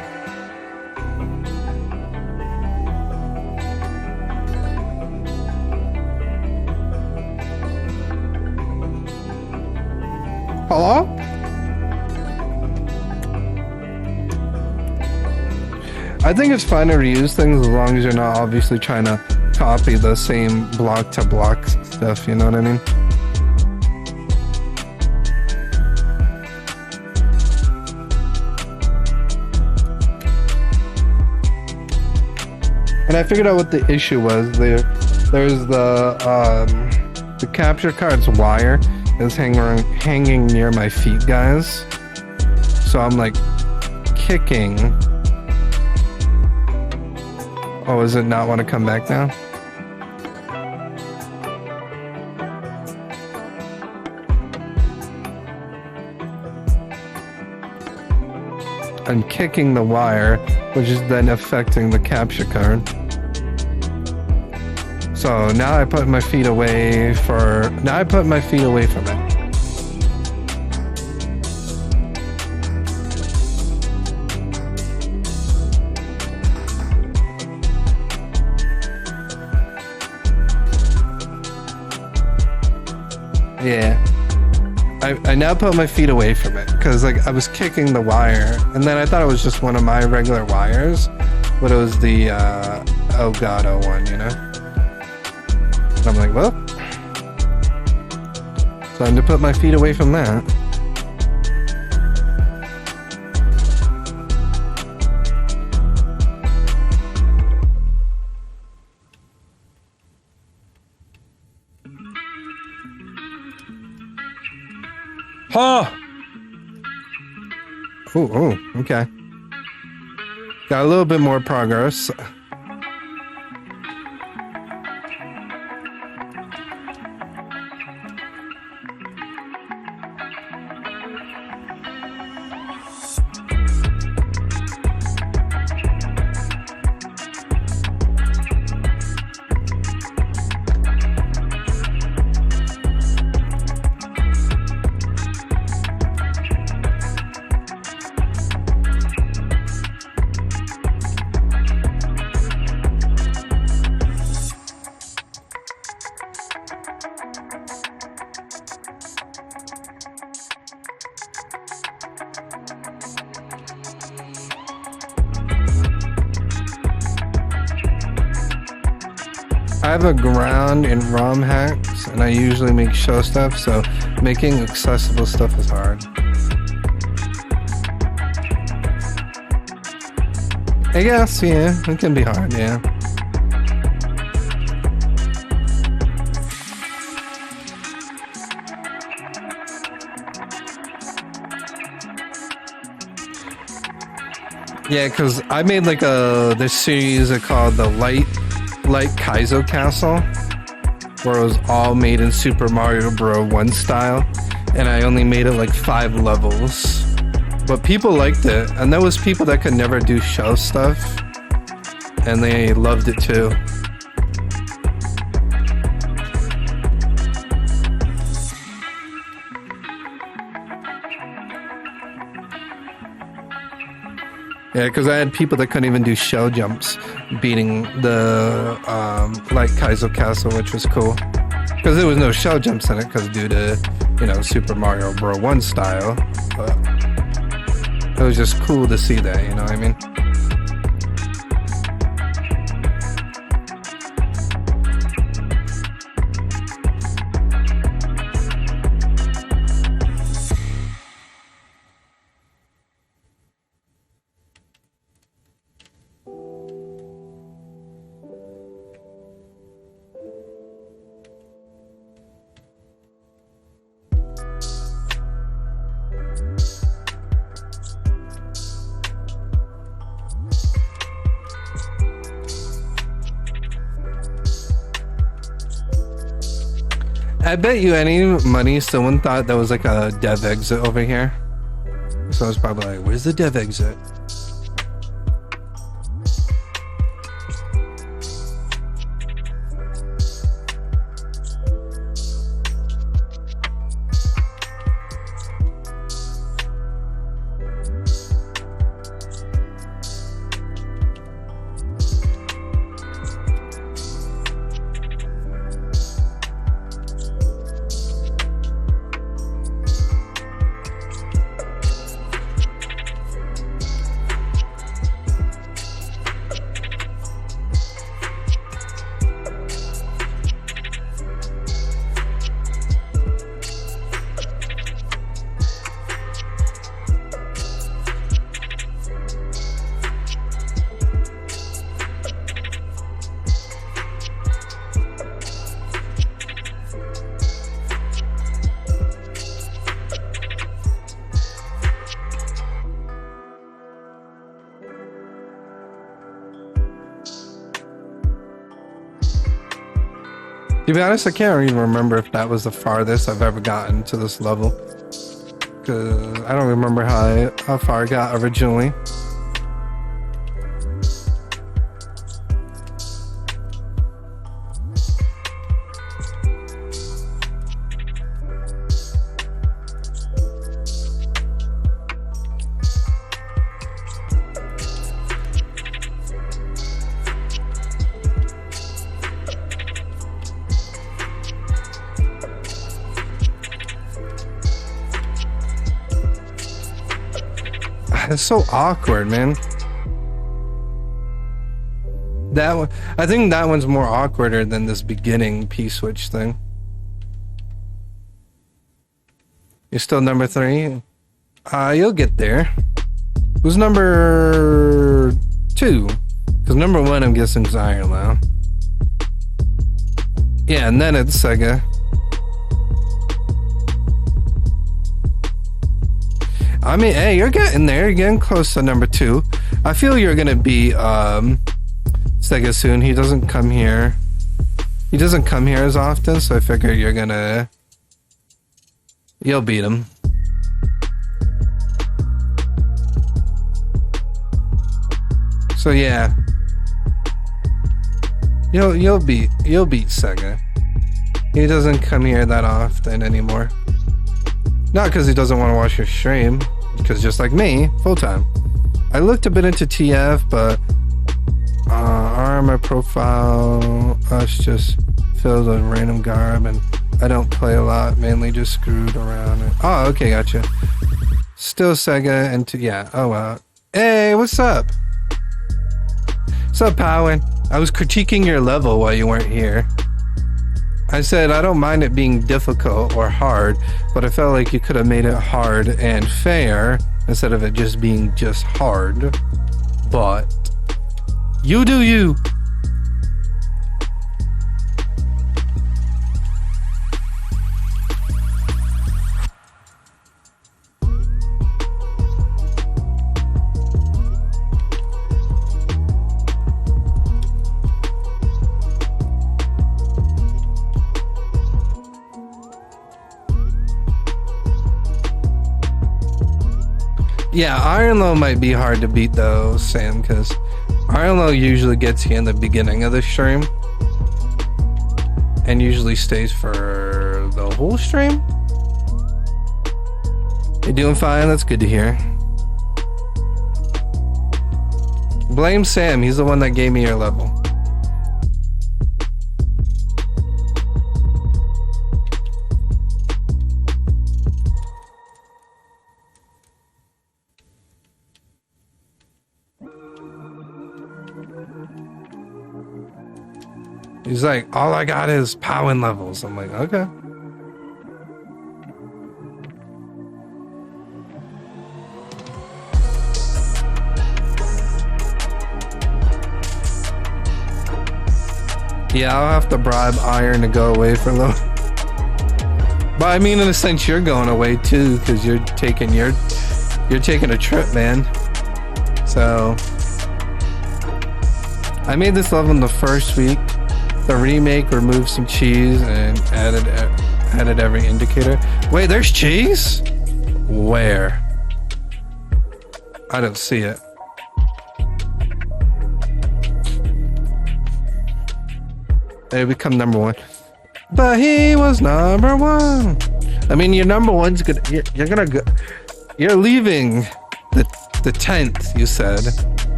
Hello? I think it's fine to reuse things as long as you're not obviously trying to copy the same block to block stuff, you know what I mean? And I figured out what the issue was. There's the capture card's wire is hanging near my feet, guys. So I'm like kicking. Oh, does it not want to come back now? I'm kicking the wire, which is then affecting the capture card. So now I put my feet away from it. Yeah. I now put my feet away from it because like I was kicking the wire and then I thought it was just one of my regular wires, but it was the Elgato one, you know? And I'm like, well, time to put my feet away from that. Huh. Oh, okay. Got a little bit more progress. I have a ground in ROM hacks, and I usually make show stuff, so making accessible stuff is hard. I guess, yeah, it can be hard, yeah. Yeah, because I made like this series called the Light Kaizo Castle, where it was all made in Super Mario Bros. 1 style, and I only made it like 5 levels. But people liked it, and there was people that could never do show stuff, and they loved it too. Yeah, because I had people that couldn't even do shell jumps beating the Light Kaizo Castle, which was cool. Because there was no shell jumps in it, because due to, you know, Super Mario Bros. 1 style. But it was just cool to see that, you know what I mean? I bet you any money someone thought that was like a dev exit over here. So I was probably like, where's the dev exit? To be honest, I can't even remember if that was the farthest I've ever gotten to this level. Because I don't remember how far I got originally. It's so awkward, man. That one, I think that one's more awkwarder than this beginning P-switch thing. You're still number 3? You'll get there. Who's number 2? Because number 1, I'm guessing, is Ironlow. Yeah, and then it's Sega. I mean, hey, you're getting there. You're getting close to number 2. I feel you're gonna be Sega soon. He doesn't come here. He doesn't come here as often, so I figure you're gonna... You'll beat him. So yeah. You'll beat Sega. He doesn't come here that often anymore. Not because he doesn't want to watch your stream, because just like me, full time. I looked a bit into TF, but my profile, us just filled with random garb, and I don't play a lot, mainly just screwed around. Oh, okay, gotcha. Still Sega, and yeah, oh wow. Hey, what's up? What's up, Powen? I was critiquing your level while you weren't here. I said I don't mind it being difficult or hard, but I felt like you could have made it hard and fair instead of it just being just hard. But you do you. Yeah, Ironlow might be hard to beat though, Sam, because Ironlow usually gets you in the beginning of the stream and usually stays for the whole stream. You're doing fine, that's good to hear. Blame Sam, he's the one that gave me your level. He's like, all I got is Powen levels. I'm like, okay. Yeah, I'll have to bribe Iron to go away for a little. But I mean, in a sense, you're going away too, because you're taking a trip, man. So I made this level in the first week. The remake removed some cheese and added every indicator. Wait, there's cheese? Where? I don't see it. They become number 1. But he was number 1. I mean, your number 1's gonna. You're gonna go. You're leaving the tent. You said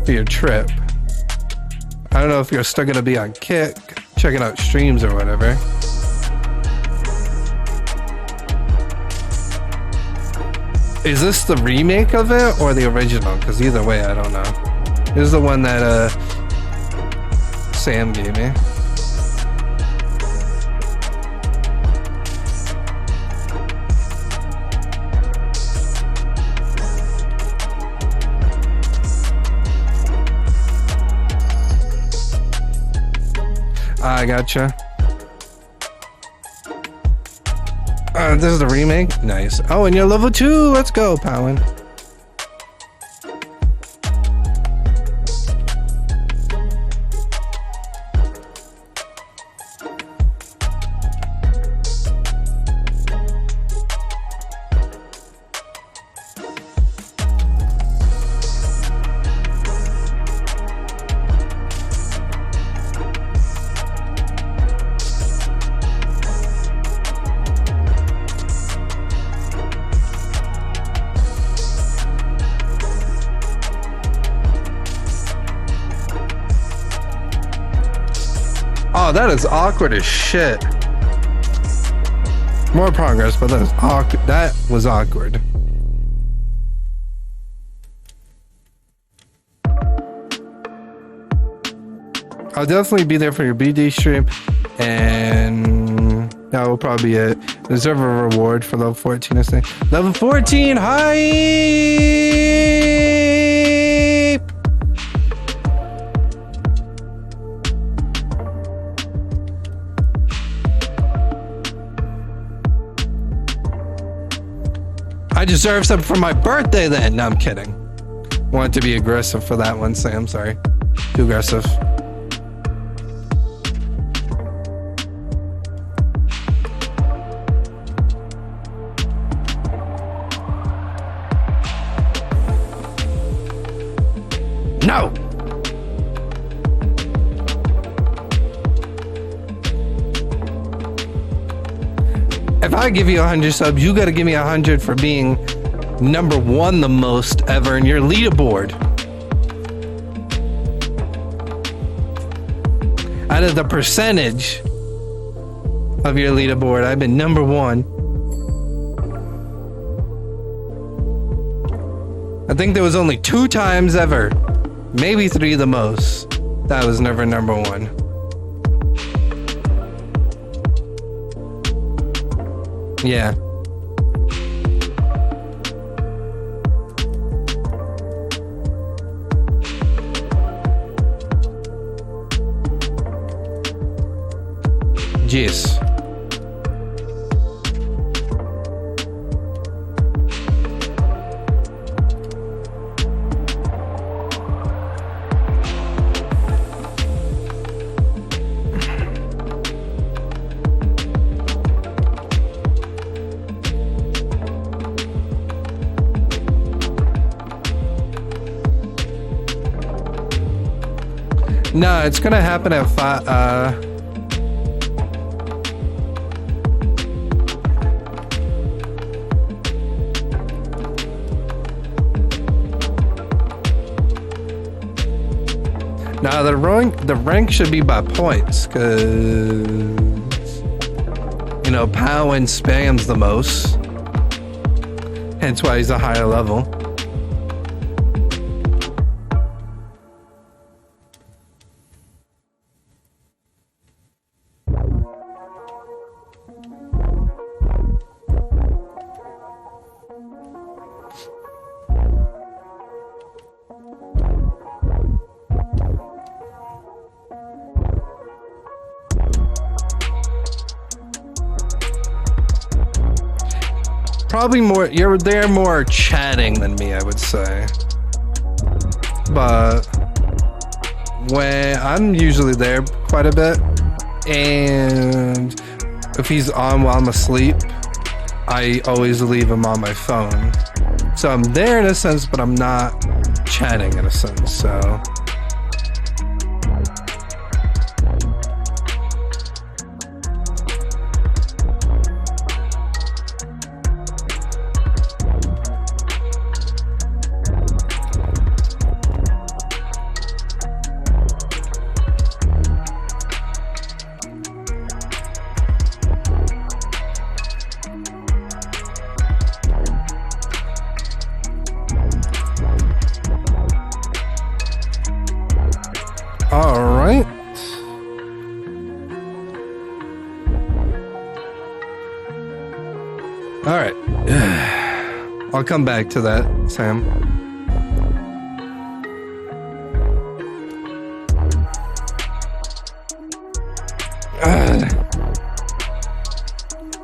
for your trip. I don't know if you're still gonna be on Kick, checking out streams or whatever. Is this the remake of it or the original? Because either way, I don't know. This is the one that Sam gave me. I gotcha. This is the remake? Nice. Oh, and you're level 2! Let's go, Powen. Oh, that is awkward as shit. More progress, but that was awkward. I'll definitely be there for your BD stream, and that will probably be it. Deserve a reward for level 14, I think. Level 14, hype! I deserve something for my birthday then. No, I'm kidding. Want to be aggressive for that one, Sam. Sorry. Too aggressive. No! If I give you 100 subs, you gotta give me 100 for being #1 the most ever in your leaderboard. Out of the percentage of your leaderboard, I've been #1. I think there was only 2 times ever, maybe 3 the most, that was never #1. Yeah. Jeez. No, it's gonna happen at 5. Now the rank should be by points, cause you know Powen spams the most, hence why he's a higher level. Probably more, you're there more chatting than me, I would say. But when I'm usually there quite a bit, and if he's on while I'm asleep, I always leave him on my phone. So I'm there in a sense, but I'm not chatting in a sense, so. Alright. Alright. I'll come back to that, Sam.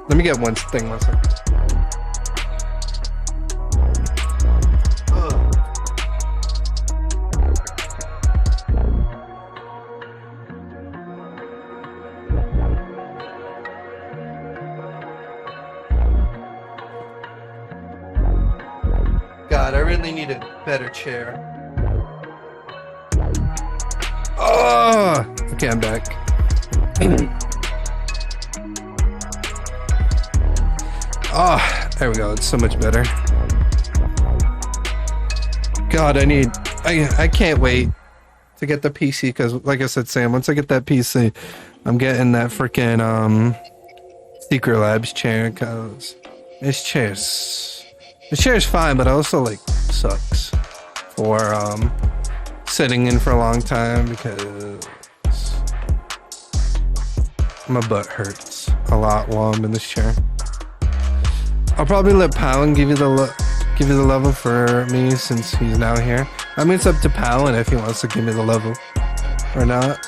Let me get one thing, one second. God, I really need a better chair. Oh! Okay, I'm back. Oh, there we go. It's so much better. God, I can't wait to get the PC because, like I said, Sam, once I get that PC, I'm getting that freaking Secret Labs chair because this chair's fine, but also like sucks for sitting in for a long time because My butt hurts a lot while I'm in this chair. I'll probably let Palin give you the level for me since he's now here. I mean, it's up to Palin if he wants to give me the level or not.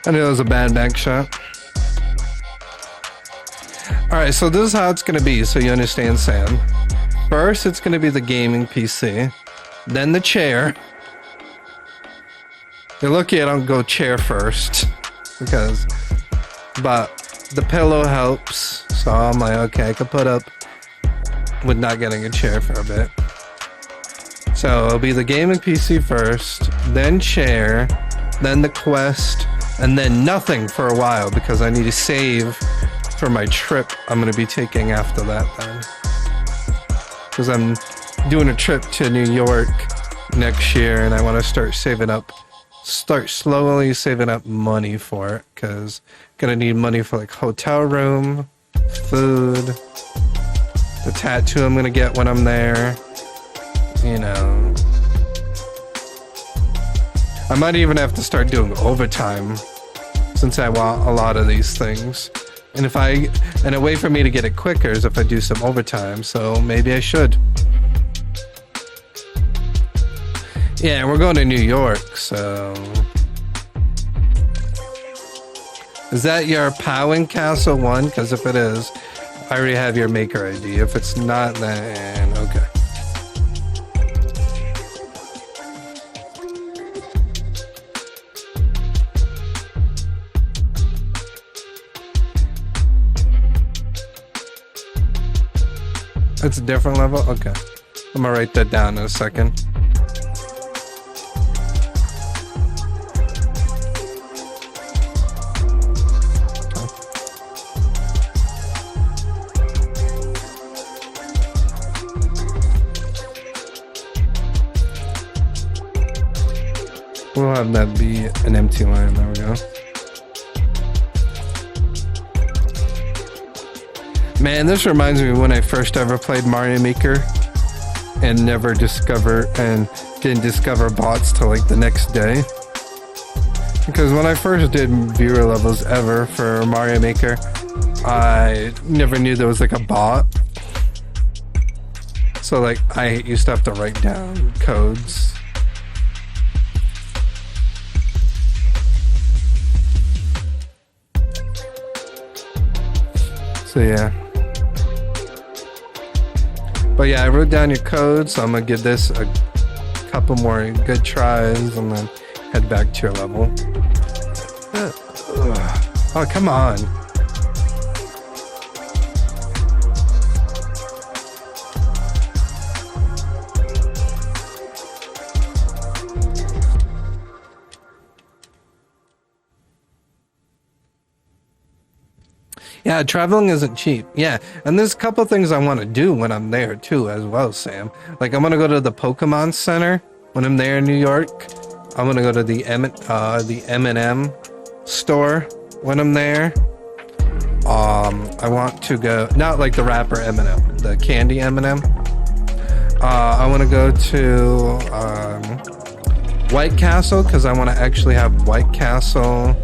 I knew it was a bad back shot. Alright, so this is how it's gonna be, so you understand, Sam. First, it's gonna be the gaming PC. Then the chair. You're lucky I don't go chair first. But the pillow helps. So I'm like, okay, I could put up with not getting a chair for a bit. So it'll be the gaming PC first, then chair, then the Quest, and then nothing for a while because I need to save for my trip I'm going to be taking after that then. Because I'm doing a trip to New York next year and I want to start slowly saving up money for it because I'm going to need money for like hotel room, food, the tattoo I'm going to get when I'm there, you know. I might even have to start doing overtime since I want a lot of these things. And a way for me to get it quicker is if I do some overtime, so maybe I should. Yeah, we're going to New York, so... Is that your Powin Castle one? Because if it is, I already have your maker ID. If it's not, then okay. It's a different level? Okay. I'm gonna write that down in a second. We'll have that be an empty line. There we go. Man, this reminds me of when I first ever played Mario Maker and didn't discover bots till like the next day. Because when I first did viewer levels ever for Mario Maker, I never knew there was like a bot. So like I used to have to write down codes. So yeah. But yeah, I wrote down your code, so I'm gonna give this a couple more good tries and then head back to your level. Oh, come on. Yeah, traveling isn't cheap. Yeah, and there's a couple things I want to do when I'm there too as well, Sam. Like I'm gonna go to the Pokemon Center when I'm there in New York. I'm gonna go to the M&M store when I'm there. I want to go, not like the rapper M&M, the candy M&M. I want to go to White Castle because I want to actually have White Castle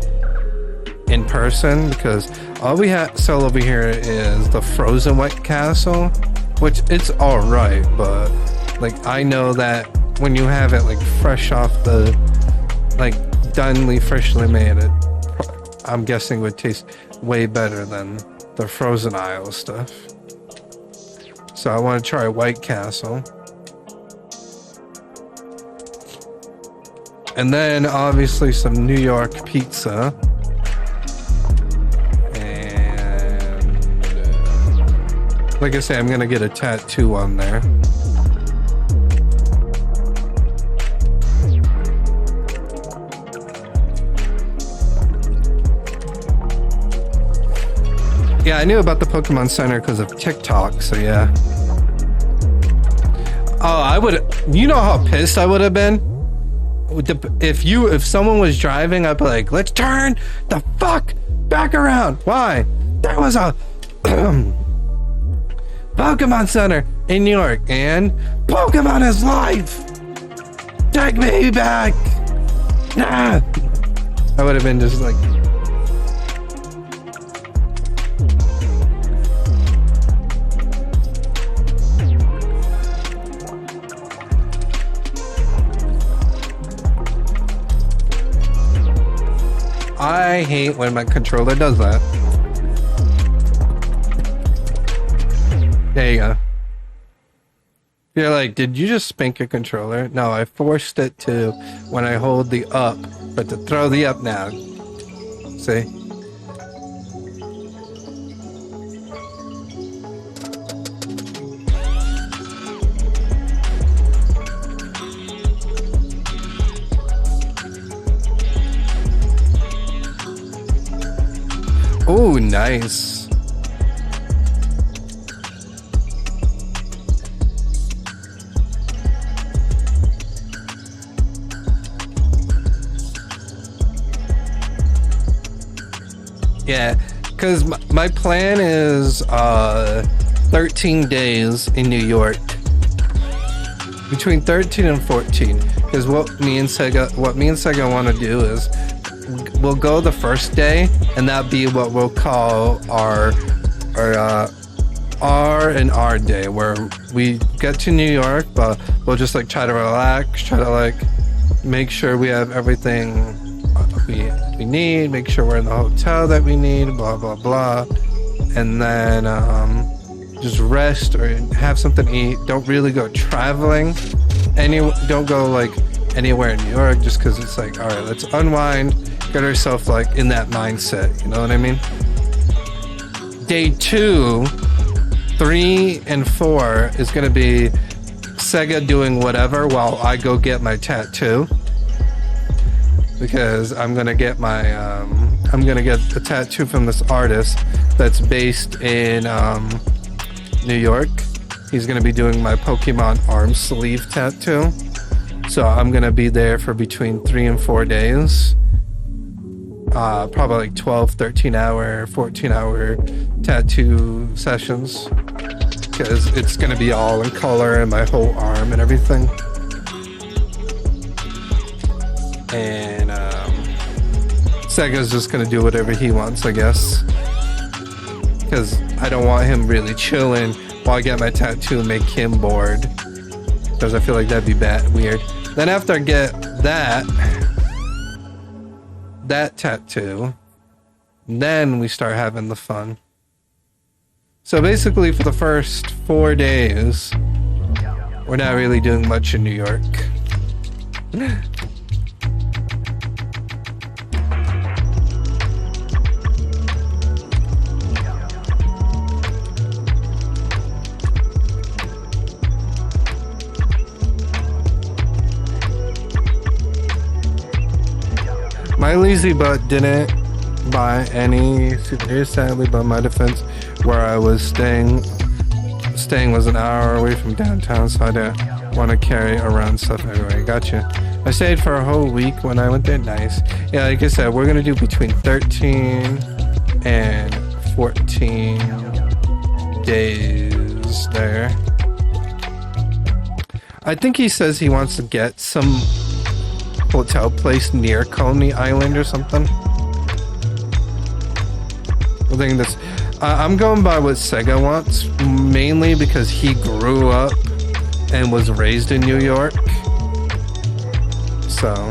in person, because all we sell over here is the frozen White Castle, which it's all right, but like I know that when you have it like fresh off the, like freshly made, it I'm guessing would taste way better than the frozen aisle stuff. So I want to try White Castle. And then obviously some New York pizza. And like I say, I'm gonna get a tattoo on there. Yeah, I knew about the Pokemon Center because of TikTok, so yeah. Oh, I would. You know how pissed I would have been if someone was driving. I'd be like, "Let's turn the fuck back around." Why? There was a Pokemon Center in New York, and Pokemon is life. Take me back. Nah. I would have been just like. I hate when my controller does that. There you go. You're like, did you just spank your controller? No, I forced it to when I hold the up, but to throw the up now. See? Oh, nice. Yeah, because my plan is 13 days in New York. Between 13 and 14. Because what me and Sega want to do is we'll go the first day, and that'll be what we'll call our R&R day, where we get to New York, but we'll just like try to relax, try to like make sure we have everything we need, make sure we're in the hotel that we need, blah blah blah, and then just rest or have something to eat. Don't really go traveling. Don't go like anywhere in New York, just because it's like, all right, let's unwind, get ourselves like in that mindset, you know what I mean? Day 2, 3, and 4 is gonna be Sega doing whatever while I go get my tattoo, because I'm gonna get a tattoo from this artist that's based in New York. He's gonna be doing my Pokemon arm sleeve tattoo. So I'm gonna be there for between 3 and 4 days. Probably like 12, 13 hour, 14 hour tattoo sessions. Because it's gonna be all in color and my whole arm and everything. And Sega's just gonna do whatever he wants, I guess. Because I don't want him really chilling while I get my tattoo and make him bored. Because I feel like that'd be weird. Then after I get that tattoo, then we start having the fun. So basically for the first 4 days, we're not really doing much in New York. My lazy butt didn't buy any souvenirs, sadly, but my defense, where I was staying was an hour away from downtown, so I didn't want to carry around stuff everywhere. Gotcha. I stayed for a whole week when I went there. Nice. Yeah, like I said, we're gonna do between 13 and 14 days there. I think he says he wants to get some hotel place near Coney Island or something. I think that's I'm going by what Sega wants, mainly because he grew up and was raised in New York. So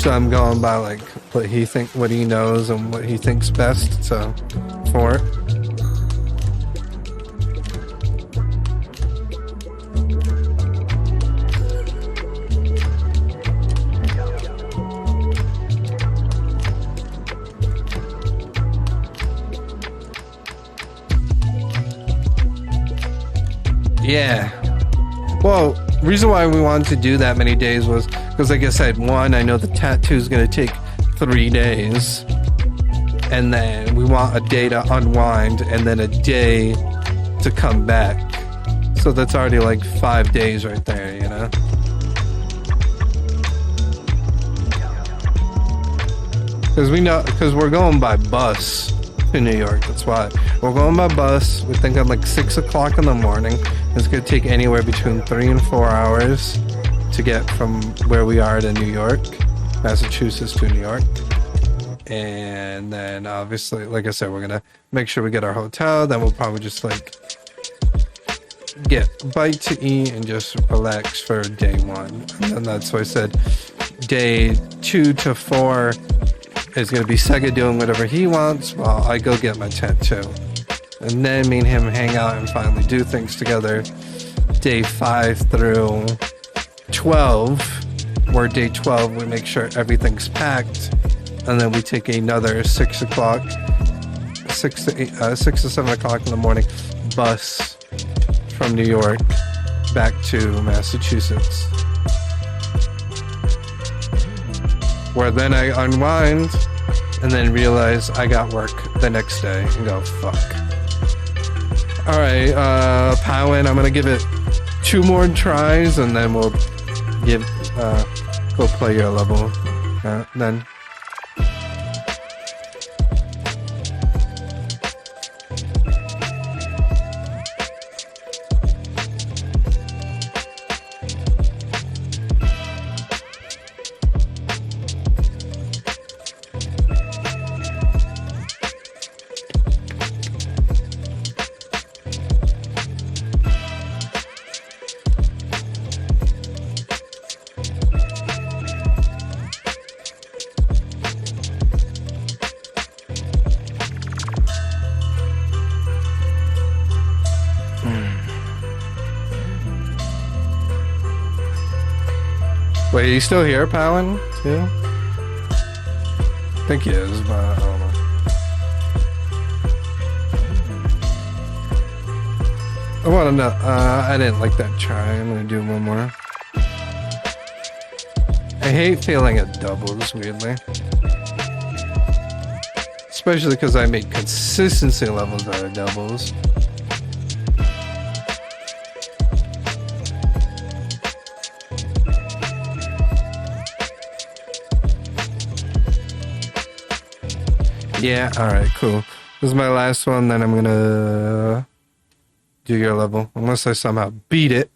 I'm going by like what he knows and what he thinks best, so for it. Yeah. Well, reason why we wanted to do that many days was because, like I said, one, I know the tattoo is going to take 3 days. And then we want a day to unwind and then a day to come back. So that's already like 5 days right there, you know? Because we're going by bus to New York. That's why we're going by bus. We think at like 6 o'clock in the morning. It's going to take anywhere between 3 and 4 hours to get from where we are to New York, Massachusetts to New York. And then obviously, like I said, we're going to make sure we get our hotel. Then we'll probably just like get a bite to eat and just relax for day 1. And that's why I said day 2 to 4 is going to be Sega doing whatever he wants while I go get my tattoo. And then me and him hang out and finally do things together. Day 5 through 12, where day 12 we make sure everything's packed. And then we take another 6 o'clock, 6 to 7 o'clock in the morning bus from New York back to Massachusetts. Where then I unwind and then realize I got work the next day and go, fuck. Alright, Powen, I'm gonna give it 2 more tries and then we'll go play your level. Then. Wait, are you still here, Powen? Yeah? I think he is, but I don't know. I want to know. I didn't like that try. I'm going to do one more. I hate failing at doubles, weirdly. Especially because I make consistency levels out of doubles. Yeah, alright, cool. This is my last one, then I'm gonna do your level. Unless I somehow beat it.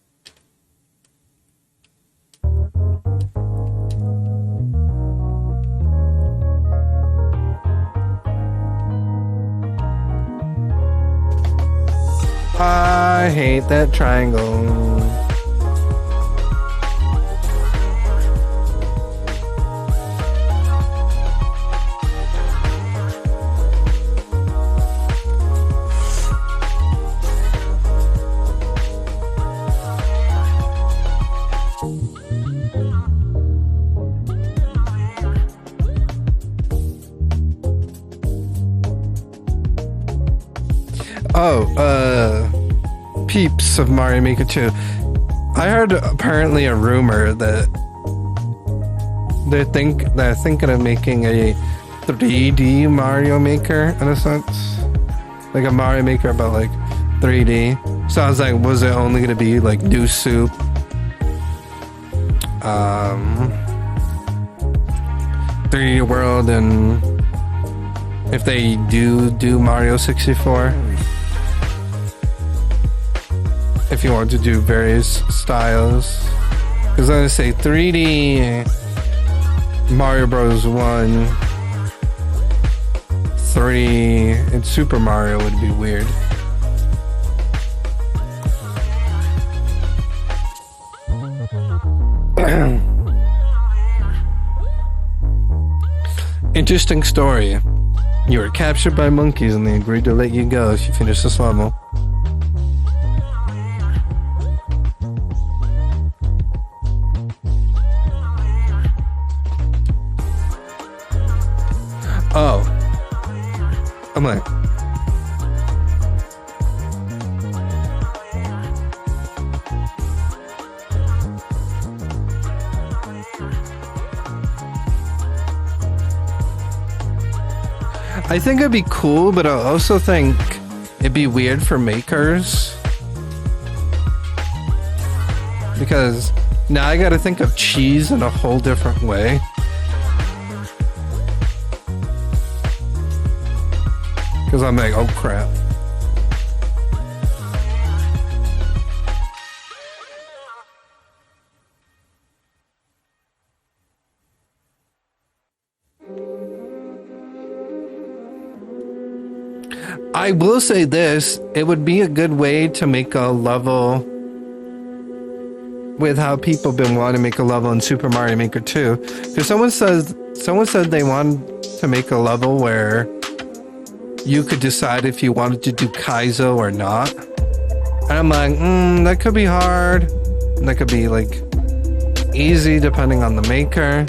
I hate that triangle. Peeps of Mario Maker 2. I heard apparently a rumor that they're thinking of making a 3D Mario Maker in a sense, like a Mario Maker about like 3D. So I was like, was it only gonna be like New Soup, 3D World, and if they do Mario 64? If you want to do various styles, because I'm gonna say 3D Mario Bros. 1, 3, and Super Mario would be weird. Interesting story. You were captured by monkeys and they agreed to let you go if you finish this level. Oh. I'm like... I think it'd be cool, but I also think it'd be weird for makers. Because now I gotta think of cheese in a whole different way. Because I'm like, oh crap. I will say this, it would be a good way to make a level with how people been wanting to make a level in Super Mario Maker 2. Because someone said they wanted to make a level where you could decide if you wanted to do Kaizo or not. And I'm like, that could be hard. That could be like easy depending on the maker.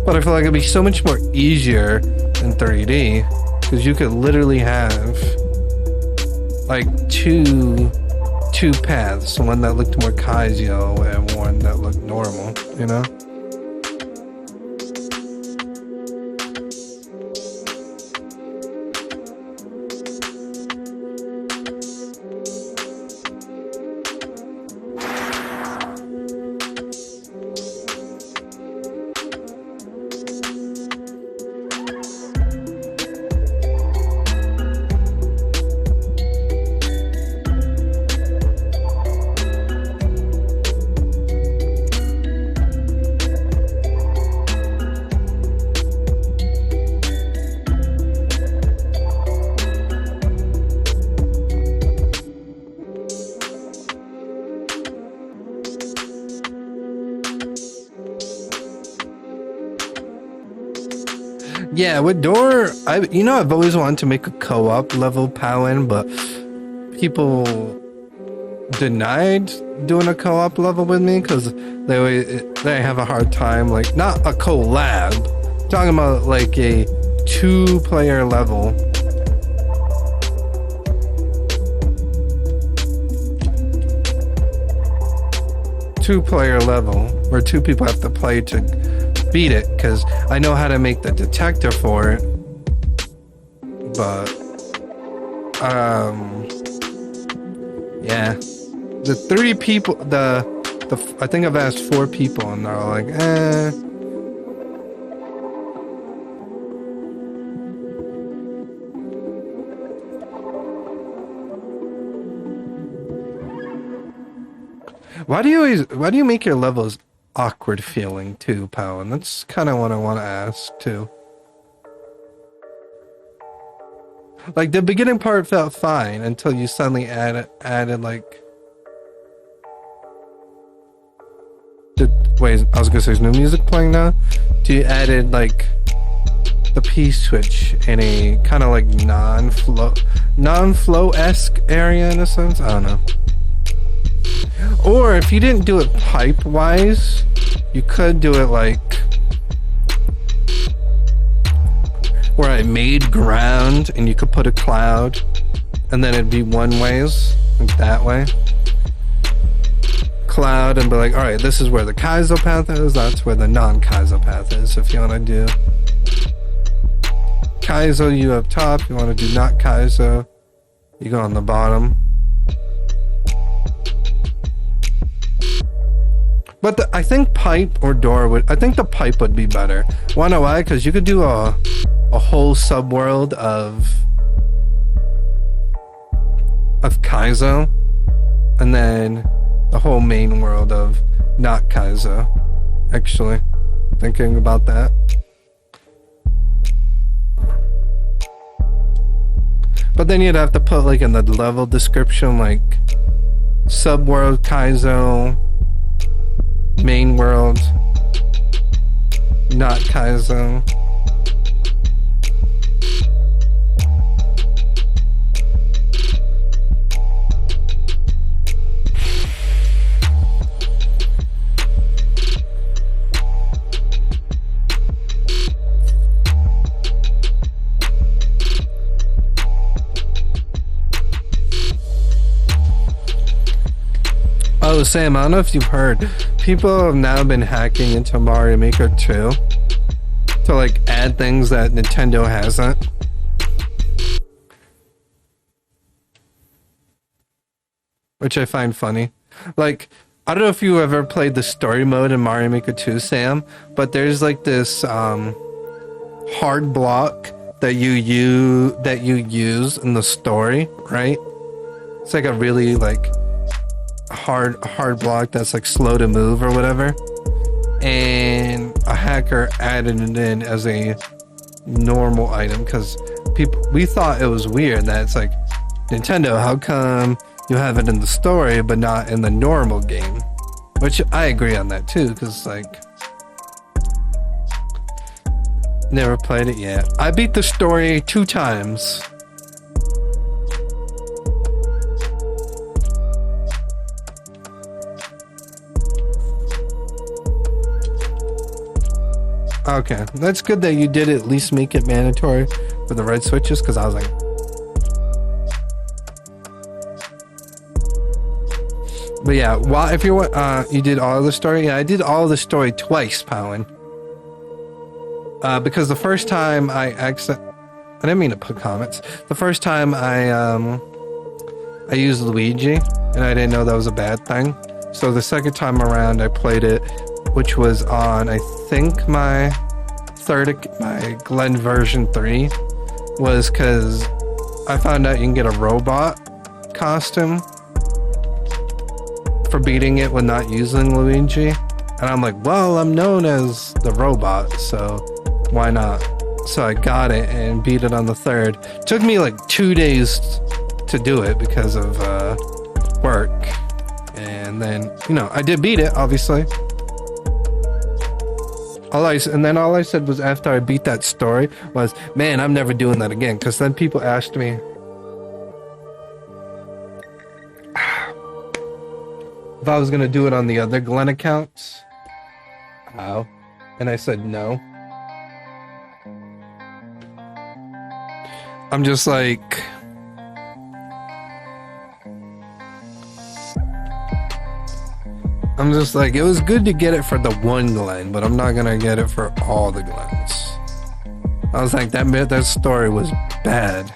But I feel like it'd be so much more easier in 3D. Because you could literally have like two paths, one that looked more Kaizo and one that looked normal, you know? Yeah, with Door, I've always wanted to make a co-op level Powin, but people denied doing a co-op level with me because they have a hard time, like, not a collab, talking about like a 2-player level. Two-player level where 2 people have to play to beat it, because I know how to make the detector for it, but yeah, the 3 people, I think I've asked 4 people and they're all like, Why do you make your levels awkward feeling too, Pal? And that's kind of what I want to ask too. Like the beginning part felt fine until you suddenly added like wait, I was gonna say, is new music playing now? You added like the P switch in a kind of like non-flow-esque area in a sense. I don't know. Or if you didn't do it pipe-wise, you could do it like where I made ground and you could put a cloud and then it'd be one ways, like that way. Cloud and be like, alright, this is where the Kaizo path is, that's where the non-Kaizo path is. If you want to do Kaizo, you up top. You want to do not Kaizo, you go on the bottom. But I think pipe or door I think the pipe would be better. Wanna why? Because you could do a whole subworld of Kaizo, and then the whole main world of not Kaizo. Actually, thinking about that. But then you'd have to put like in the level description like subworld Kaizo, main world not Kaizo. Oh, Sam, I don't know if you've heard, people have now been hacking into Mario Maker 2 to like add things that Nintendo hasn't. which I find funny. Like, I don't know if you ever played the story mode in Mario Maker 2, Sam, but there's like this hard block that you use in the story, right? It's like a really like hard block that's like slow to move or whatever. And a hacker added it in as a normal item because we thought it was weird that it's like, Nintendo, how come you have it in the story but not in the normal game? Which I agree on that too, because like, never played it yet. I beat the story 2 times. Okay, that's good that you did at least make it mandatory for the red switches, because I was like, but yeah, well, if you you did all of the story, yeah, I did all of the story twice, Powin. Because the first time I didn't mean to put comments. The first time I used Luigi, and I didn't know that was a bad thing. So the second time around, I played it, which was on, I think, my Glen version 3, was because I found out you can get a robot costume for beating it when not using Luigi. And I'm like, well, I'm known as the robot, so why not? So I got it and beat it on the 3rd. Took me like 2 days to do it because of work. And then, you know, I did beat it, obviously. All I said was after I beat that story was, man, I'm never doing that again. Because then people asked me, if I was going to do it on the other Glen accounts. How? And I said no. I'm just like, it was good to get it for the one Glen, but I'm not gonna get it for all the Glens. I was like, that story was bad.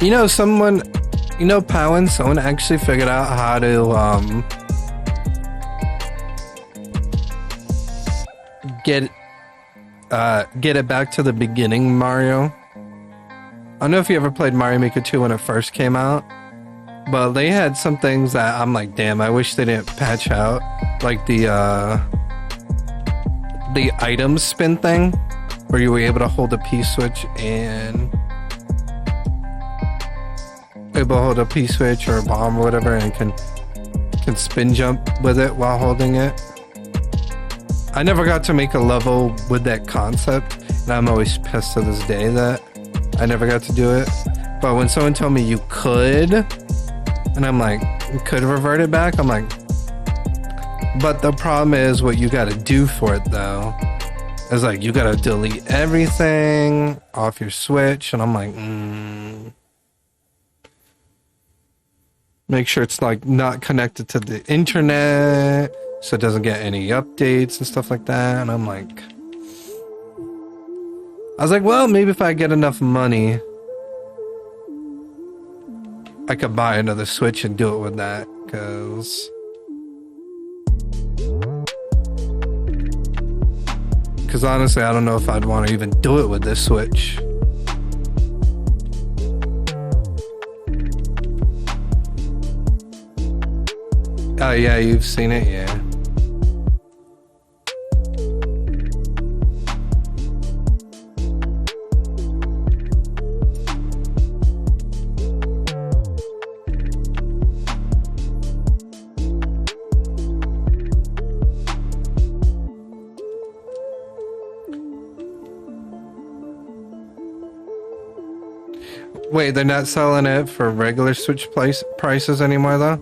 You know, Powin, someone actually figured out how to get it back to the beginning, Mario. I don't know if you ever played Mario Maker 2 when it first came out, but they had some things that I'm like, damn, I wish they didn't patch out, like the item spin thing, where you were able to hold a P-switch and P-switch or a bomb or whatever, and can spin jump with it while holding it. I never got to make a level with that concept, and I'm always pissed to this day that I never got to do it. But when someone told me you could, and I'm like, you could revert it back, I'm like, but the problem is what you gotta do for it though. It's like, you gotta delete everything off your Switch, and I'm like, make sure it's like not connected to the internet, so it doesn't get any updates and stuff like that. And I'm like, I was like, well, maybe if I get enough money, I could buy another Switch and do it with that, because honestly, I don't know if I'd want to even do it with this Switch. Oh yeah, you've seen it, yeah. Wait, they're not selling it for regular Switch prices anymore, though?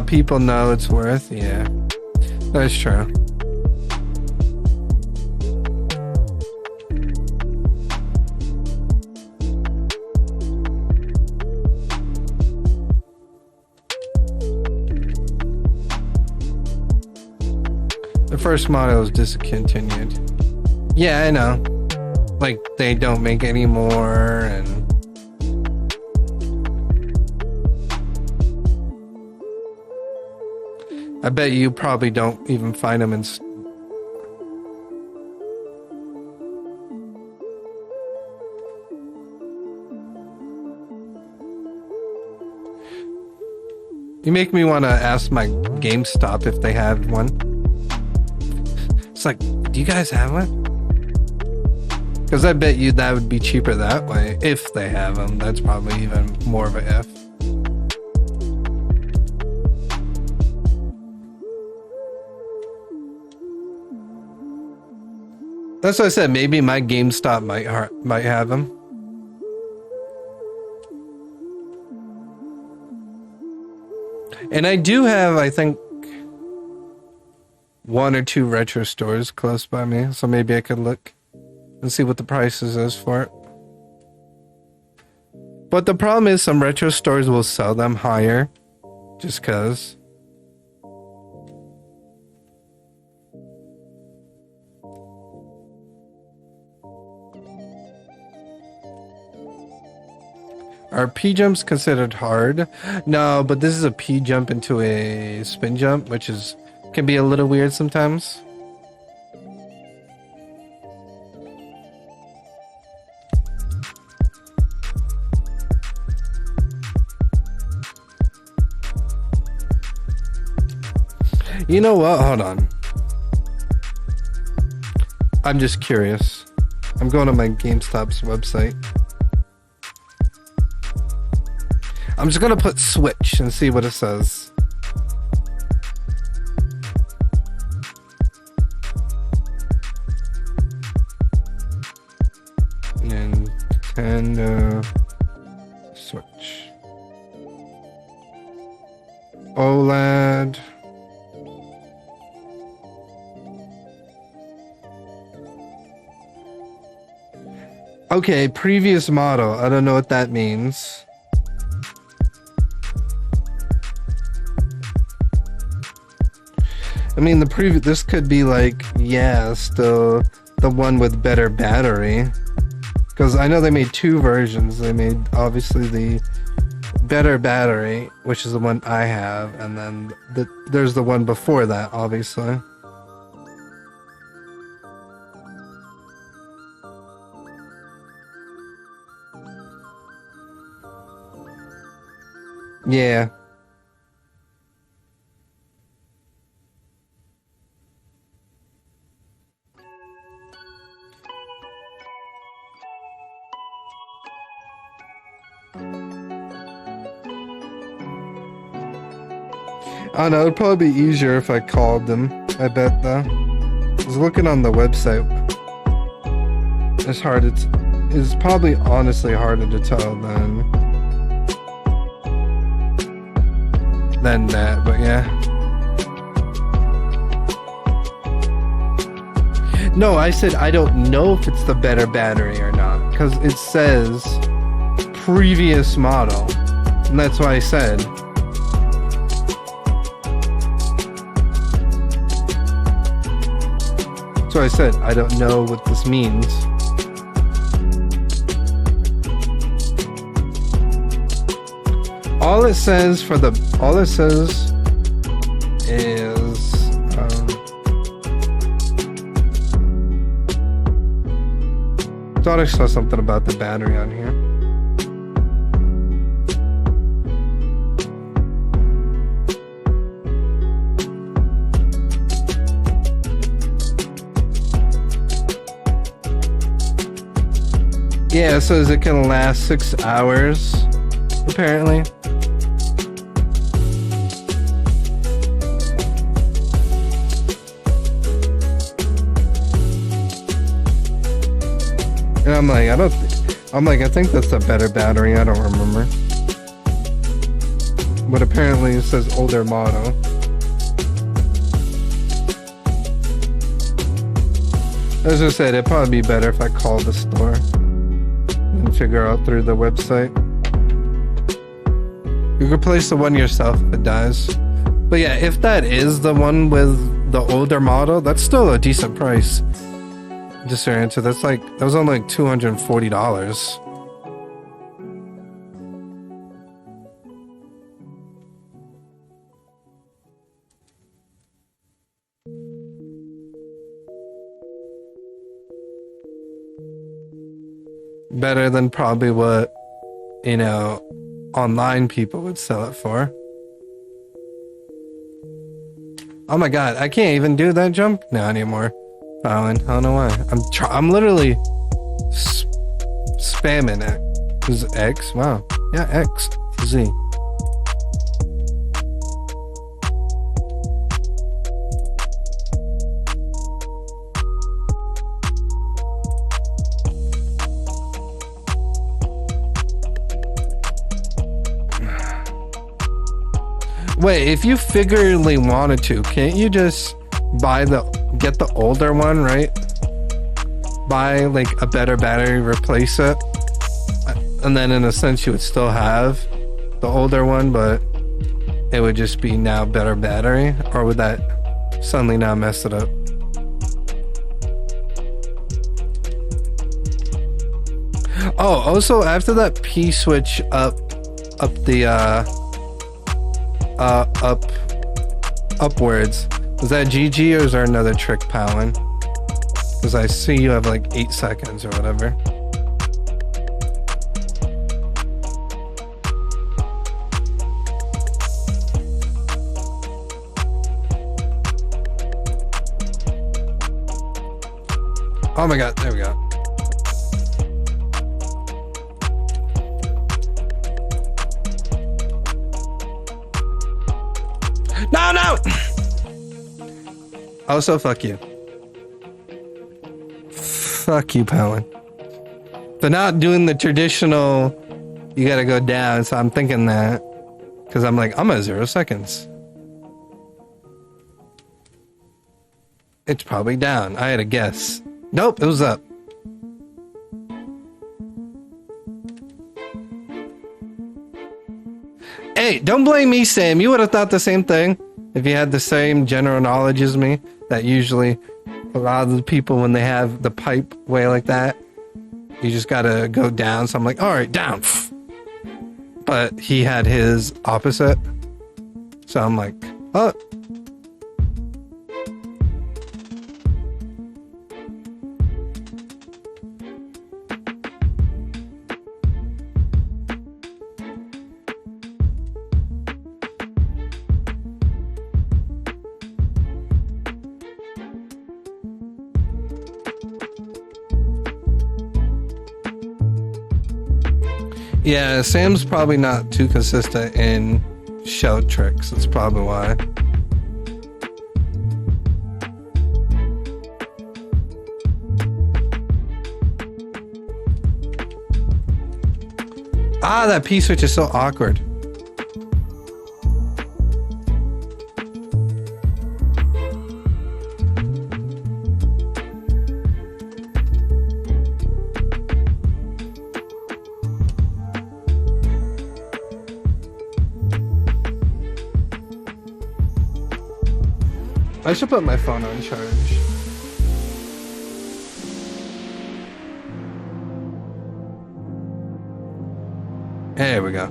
People know it's worth, yeah. That's true. The first model is discontinued. Yeah, I know. Like, they don't make any more, and... I bet you probably don't even find them in... You make me want to ask my GameStop if they have one. It's like, do you guys have one? Because I bet you that would be cheaper that way, if they have them. That's probably even more of a if. That's what I said. Maybe my GameStop might have them. And I do have, I think, 1 or 2 retro stores close by me, so maybe I could look and see what the prices is for it. But the problem is some retro stores will sell them higher, just cause. Are P-jumps considered hard? No, but this is a P-jump into a spin jump, which is can be a little weird sometimes. You know what? Hold on. I'm just curious. I'm going to my GameStop's website. I'm just gonna put Switch and see what it says. Nintendo Switch. OLED. Okay, previous model. I don't know what that means. I mean, this could be like, yeah, still the one with better battery. Because I know they made 2 versions. They made, obviously, the better battery, which is the one I have, and then there's the one before that, obviously. Yeah. I don't know, it'd probably be easier if I called them, I bet, though. I was looking on the website. It's hard, it's probably honestly harder to tell than that, but yeah. No, I said I don't know if it's the better battery or not, because it says previous model, and that's why I said. So I said, I don't know what this means. All it says is, thought I saw something about the battery on here. Yeah, it says it can last 6 hours, apparently. And I'm like, I think that's a better battery. I don't remember. But apparently it says older model. As I said, it'd probably be better if I called the store and figure out through the website. You can replace the one yourself if it dies. But yeah, if that is the one with the older model, that's still a decent price. Just your answer. That was only like $240. Better than probably what, online people would sell it for. Oh my god, I can't even do that jump now anymore. Fallon, I don't know why. I'm literally spamming it. This is X? Wow. Yeah, X. Z. Wait, if you figuratively wanted to, can't you just get the older one, right? Buy like a better battery, replace it, and then in a sense you would still have the older one, but it would just be now better battery? Or would that suddenly now mess it up? Oh, also after that P switch upwards, was that GG or is there another trick, Palin? Because I see you have like 8 seconds or whatever. Oh my god, there we go. No! Also, fuck you. Fuck you, Palin. They're not doing the traditional, you gotta go down, so I'm thinking that. Because I'm like, I'm at 0 seconds. It's probably down. I had a guess. Nope, it was up. Hey, don't blame me, Sam. You would have thought the same thing if you had the same general knowledge as me. That usually a lot of the people, when they have the pipe way like that, you just gotta go down. So I'm like, all right, down. But he had his opposite. So I'm like, oh. Yeah, Sam's probably not too consistent in shell tricks. That's probably why. Ah, that P-switch is so awkward. I should put my phone on charge. There we go.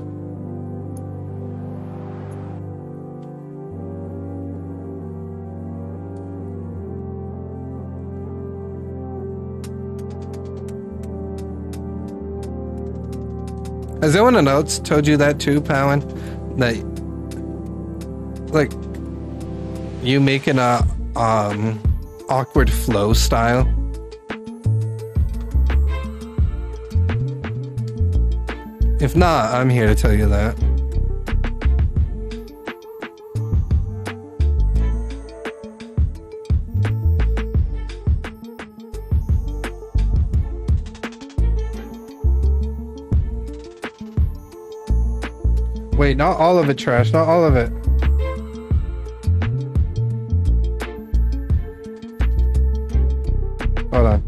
Has anyone else told you that too, Palin? That, like, you making a awkward flow style? If not, I'm here to tell you that. Wait, not all of it, trash. Not all of it. Hold on.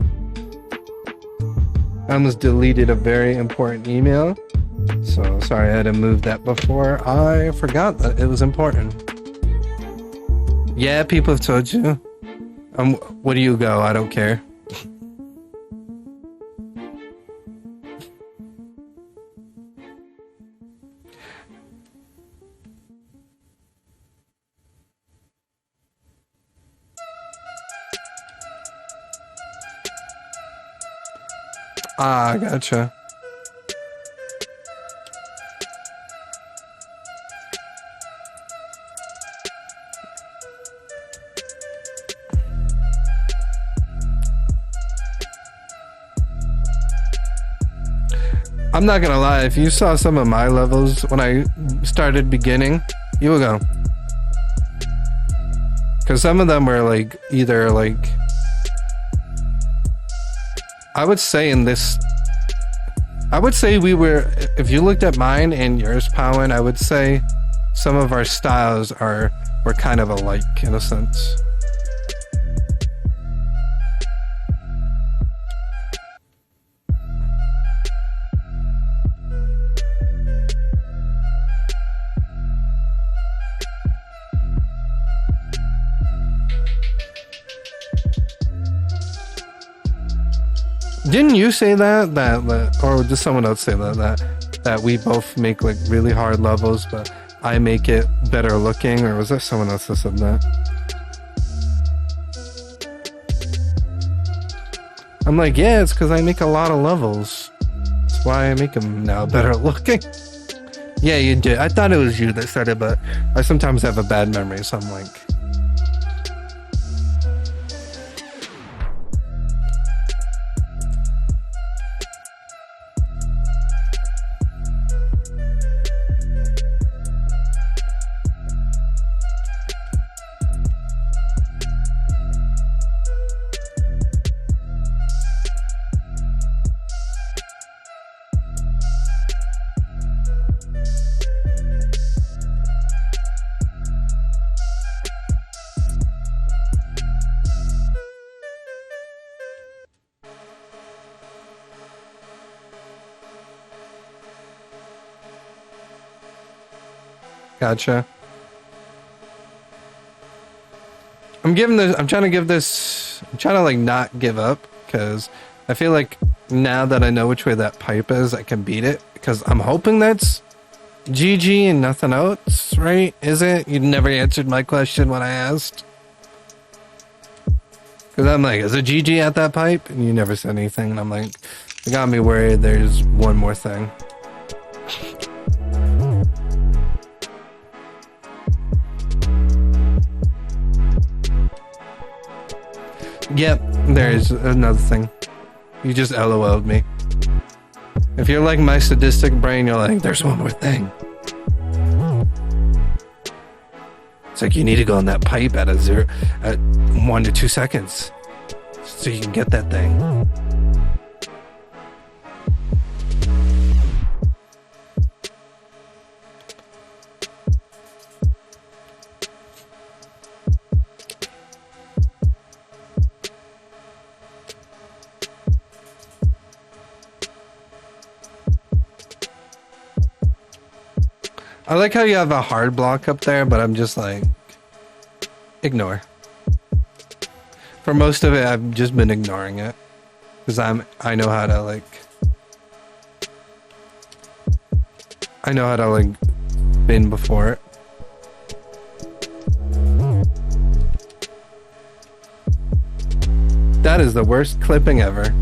I almost deleted a very important email. So sorry I had to move that before. I forgot that it was important. Yeah, people have told you. Where do you go? I don't care. Ah, gotcha. I'm not gonna lie, if you saw some of my levels when I started beginning, you will go. Because some of them were like, either like, I would say we were, if you looked at mine and yours, Powen, I would say some of our styles were kind of alike in a sense. Didn't you say that or did someone else say that we both make like really hard levels, but I make it better looking, or was there someone else that said that? I'm like, yeah, it's because I make a lot of levels. That's why I make them now better looking. Yeah, you did. I thought it was you that said it, but I sometimes have a bad memory, so I'm like. Gotcha. I'm trying to like not give up, because I feel like now that I know which way that pipe is, I can beat it, because I'm hoping that's GG and nothing else, right? Is it? You never answered my question when I asked. Because I'm like, is it GG at that pipe? And you never said anything, and I'm like, it got me worried there's one more thing. Yep, there's another thing. You just LOL'd me. If you're like my sadistic brain, you're like, there's one more thing. It's like, you need to go on that pipe at 1 to 2 seconds so you can get that thing. I like how you have a hard block up there, but I'm just like, ignore. For most of it, I've just been ignoring it, because I know how to like bin before it. That is the worst clipping ever.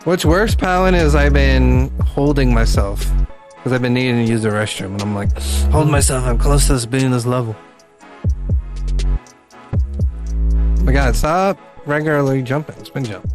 What's worse, Palin, is I've been holding myself because I've been needing to use the restroom, and I'm like, hold myself, I'm close to beating this level. Oh my god, stop regularly jumping, spin jump.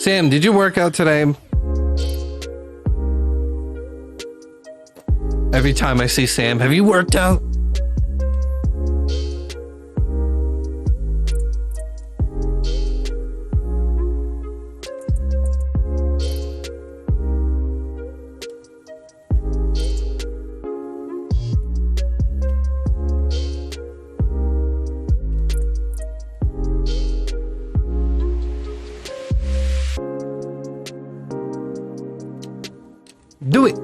Sam, did you work out today? Every time I see Sam, have you worked out? Do it.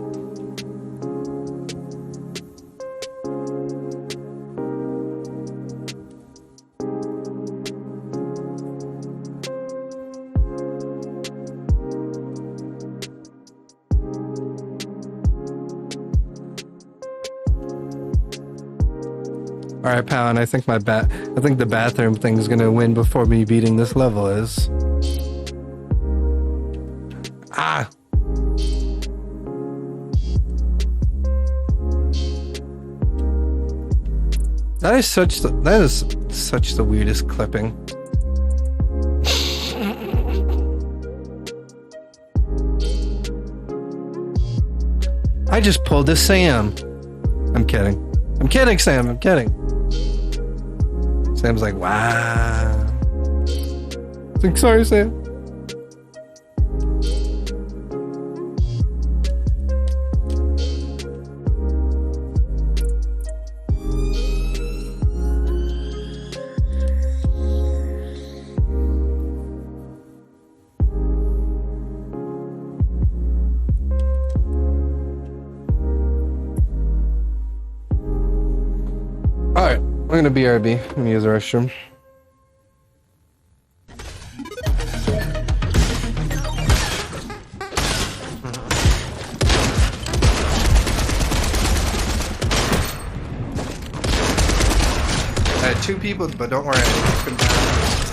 All right, Pound. I think the bathroom thing is gonna win before me beating this level is. Ah. That is such the weirdest clipping. I just pulled a Sam. I'm kidding. I'm kidding, Sam. I'm kidding. Sam's like, wow. It's like, sorry, Sam. Alright, I'm gonna BRB. I'm gonna use the restroom. I had two people, but don't worry.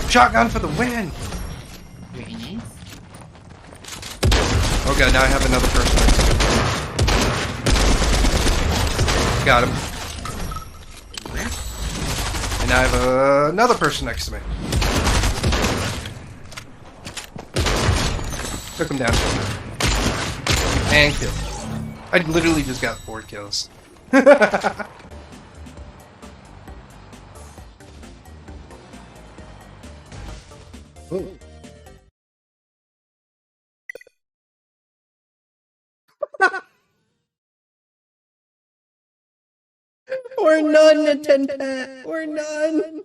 Shotgun for the win! Very nice. Okay, now I have another person next to me. Got him. And I have another person next to me. Took him down. And killed. I literally just got 4 kills. Ooh. We're none, attendant. We're none.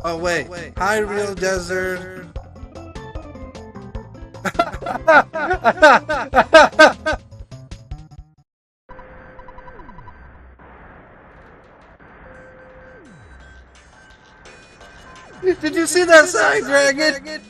Oh wait, hi Real Desert. Did you see that side, Dragon?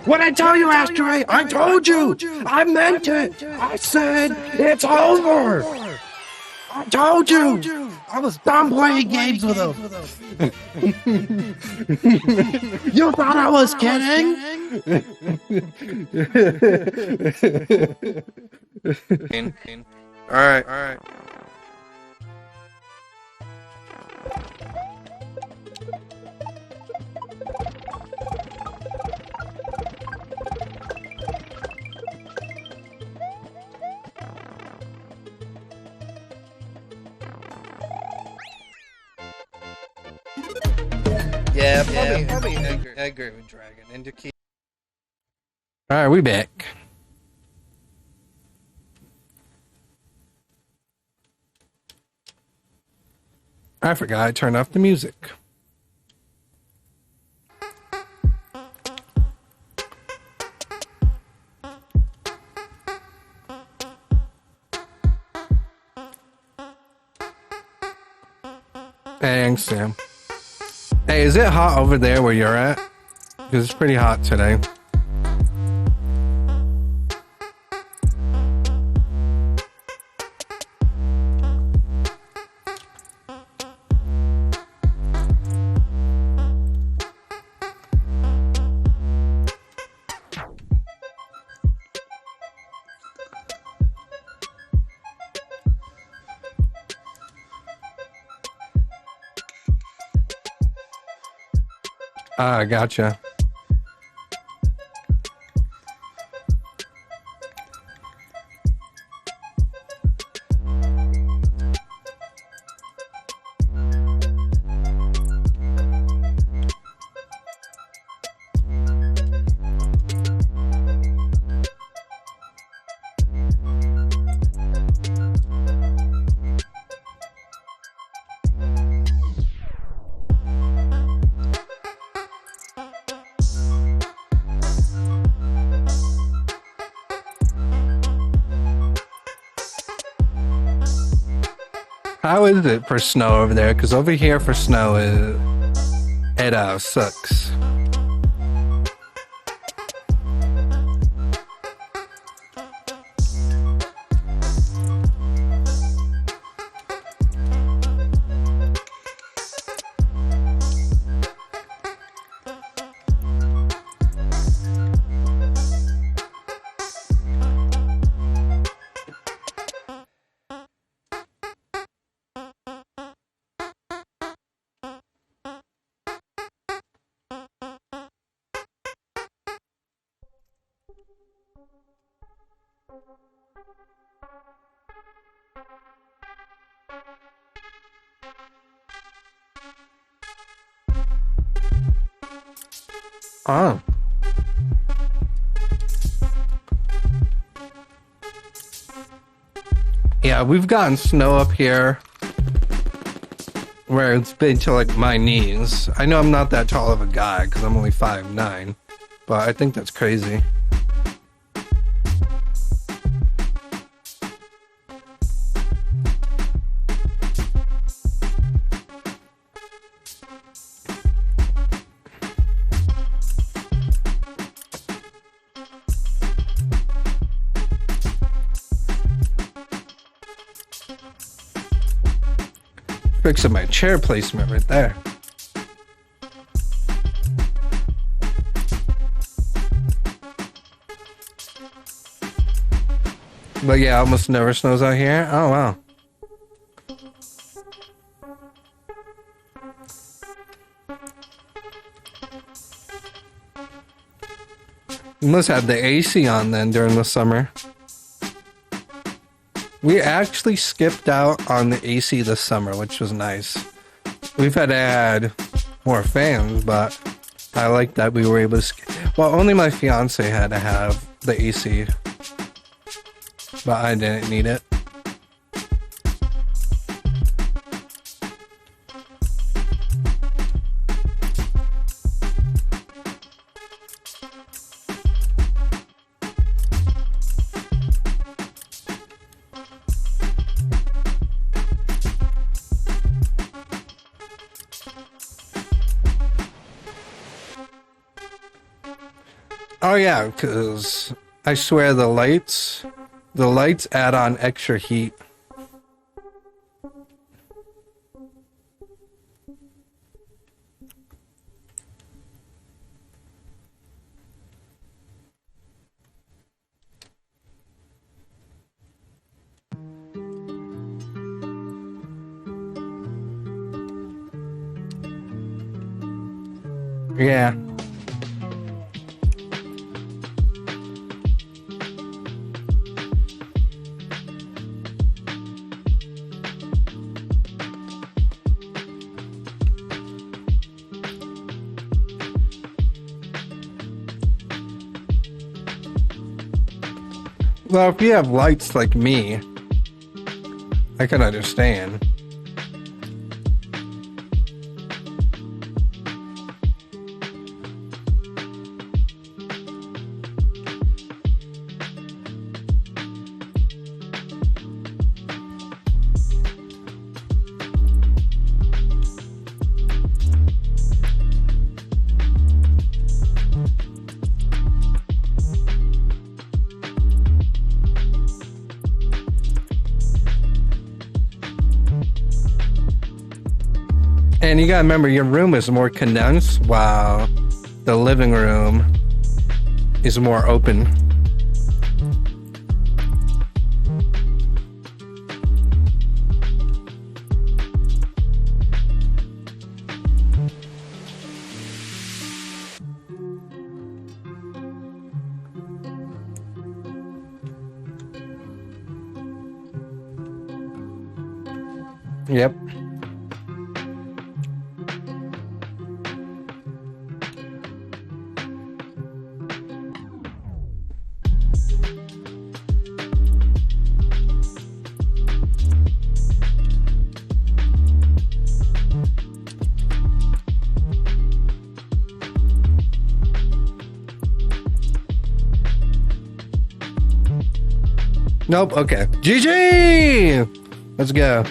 What I tell you, Asteroid? I told you! I meant it! I said it's over! I told you! I was done playing games with him! You thought I was kidding? Alright. Yeah, probably Edgar with Dragon. And to keep. Alright, we back. I forgot I turned off the music. Thanks, Sam. Hey, is it hot over there where you're at? Because it's pretty hot today. Ah, gotcha. How is it for snow over there? Because over here for snow, it sucks. Oh. Yeah, we've gotten snow up here where it's been to like my knees. I know I'm not that tall of a guy because I'm only 5'9", but I think that's crazy. Fixing my chair placement right there. But yeah, almost never snows out here. Oh wow. You must have the AC on then during the summer. We actually skipped out on the AC this summer, which was nice. We've had to add more fans, but I like that we were able to well, only my fiance had to have the AC, but I didn't need it. Oh yeah, because I swear the lights add on extra heat. Yeah. Well, if you have lights like me, I can understand. And you gotta remember, your room is more condensed, while the living room is more open. Yep. Nope. Okay. GG. Let's go.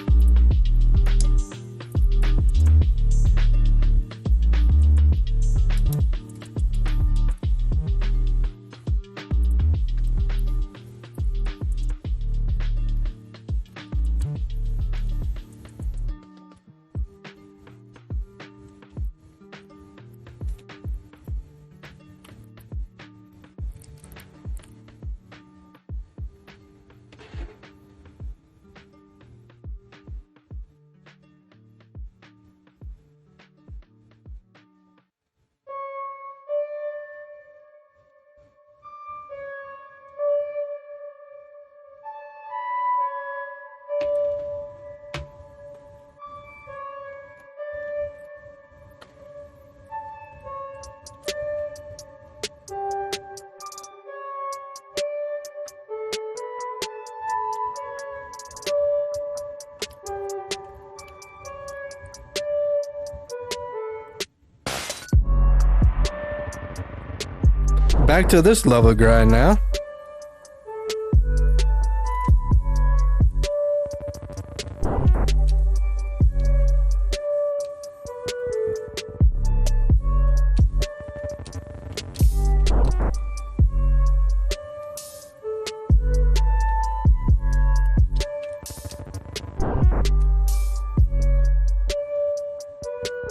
Back to this level grind now.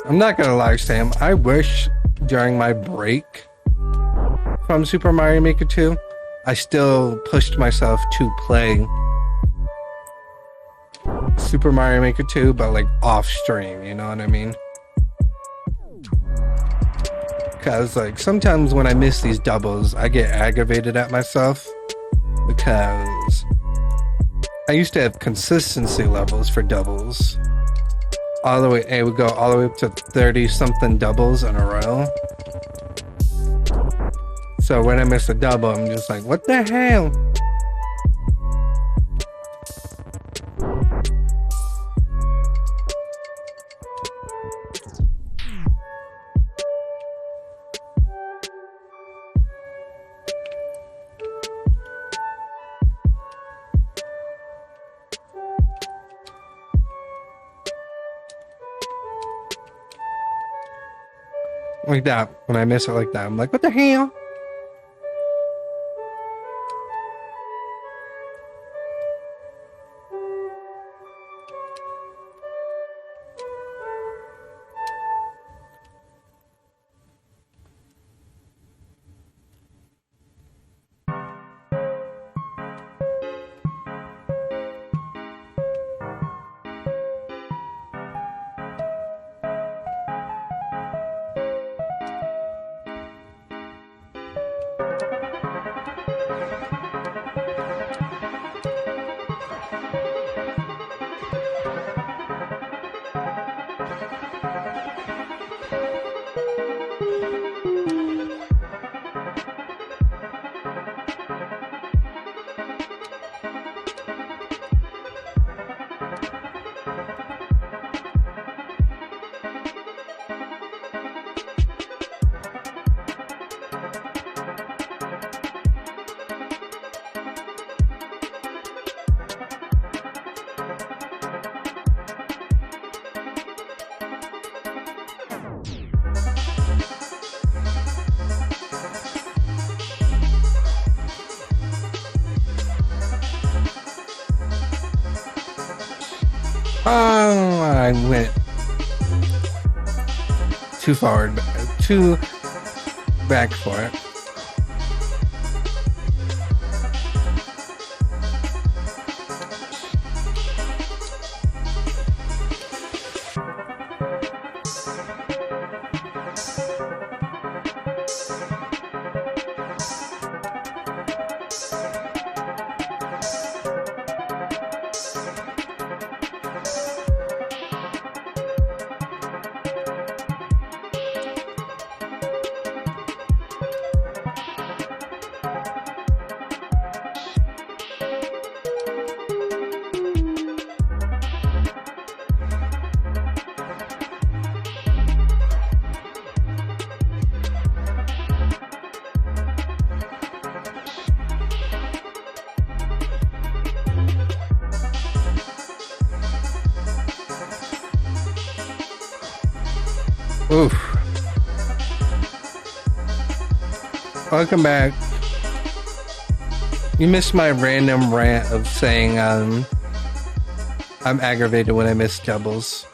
I'm not gonna lie, Sam. I wish during my break from Super Mario Maker 2, I still pushed myself to play Super Mario Maker 2, but like off stream, you know what I mean? Because like sometimes when I miss these doubles, I get aggravated at myself because I used to have consistency levels for doubles. All the way, it would go all the way up to 30 something doubles in a row. So when I miss a double, I'm just like, what the hell? Like that. When I miss it like that, I'm like, what the hell? Oh, I went too forward, too back for it. Oof. Welcome back. You missed my random rant of saying I'm aggravated when I miss doubles.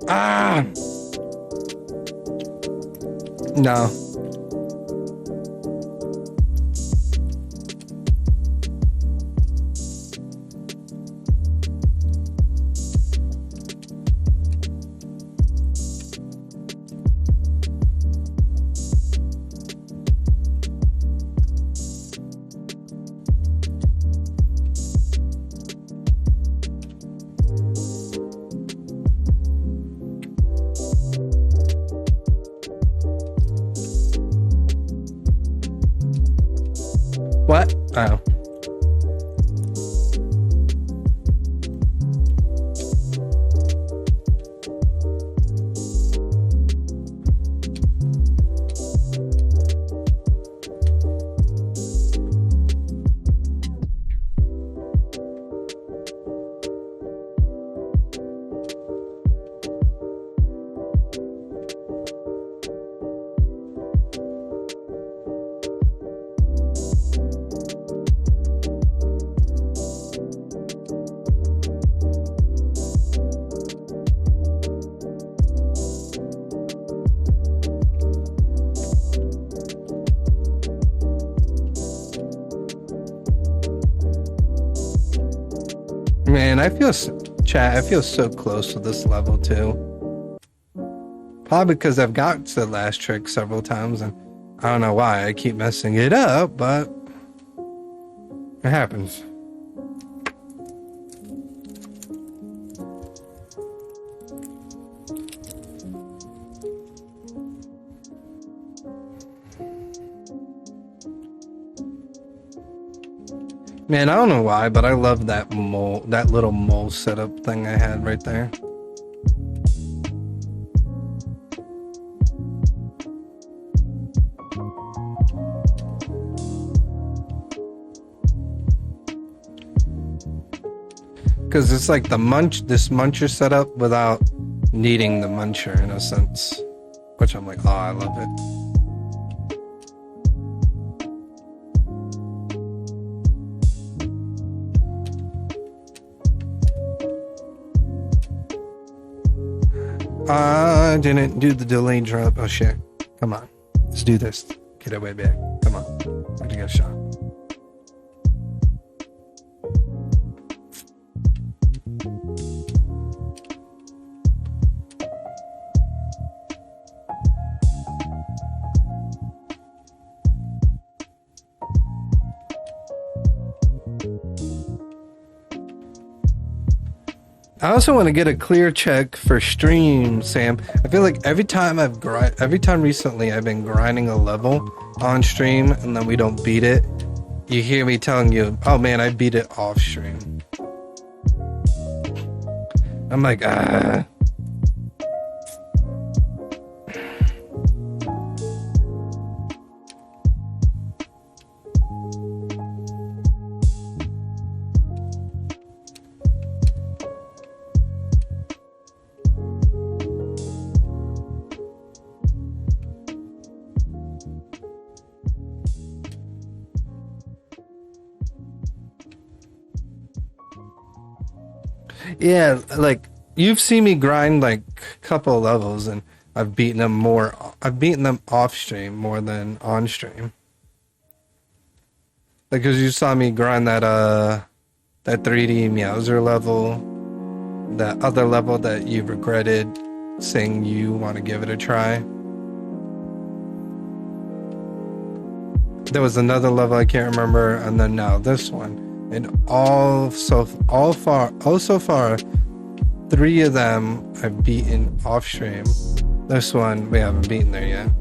Ah! No. What? Oh. Man, I feel so close to this level too. Probably because I've got to the last trick several times and I don't know why I keep messing it up, but it happens. Man, I don't know why, but I love that little mole setup thing I had right there. Because it's like this muncher setup without needing the muncher in a sense. Which I'm like, oh, I love it. I didn't do the delay drop. Oh shit. Come on. Let's do this. Get away back. Come on. We're gonna get a shot. I also want to get a clear check for stream, Sam. I feel like every time recently I've been grinding a level on stream and then we don't beat it, you hear me telling you, oh man, I beat it off stream. I'm like, ah. Yeah, like you've seen me grind like a couple levels, and I've beaten them more. I've beaten them off stream more than on stream. Like, cause you saw me grind that 3D Meowser level, that other level that you regretted saying you want to give it a try. There was another level I can't remember, and then now this one. And so far, 3 of them I've beaten off stream. This one we haven't beaten there yet.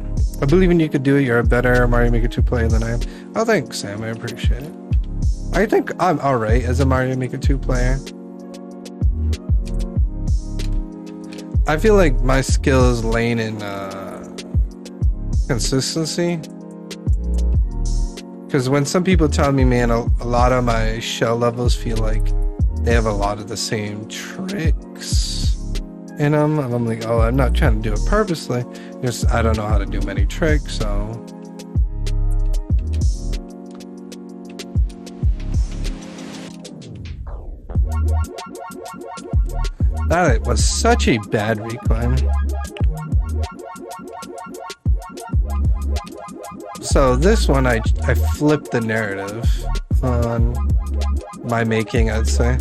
I believe in you could do it. You're a better Mario Maker 2 player than I am. Oh, thanks, Sam. I appreciate it. I think I'm alright as a Mario Maker 2 player. I feel like my skill is laying in consistency. Because when some people tell me, man, a lot of my shell levels feel like they have a lot of the same tricks in them, and I'm like, oh, I'm not trying to do it purposely. Just I don't know how to do many tricks, so. That was such a bad reclaim. So this one, I flipped the narrative on my making, I'd say.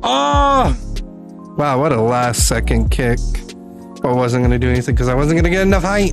Oh! Wow, what a last second kick. I wasn't gonna do anything because I wasn't gonna get enough height.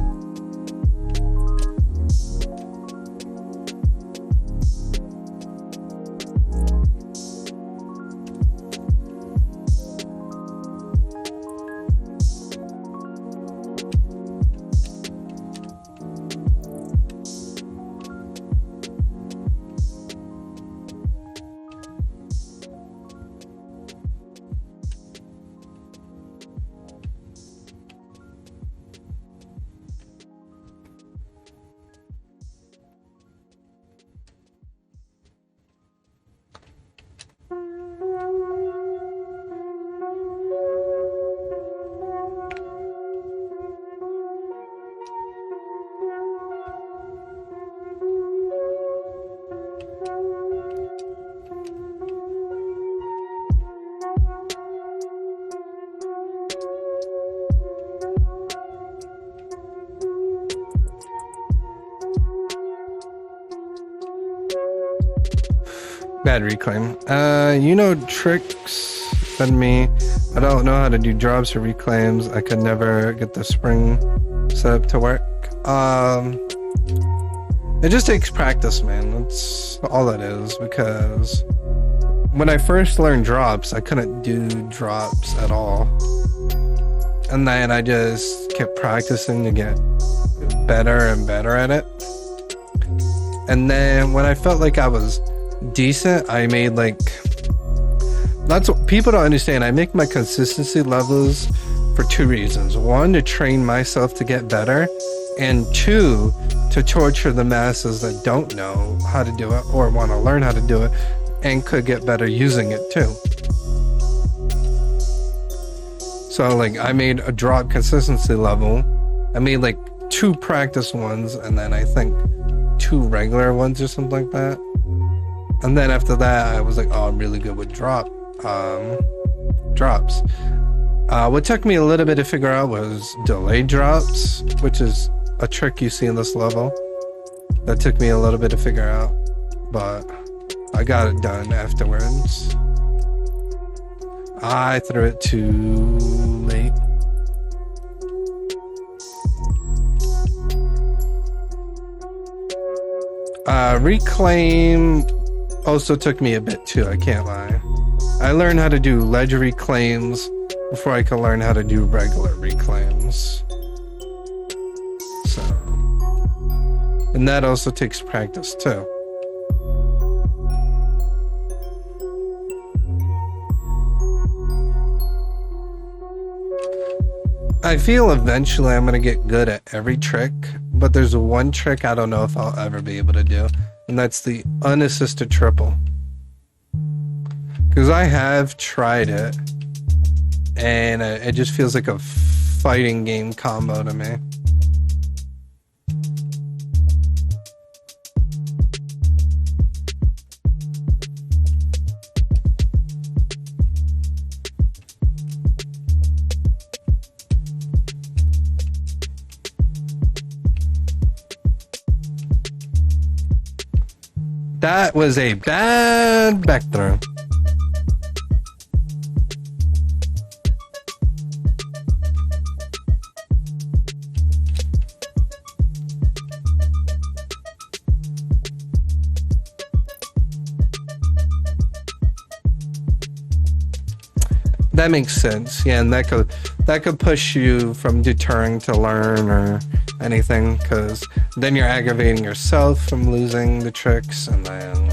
Bad reclaim. You know tricks than me. I don't know how to do drops or reclaims. I could never get the spring set up to work. It just takes practice, man. That's all it is, because when I first learned drops, I couldn't do drops at all. And then I just kept practicing to get better and better at it. And then when I felt like I was decent, I made like, that's what people don't understand. I make my consistency levels for 2 reasons. 1, to train myself to get better, and 2, to torture the masses that don't know how to do it or want to learn how to do it and could get better using it too. So like I made a drop consistency level. I made like 2 practice ones and then I think 2 regular ones or something like that. And then after that, I was like, oh, I'm really good with drops. What took me a little bit to figure out was delayed drops, which is a trick you see in this level. That took me a little bit to figure out, but I got it done afterwards. I threw it too late. Reclaim also took me a bit too, I can't lie. I learned how to do ledge reclaims before I could learn how to do regular reclaims. So, and that also takes practice too. I feel eventually I'm gonna get good at every trick, but there's one trick I don't know if I'll ever be able to do, and that's the unassisted triple. Because I have tried it, and it just feels like a fighting game combo to me. That was a bad back throw. That makes sense. Yeah, and that could push you from deterring to learn or anything, because then you're aggravating yourself from losing the tricks, and then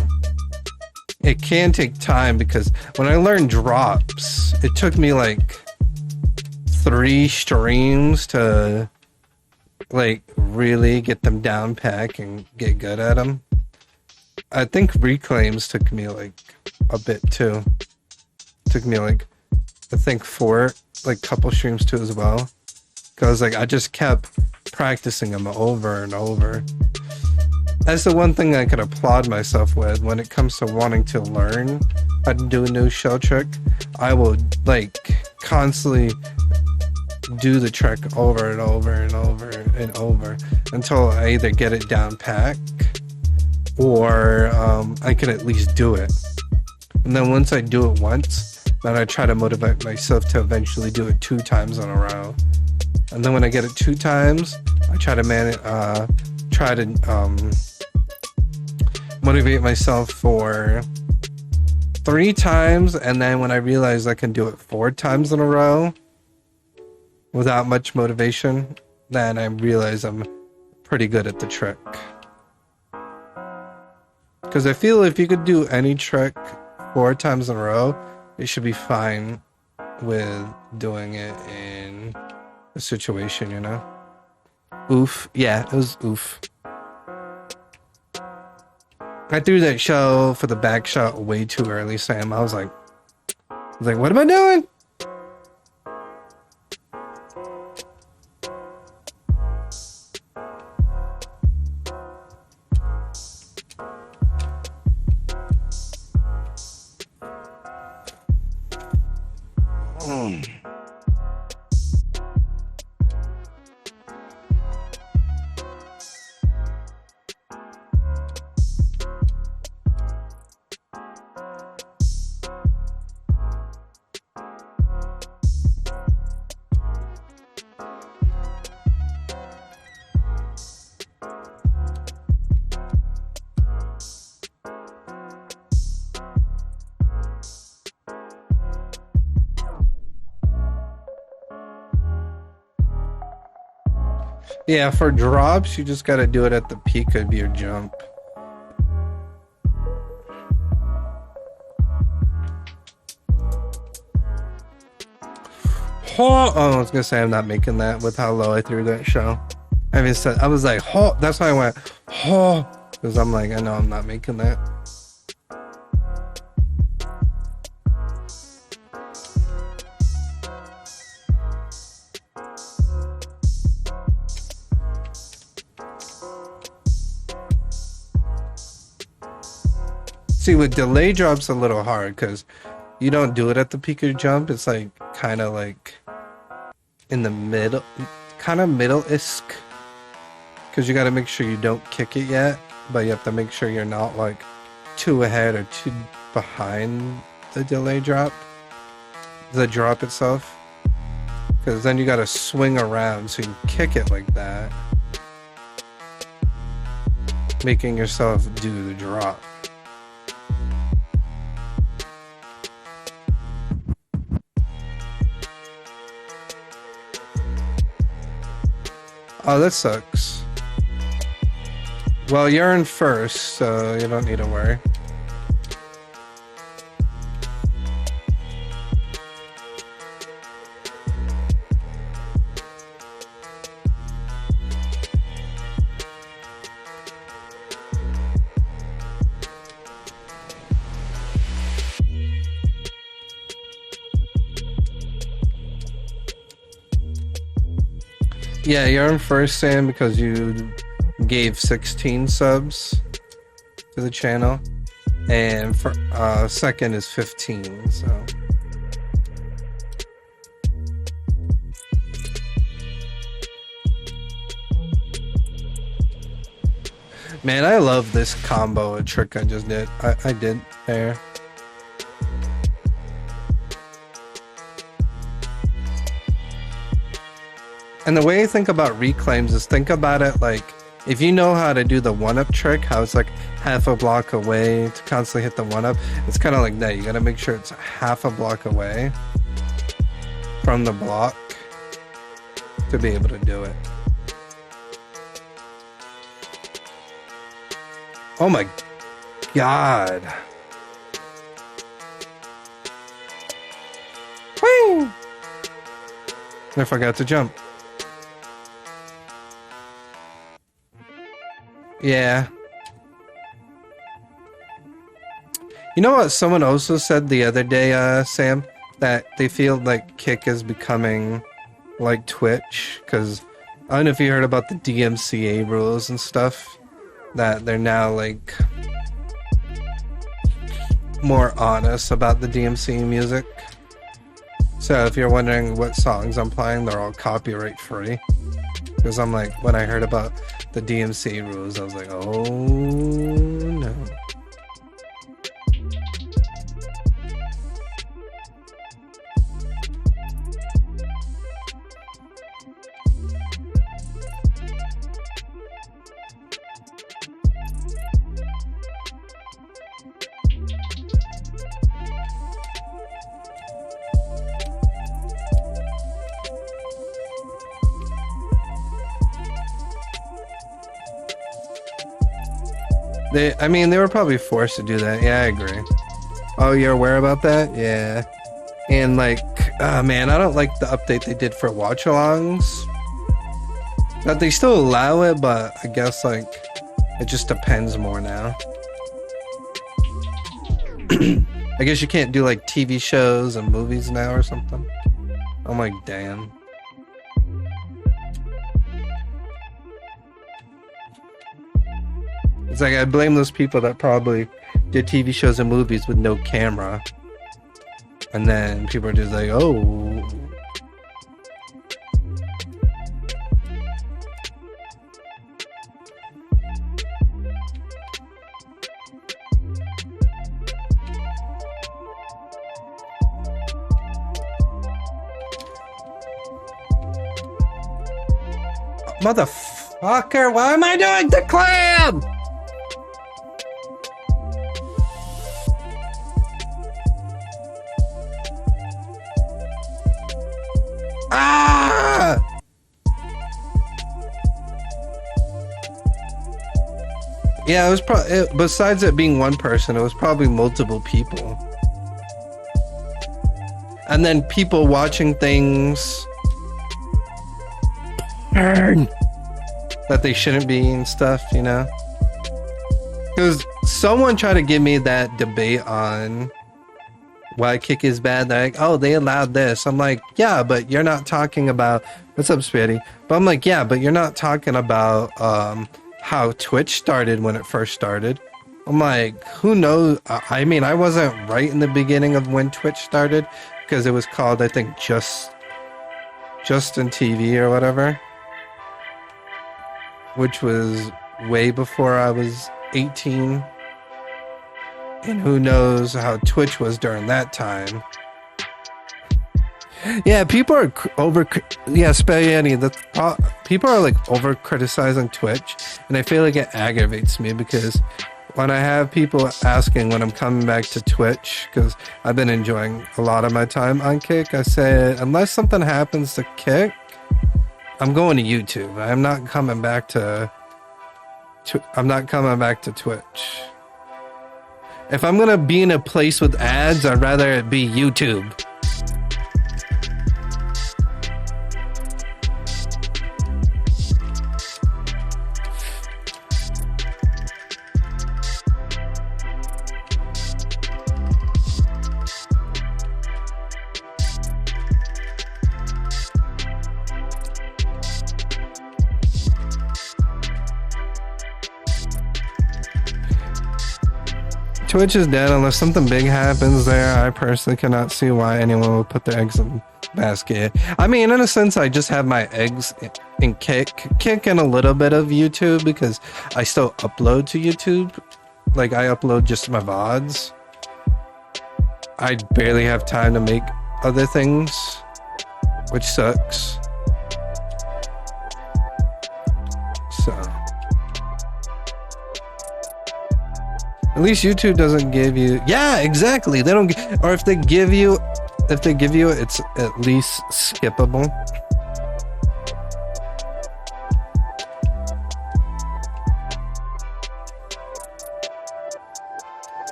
it can take time, because when I learned drops, it took me like 3 streams to like really get them down pack and get good at them. I think reclaims took me like a bit too. Took me like I think 4 like couple streams too as well, because like I just kept practicing them over and over. That's the one thing I could applaud myself with when it comes to wanting to learn how to do a new shell trick. I will like constantly do the trick over and over and over and over until I either get it down pack or I can at least do it. And then once I do it once, then I try to motivate myself to eventually do it 2 times in a row. And then when I get it 2 times, I try to motivate myself for 3 times, and then when I realize I can do it 4 times in a row without much motivation, then I realize I'm pretty good at the trick. Because I feel if you could do any trick 4 times in a row, you should be fine with doing it in a situation, you know? Oof. Yeah, it was oof. I threw that shell for the back shot way too early, Sam. I was like, what am I doing? Yeah, for drops, you just gotta do it at the peak of your jump. Oh, I was gonna say I'm not making that with how low I threw that shell. I mean, I was like, oh, that's why I went, oh, because I'm like, I know I'm not making that. See, with delay drops a little hard because you don't do it at the peak of your jump. It's like kind of like in the middle, kind of middle-isk, because you got to make sure you don't kick it yet, but you have to make sure you're not like too ahead or too behind the delay drop, the drop itself, because then you got to swing around so you can kick it like that, making yourself do the drop. Oh, that sucks. Well, you're in first, so you don't need to worry. Yeah, you're in first, Sam, because you gave 16 subs to the channel, and for second is 15. So man, I love this combo trick I just did. I did there. And the way I think about reclaims is think about it like, if you know how to do the one-up trick, how it's like half a block away to constantly hit the one-up, it's kind of like that. You gotta make sure it's half a block away from the block to be able to do it. Oh my god. Whee! I forgot to jump. Yeah. You know what someone also said the other day, Sam? That they feel like Kick is becoming like Twitch, because I don't know if you heard about the DMCA rules and stuff, that they're now like more honest about the DMC music. So if you're wondering what songs I'm playing, they're all copyright free. Because I'm like, when I heard about the DMC rules, I was like, oh no. They were probably forced to do that. Yeah, I agree. Oh, you're aware about that? Yeah. And like, man, I don't like the update they did for watch-alongs. But they still allow it, but I guess like, it just depends more now. I guess you can't do like TV shows and movies now or something. I'm like, damn. It's like, I blame those people that probably did TV shows and movies with no camera. And then people are just like, oh. Motherfucker, why am I doing the clam? Ah! Yeah, it was probably, besides it being one person, it was probably multiple people. And then people watching things that they shouldn't be and stuff, you know? Because someone tried to give me that debate on why Kick is bad. They're like, oh, they allowed this. I'm like, yeah, but you're not talking about, what's up, Spitty? But I'm like, yeah, but you're not talking about how Twitch started when it first started. I'm like, who knows? I mean, I wasn't right in the beginning of when Twitch started, because it was called, I think, Justin TV or whatever. which was way before I was 18. And who knows how Twitch was during that time. Yeah, people are Spaghetti. People are like over criticizing Twitch, and I feel like it aggravates me because when I have people asking when I'm coming back to Twitch, because I've been enjoying a lot of my time on Kick, I said unless something happens to Kick, I'm going to YouTube. I'm not coming back to Twitch. If I'm gonna be in a place with ads, I'd rather it be YouTube. Twitch is dead unless something big happens there. I personally cannot see why anyone would put their eggs in basket. I mean, in a sense, I just have my eggs in Kick and a little bit of YouTube because I still upload to YouTube. Like, I upload just my VODs. I barely have time to make other things, which sucks. So... at least YouTube doesn't give you... yeah, exactly. They don't... or if they give you... it's at least skippable.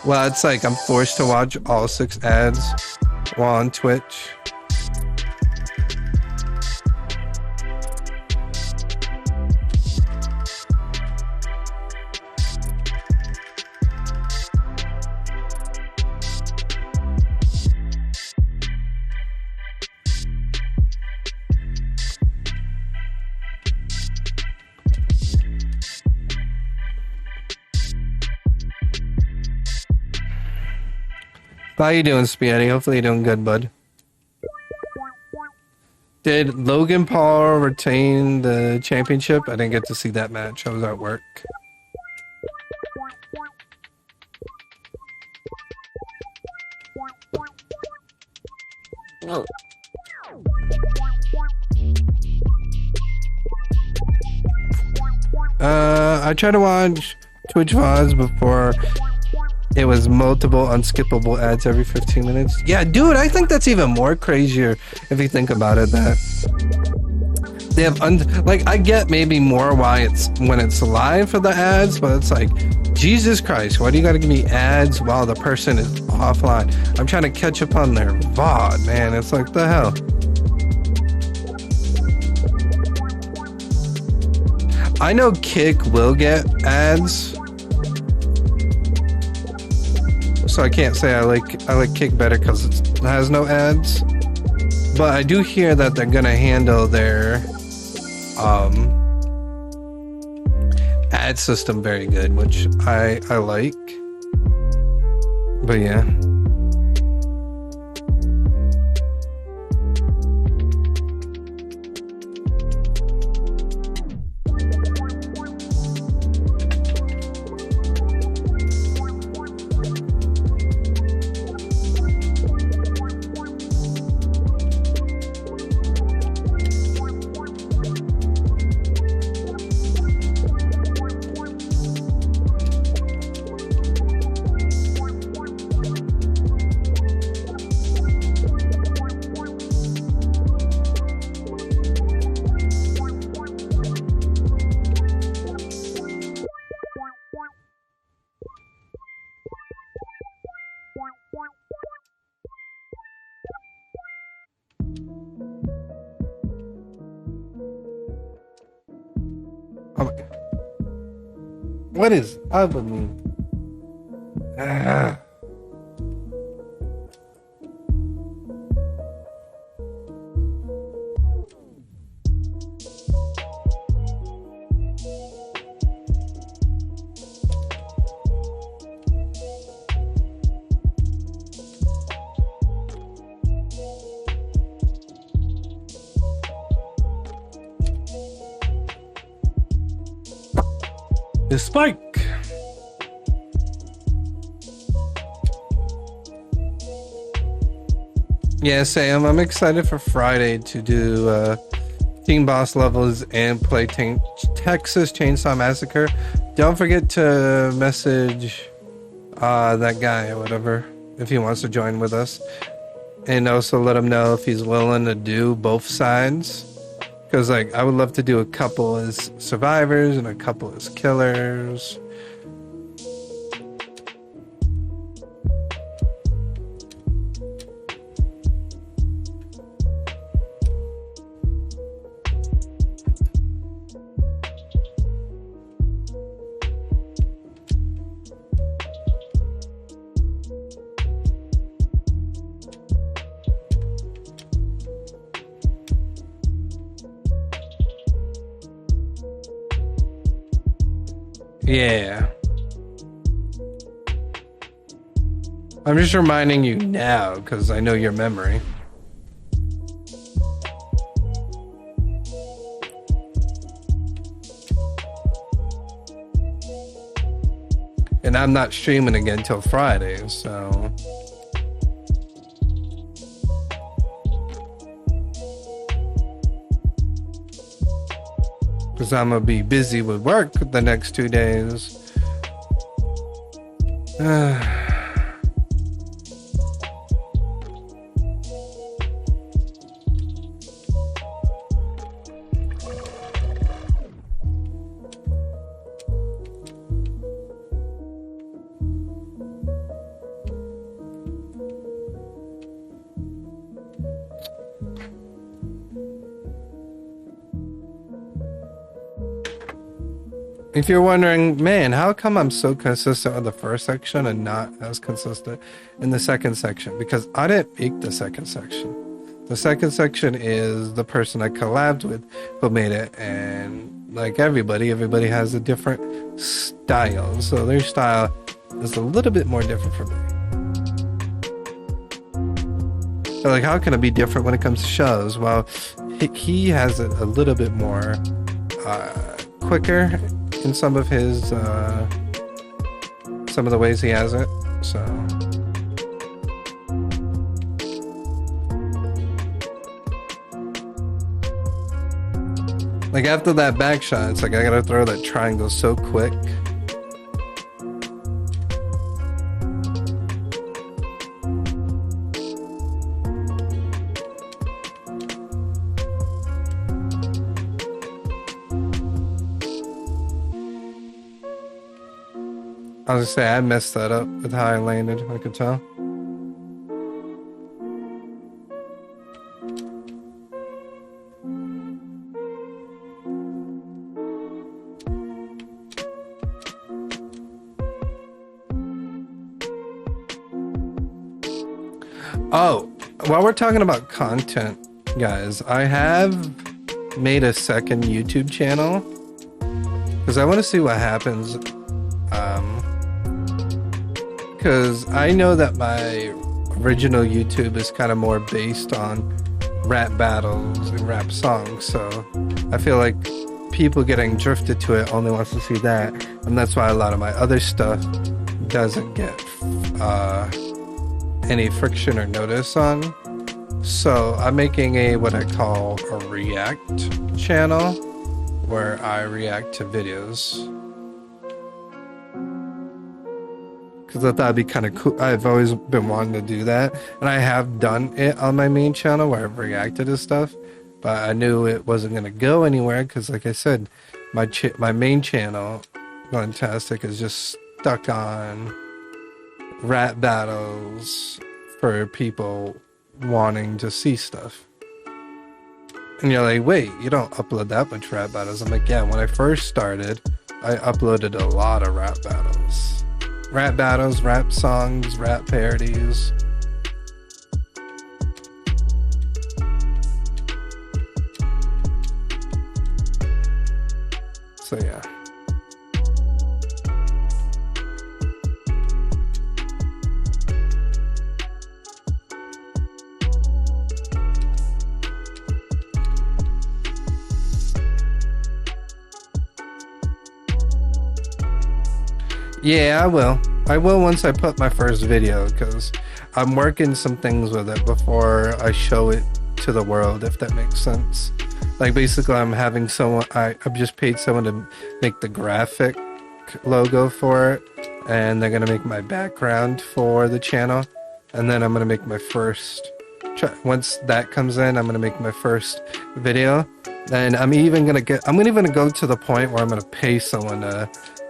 Well, it's like I'm forced to watch all 6 ads while on Twitch. How you doing, Spaghetti? Hopefully you're doing good, bud. Did Logan Paul retain the championship? I didn't get to see that match. I was at work. I tried to watch Twitch VODs before. It was multiple unskippable ads every 15 minutes. Yeah, dude, I think that's even more crazier if you think about it. That they have like, I get maybe more why it's when it's live for the ads, but it's like, Jesus Christ, why do you gotta give me ads while the person is offline? I'm trying to catch up on their VOD, man. It's like, the hell. I know Kick will get ads. So I can't say I like Kick better because it has no ads, but I do hear that they're gonna handle their ad system very good, which I like. But yeah. What is up with me? Spike. Yeah, Sam, I'm excited for Friday to do Team Boss levels and play Texas Chainsaw Massacre. Don't forget to message that guy or whatever if he wants to join with us. And also let him know if he's willing to do both sides. Because, like, I would love to do a couple as survivors and a couple as killers. Yeah. I'm just reminding you now because I know your memory. And I'm not streaming again till Friday, so... Because I'm going to be busy with work the next 2 days. If you're wondering, man, how come I'm so consistent with the first section and not as consistent in the second section? Because I didn't make the second section. The second section is the person I collabed with who made it, and like everybody has a different style. So their style is a little bit more different from me. So like, how can it be different when it comes to shows? Well, he has it a little bit more quicker in some of his some of the ways he has it. So like after that back shot, it's like I gotta throw that triangle so quick. I was gonna say I messed that up with how I landed, I could tell. Oh, while we're talking about content, guys, I have made a second YouTube channel because I want to see what happens. Because I know that my original YouTube is kind of more based on rap battles and rap songs, so I feel like people getting drifted to it only wants to see that, and that's why a lot of my other stuff doesn't get any friction or notice on. So I'm making a what I call a react channel where I react to videos. Because I thought it'd be kind of cool. I've always been wanting to do that, and I have done it on my main channel where I've reacted to stuff, but I knew it wasn't going to go anywhere because, like I said, my main channel, Fantastic, is just stuck on rap battles for people wanting to see stuff. And you're like, wait, you don't upload that much rap battles. I'm like, yeah, when I first started, I uploaded a lot of rap battles. Rap battles, rap songs, rap parodies. So yeah. Yeah, I will. I will once I put my first video, because I'm working some things with it before I show it to the world, if that makes sense. Like, basically, I'm having someone, I've just paid someone to make the graphic logo for it, and they're going to make my background for the channel, and then I'm going to make my first, once that comes in, I'm going to make my first video. Then I'm even going to go to the point where I'm going to pay someone to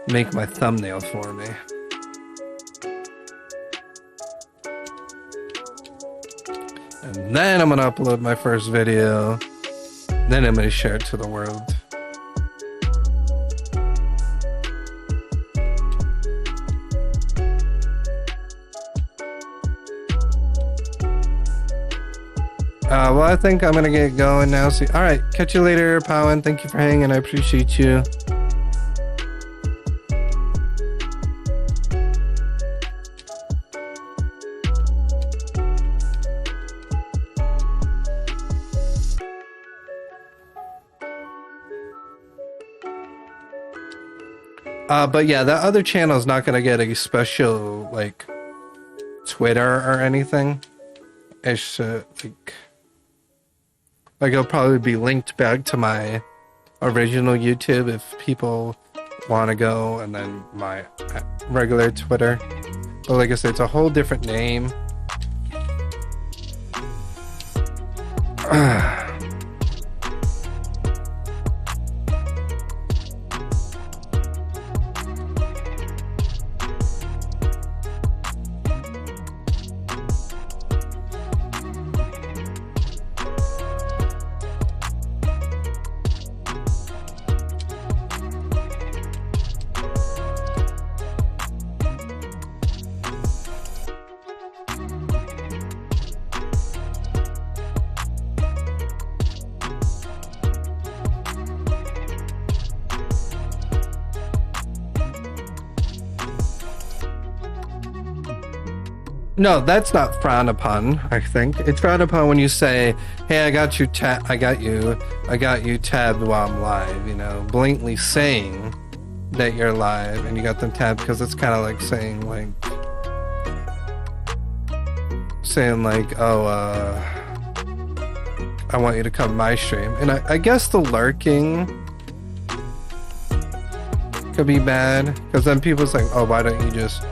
make my thumbnail for me. And then I'm going to upload my first video. Then I'm going to share it to the world. Well, I think I'm going to get going now. See, all right, catch you later, Powen. Thank you for hanging. I appreciate you. But yeah, that other channel is not going to get a special, like, Twitter or anything. It's, like, it'll probably be linked back to my original YouTube if people want to go, and then my regular Twitter. But like I said, it's a whole different name. No, that's not frowned upon. I think it's frowned upon when you say, "Hey, I got you tabbed while I'm live." You know, blatantly saying that you're live and you got them tabbed, because it's kind of like saying like, "Oh, I want you to come to my stream." And I guess the lurking could be bad, because then people's like, "Oh, why don't you just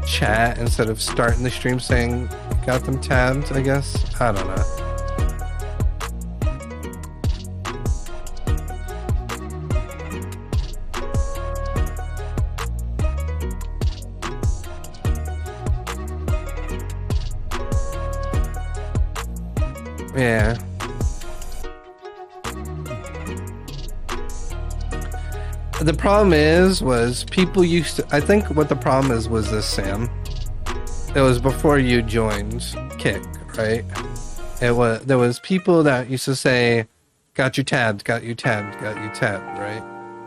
chat instead of starting the stream saying got them tabbed?" I guess. I don't know. Yeah. The problem was people used to, I think what the problem was this, Sam. It was before you joined Kick, right? There was people that used to say, got you tabbed, got you tabbed, got you tabbed, right?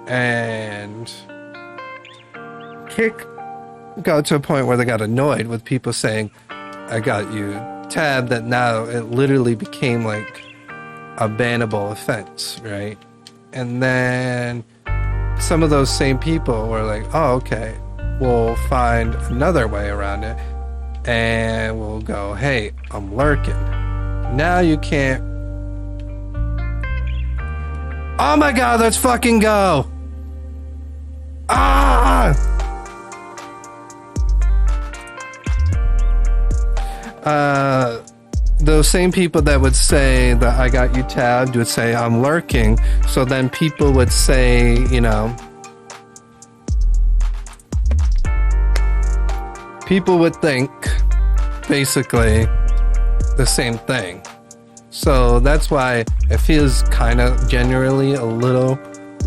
And Kick got to a point where they got annoyed with people saying, I got you tabbed, that now it literally became like a bannable offense, right? And then some of those same people were like, oh, okay, we'll find another way around it, and we'll go, hey, I'm lurking. Now you can't. Oh my god, let's fucking go! Ah! Those same people that would say that I got you tabbed would say I'm lurking, so then people would say, you know, people would think basically the same thing. So that's why it feels kind of generally a little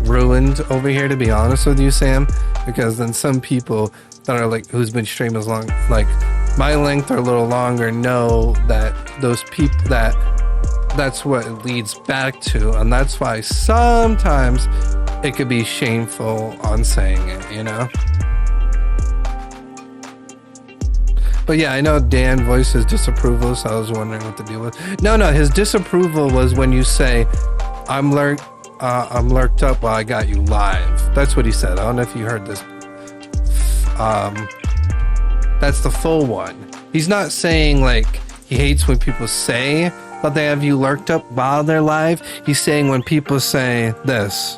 ruined over here, to be honest with you, Sam, because then some people that are like, who's been streaming as long, like my length or a little longer, know that those people, that's what it leads back to, and that's why sometimes it could be shameful on saying it, you know? But yeah, I know Dan voiced his disapproval, so I was wondering what the deal was. No, his disapproval was when you say, I'm lurked up while I got you live. That's what he said. I don't know if you heard this That's the full one. He's not saying like he hates when people say that they have you lurked up while they're live. He's saying when people say this.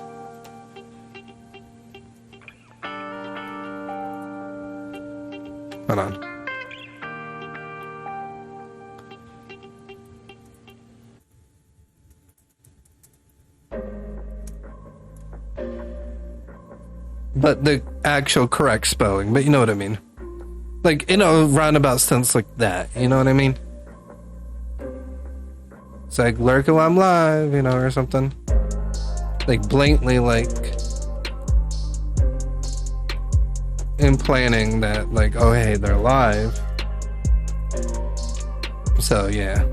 Hold on. But the actual correct spelling, but you know what I mean. Like, in a roundabout sense like that, you know what I mean? It's like, lurk while I'm live, you know, or something. Like, blatantly, like, implanting that, like, oh, hey, they're live. So, yeah.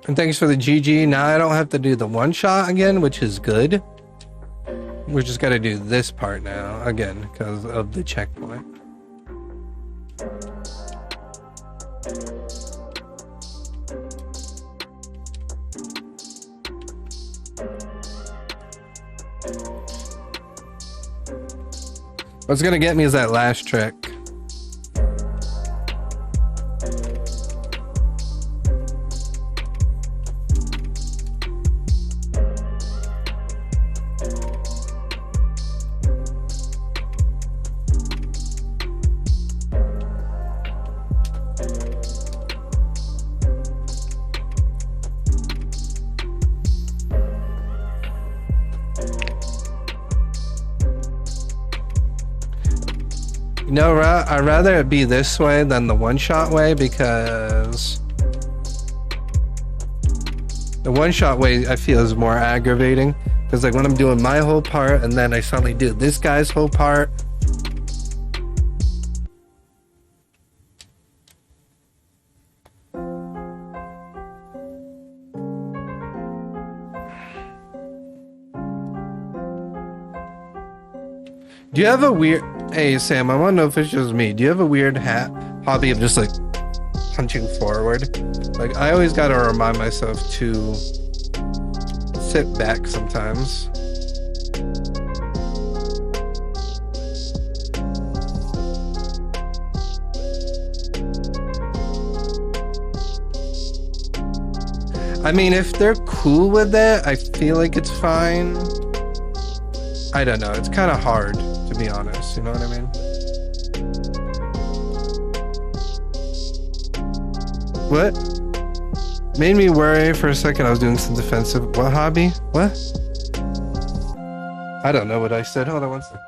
And thanks for the GG. Now I don't have to do the one shot again, which is good. We just got to do this part now again because of the checkpoint. What's gonna get me is that last trick. No, I'd rather it be this way than the one-shot way because the one-shot way I feel is more aggravating. Because like when I'm doing my whole part and then I suddenly do this guy's whole part. Do you have a weird... Hey, Sam, I want to know if it's just me. Do you have a weird hobby of just, like, punching forward? Like, I always got to remind myself to sit back sometimes. I mean, if they're cool with it, I feel like it's fine. I don't know. It's kind of hard, to be honest. You know what I mean? What? Made me worry for a second. I was doing some defensive. What hobby? What? I don't know what I said. Hold on one second.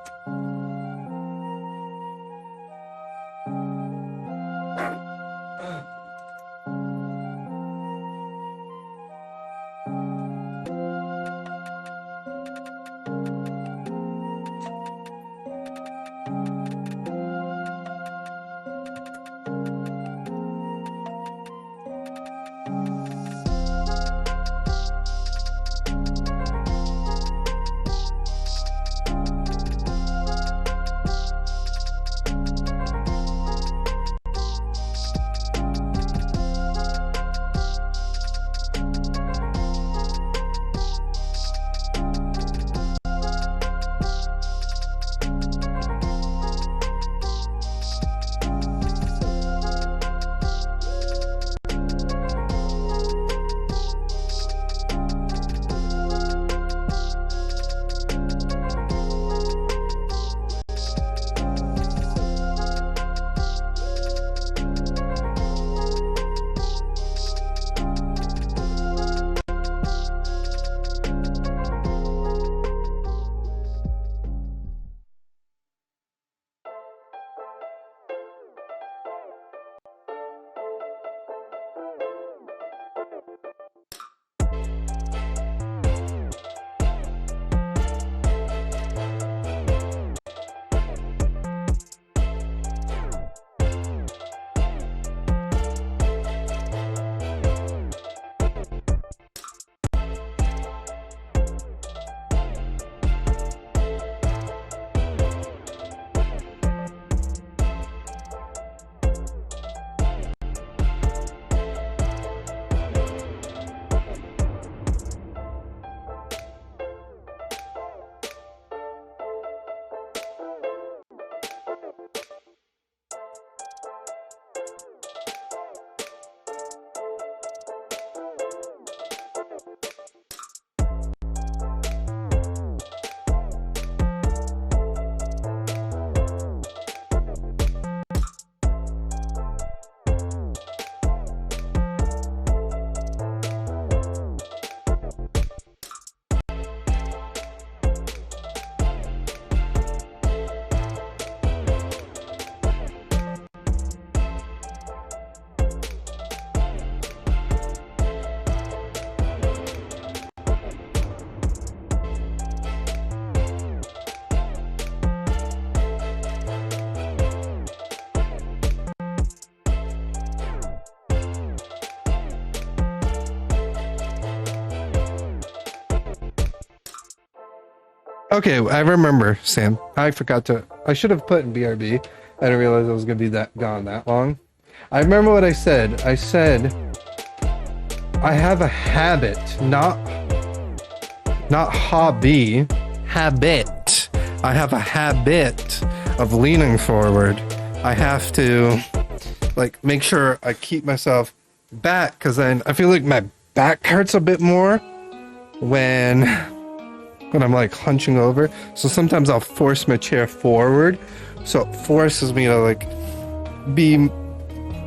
Okay, I remember, Sam. I forgot to. I should have put in BRB. I didn't realize I was gonna be that gone that long. I remember what I said. I said I have a habit, not hobby, habit. I have a habit of leaning forward. I have to like make sure I keep myself back, because then I feel like my back hurts a bit more when I'm like hunching over. So sometimes I'll force my chair forward, so it forces me to like be,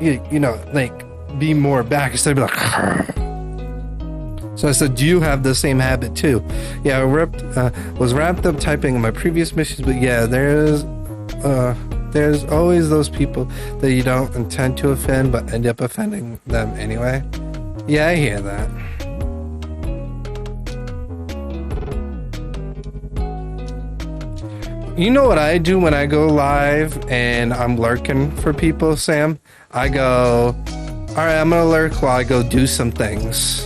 you know, like be more back instead of like. So I said, do you have the same habit too? Yeah, I was wrapped up typing in my previous missions, but yeah, there's always those people that you don't intend to offend but end up offending them anyway. Yeah, I hear that. You know what I do when I go live and I'm lurking for people, Sam? I go, all right, I'm gonna lurk while I go do some things.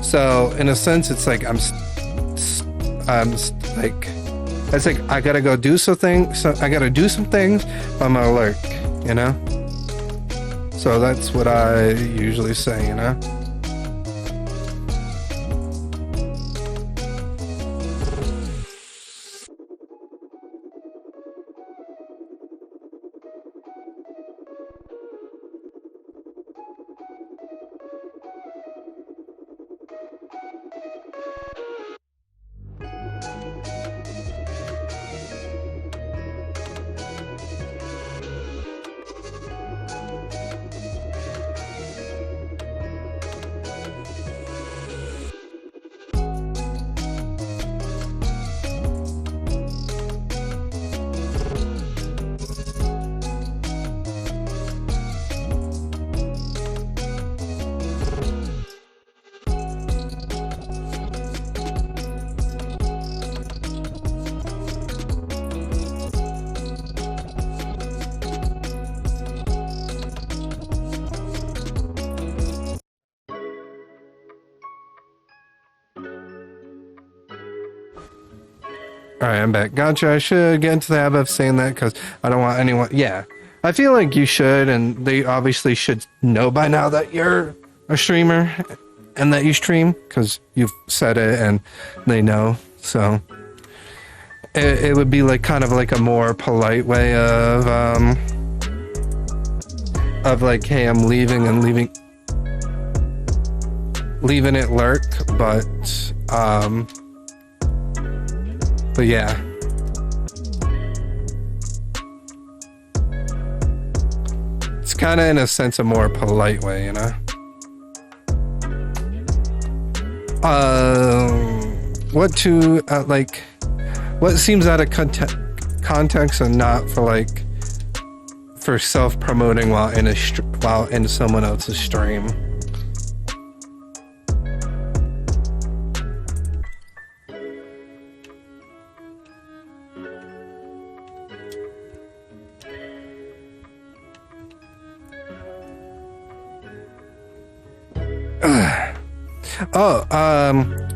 So in a sense, it's like it's like I gotta go do something. So I gotta do some things. But I'm gonna lurk, you know. So that's what I usually say, you know. Alright, I'm back. Gotcha. I should get into the habit of saying that because I don't want anyone. Yeah. I feel like you should, and they obviously should know by now that you're a streamer and that you stream because you've said it and they know. So it would be like kind of like a more polite way of like, hey, I'm leaving and leaving it lurk, but yeah. It's kind of in a sense a more polite way, you know? What seems out of context and not for like, for self-promoting while in someone else's stream.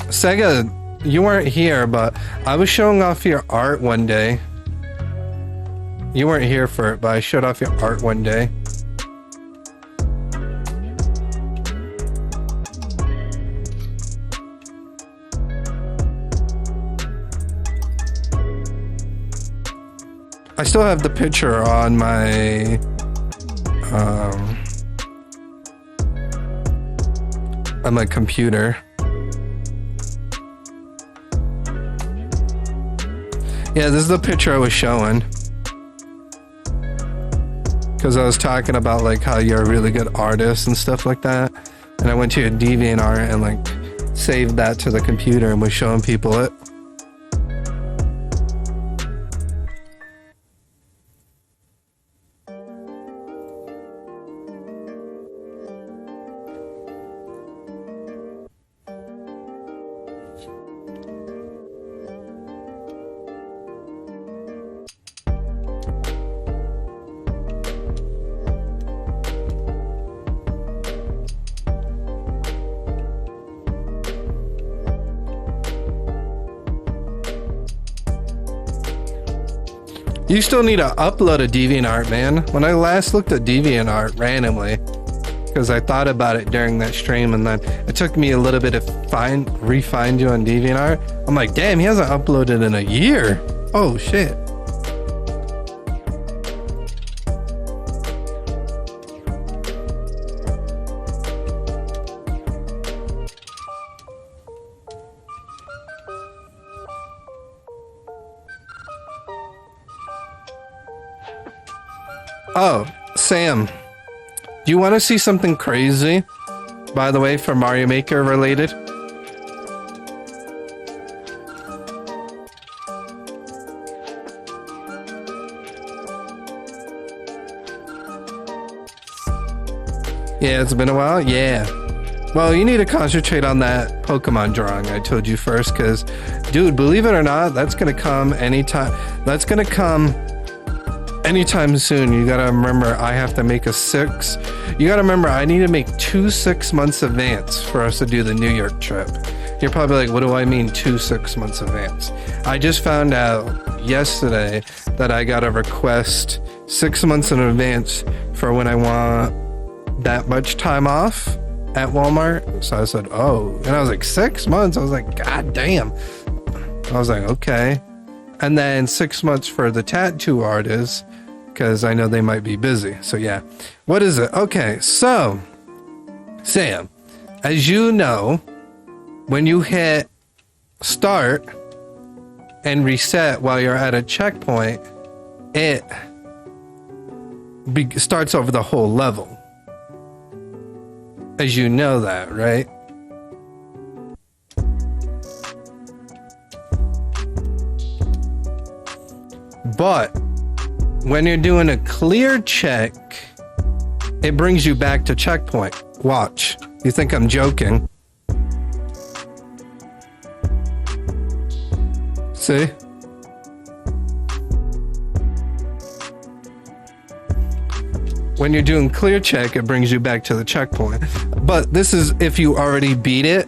Sega, you weren't here, but I was showing off your art one day. You weren't here for it, but I showed off your art one day. I still have the picture on my computer. Yeah, this is the picture I was showing. Because I was talking about like how you're a really good artist and stuff like that. And I went to your DeviantArt and like saved that to the computer and was showing people it. You still need to upload a DeviantArt, man. When I last looked at DeviantArt randomly, because I thought about it during that stream, and then it took me a little bit to refine you on DeviantArt. I'm like, damn, he hasn't uploaded in a year. Oh shit. Oh, Sam, do you want to see something crazy? By the way, for Mario Maker related? Yeah, it's been a while? Yeah. Well, you need to concentrate on that Pokemon drawing I told you first, because, dude, believe it or not, that's going to come anytime. That's going to come anytime soon. You gotta remember, I have to make a 6. You gotta remember, I need to make 2 6 months advance for us to do the New York trip. You're probably like, what do I mean 2 6 months advance? I just found out yesterday that I got a request 6 months in advance for when I want that much time off at Walmart. So I said, oh, and I was like, 6 months? I was like, god damn. I was like, okay. And then 6 months for the tattoo artist, because I know they might be busy. So yeah, what is it? Okay, so Sam, as you know, when you hit start and reset while you're at a checkpoint, it starts over the whole level. As you know that, right? But when you're doing a clear check, it brings you back to checkpoint. Watch. You think I'm joking? See? When you're doing clear check, it brings you back to the checkpoint. But this is if you already beat it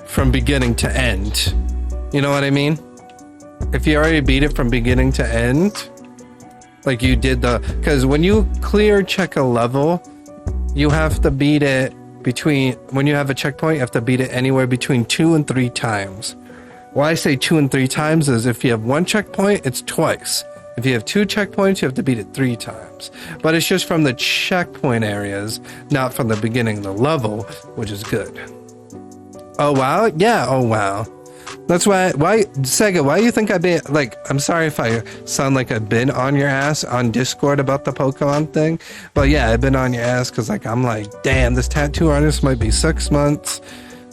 from beginning to end. You know what I mean? If you already beat it from beginning to end, like you did because when you clear check a level, you have to beat it when you have a checkpoint, you have to beat it anywhere between 2 and 3 times. Why I say 2 and 3 times is if you have 1 checkpoint, it's twice. If you have 2 checkpoints, you have to beat it 3 times. But it's just from the checkpoint areas, not from the beginning of the level, which is good. Oh wow? Yeah, oh wow. That's why Sega, why do you think I've been, like, I'm sorry if I sound like I've been on your ass on Discord about the Pokemon thing, but yeah, I've been on your ass because, like, I'm like, damn, this tattoo artist might be 6 months,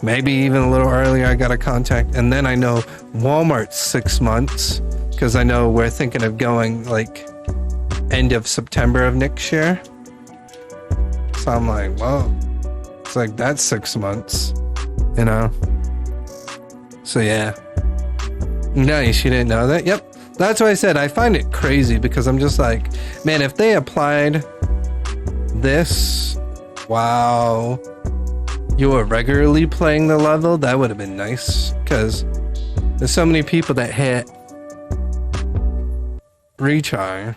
maybe even a little earlier I got a contact, and then I know Walmart's 6 months, because I know we're thinking of going, like, end of September of next year, so I'm like, well, it's like, that's 6 months, you know? So yeah. Nice, you didn't know that? Yep. That's why I said I find it crazy because I'm just like, man, if they applied this while you were regularly playing the level, that would have been nice. Because there's so many people that hit retry.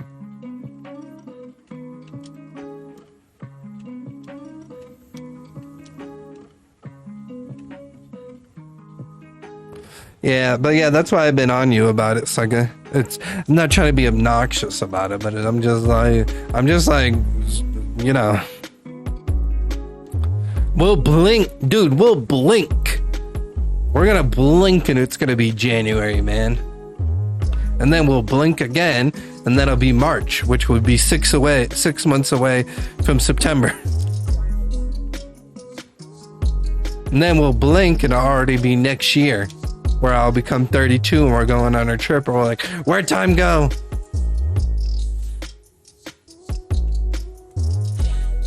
Yeah, but yeah, that's why I've been on you about it, Sega. I'm not trying to be obnoxious about it, but I'm just like, you know. We'll blink, dude, we'll blink. We're gonna blink and it's gonna be January, man. And then we'll blink again, and then it'll be March, which would be 6 months away from September. And then we'll blink and it'll already be next year, where I'll become 32 and we're going on our trip, and we're like, where'd time go?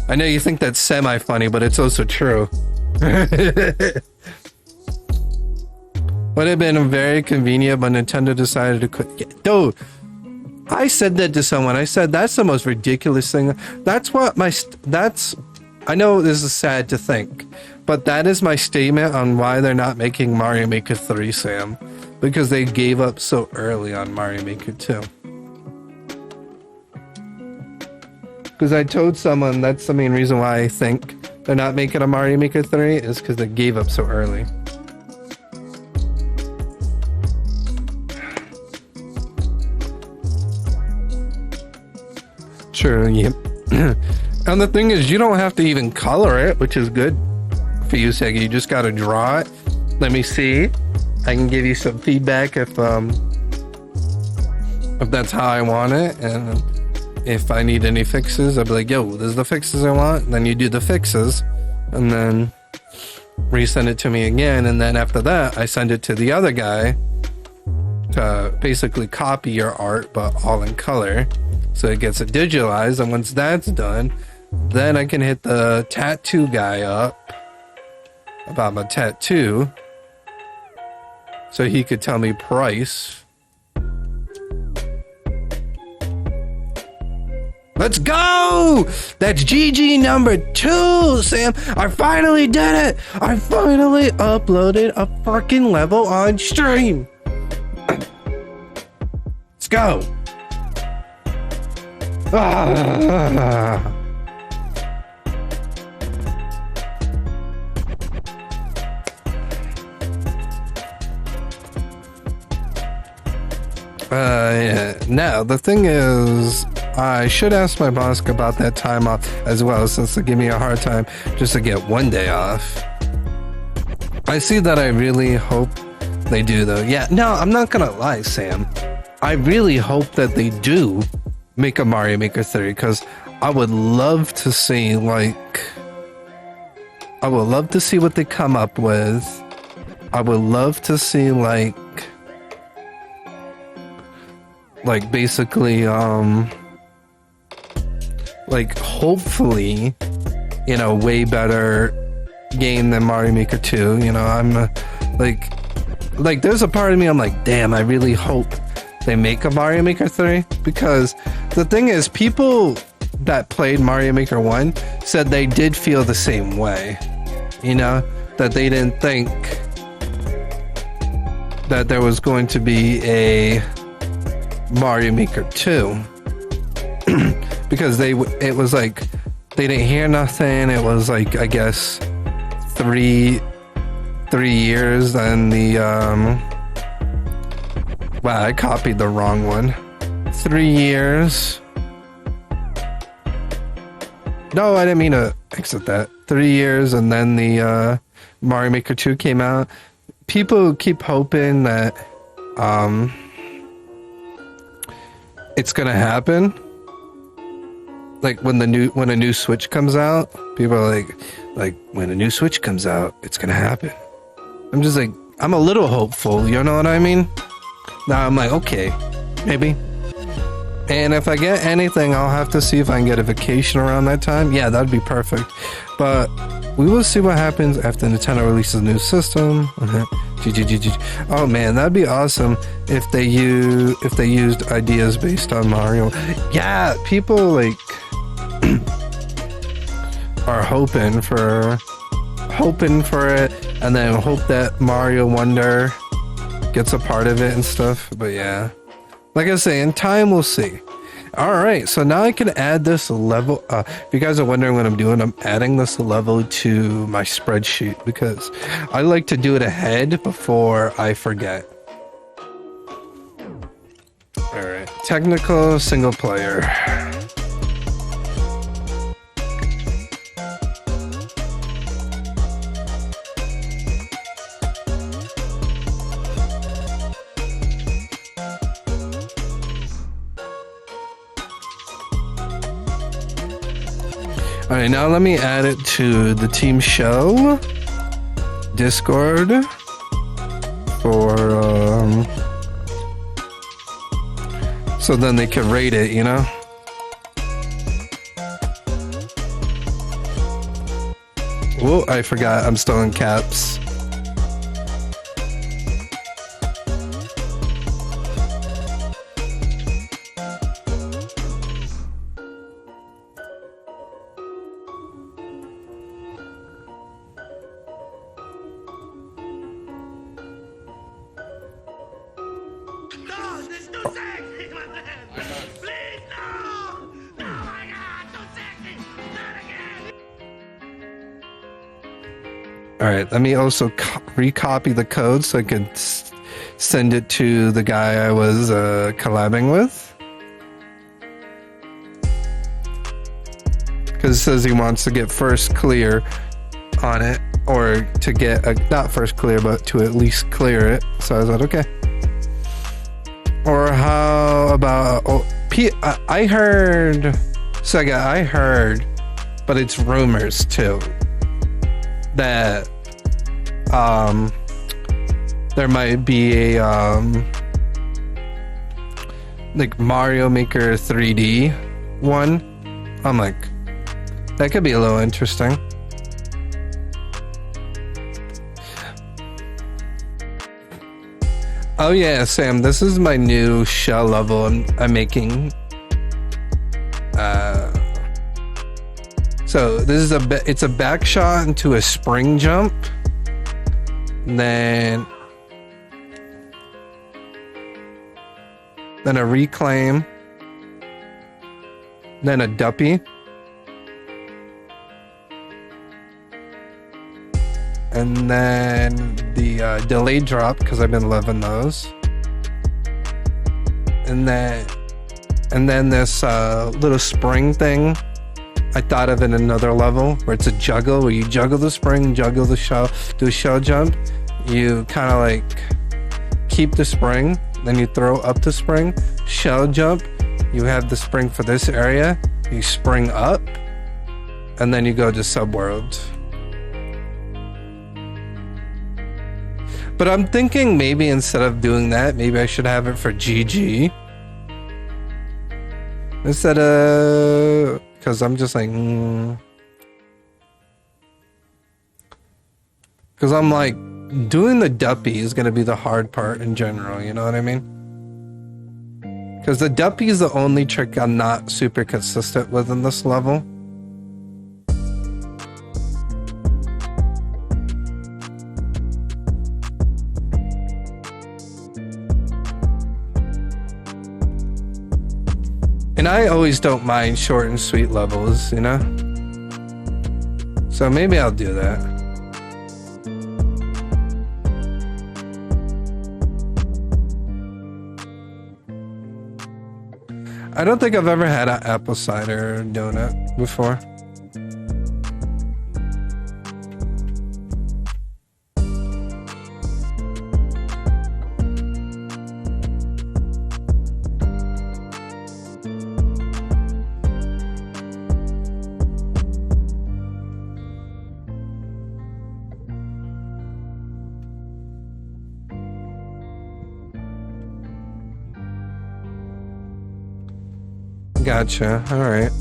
I know you think that's semi-funny, but it's also true. Would have been very convenient, but Nintendo decided to quit. Yeah, dude, I said that to someone. I said, that's the most ridiculous thing. That's what I know this is sad to think, but that is my statement on why they're not making Mario Maker 3, Sam. Because they gave up so early on Mario Maker 2. Because I told someone that's the main reason why I think they're not making a Mario Maker 3 is because they gave up so early. True, yep. And the thing is, you don't have to even color it, which is good for you, Sega. You just gotta draw it. Let me see. I can give you some feedback if that's how I want it, and if I need any fixes, I'll be like, yo, this is the fixes I want. And then you do the fixes, and then resend it to me again, and then after that, I send it to the other guy to basically copy your art, but all in color. So it gets it digitalized, and once that's done, then I can hit the tattoo guy up about my tattoo, so he could tell me price. Let's go! That's GG number 2, Sam. I finally did it. I finally uploaded a freaking level on stream. Let's go. Yeah. Now, the thing is, I should ask my boss about that time off as well, since they give me a hard time just to get one day off. I see that. I really hope they do, though. Yeah, no, I'm not gonna lie, Sam. I really hope that they do make a Mario Maker 3, because I would love to see, like, I would love to see what they come up with. I would love to see, like basically, like, hopefully, you know, way better game than Mario Maker 2. You know, I'm like, there's a part of me, I'm like, damn, I really hope they make a Mario Maker 3, because the thing is, people that played Mario Maker 1 said they did feel the same way, you know, that they didn't think that there was going to be a Mario Maker 2. Because it was like, they didn't hear nothing. It was like, I guess, 3 years, and the wow, I copied the wrong one. 3 years. No, I didn't mean to exit that. 3 years, and then the Mario Maker 2 came out. People keep hoping that it's gonna happen. Like when a new Switch comes out, people are like when a new Switch comes out, it's gonna happen. I'm just like, I'm a little hopeful, you know what I mean? Now I'm like, okay, maybe. And if I get anything, I'll have to see if I can get a vacation around that time. Yeah, that'd be perfect. But we will see what happens after Nintendo releases a new system. Oh man, that'd be awesome if they used ideas based on Mario. Yeah, people like are hoping for it, and then hope that Mario Wonder gets a part of it and stuff. But yeah, like I say, in time we'll see. Alright, so now I can add this level. If you guys are wondering what I'm doing, I'm adding this level to my spreadsheet because I like to do it ahead before I forget. Alright, technical single player. Alright, now let me add it to the team show Discord for so then they can rate it, you know? Whoa, I forgot I'm still in caps. All right, let me also recopy the code so I could send it to the guy I was collabing with. Because it says he wants to get first clear on it, or to get not first clear, but to at least clear it. So I was like, okay. Or how about I heard, Sega, I heard, but it's rumors too, that there might be a like Mario Maker 3D one. I'm like, that could be a little interesting. Oh yeah, Sam, this is my new shell level I'm making. So this is it's a back shot into a spring jump. Then a reclaim. Then a duppy. And then the delayed drop, because I've been loving those. And then this little spring thing, I thought of in another level, where it's a juggle, where you juggle the spring, juggle the shell, do a shell jump. You kind of like keep the spring, then you throw up the spring, shell jump. You have the spring for this area, you spring up, and then you go to subworld. But I'm thinking maybe instead of doing that, maybe I should have it for GG. Instead of... Because I'm just like... Because I'm like, doing the duppy is going to be the hard part in general, you know what I mean? Because the duppy is the only trick I'm not super consistent with in this level. And I always don't mind short and sweet levels, you know? So maybe I'll do that. I don't think I've ever had an apple cider donut before. Gotcha. All right.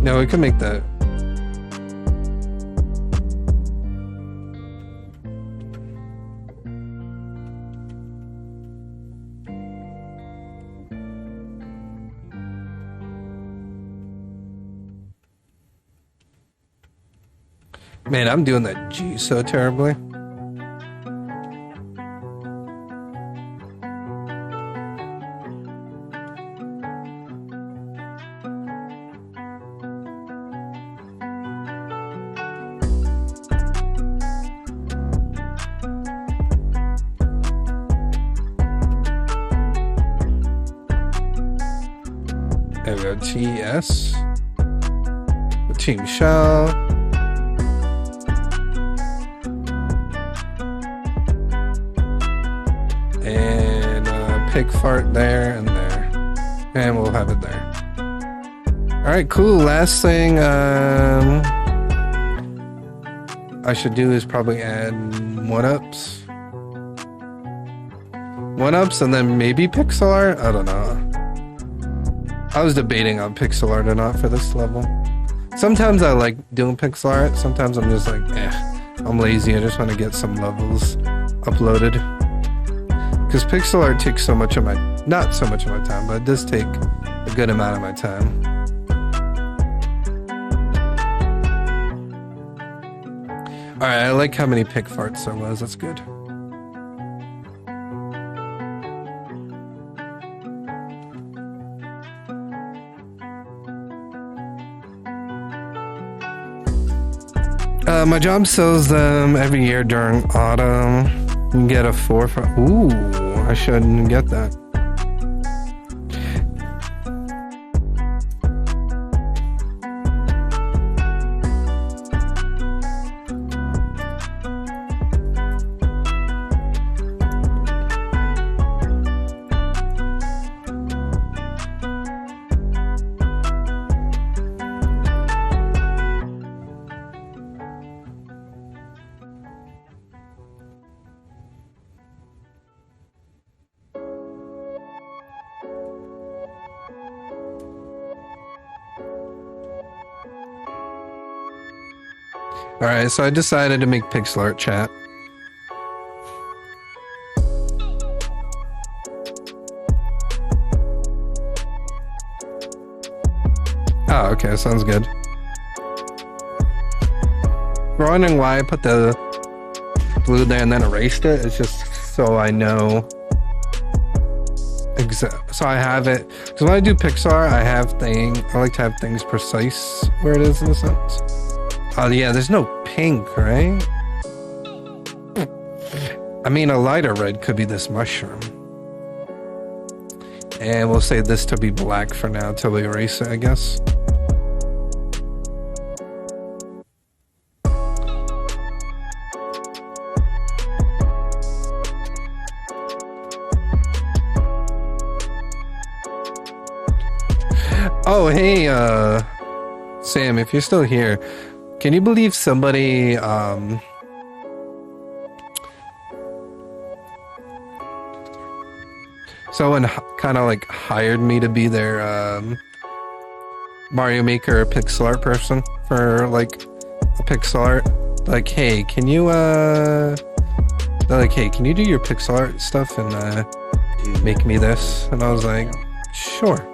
No, we can make that. Man, I'm doing that G so terribly. There we go, TS. The team shell. And pig fart there and there. And we'll have it there. Alright, cool. Last thing I should do is probably add 1-ups. 1-ups and then maybe pixel art? I don't know. I was debating on pixel art or not for this level. Sometimes I like doing pixel art, sometimes I'm just like, I'm lazy, I just want to get some levels uploaded. Because pixel art takes so much of my, not so much of my time, but it does take a good amount of my time. Alright, I like how many pick farts there was, that's good. My job sells them every year during autumn. You can get a 4 for. Ooh, I shouldn't get that. Alright, so I decided to make pixel art chat. Oh, okay, sounds good. We're wondering why I put the blue there and then erased it. It's just so I know. So I have it. Because when I do pixel art, I like to have things precise where it is in a sense. Oh yeah, there's no pink, right? I mean, a lighter red could be this mushroom. And we'll say this to be black for now till we erase it, I guess. Oh, hey, Sam, if you're still here, can you believe somebody, someone kind of like hired me to be their, Mario Maker or pixel art person for like a pixel art? Like, hey, can you, they're like, hey, can you do your pixel art stuff and, make me this? And I was like, sure.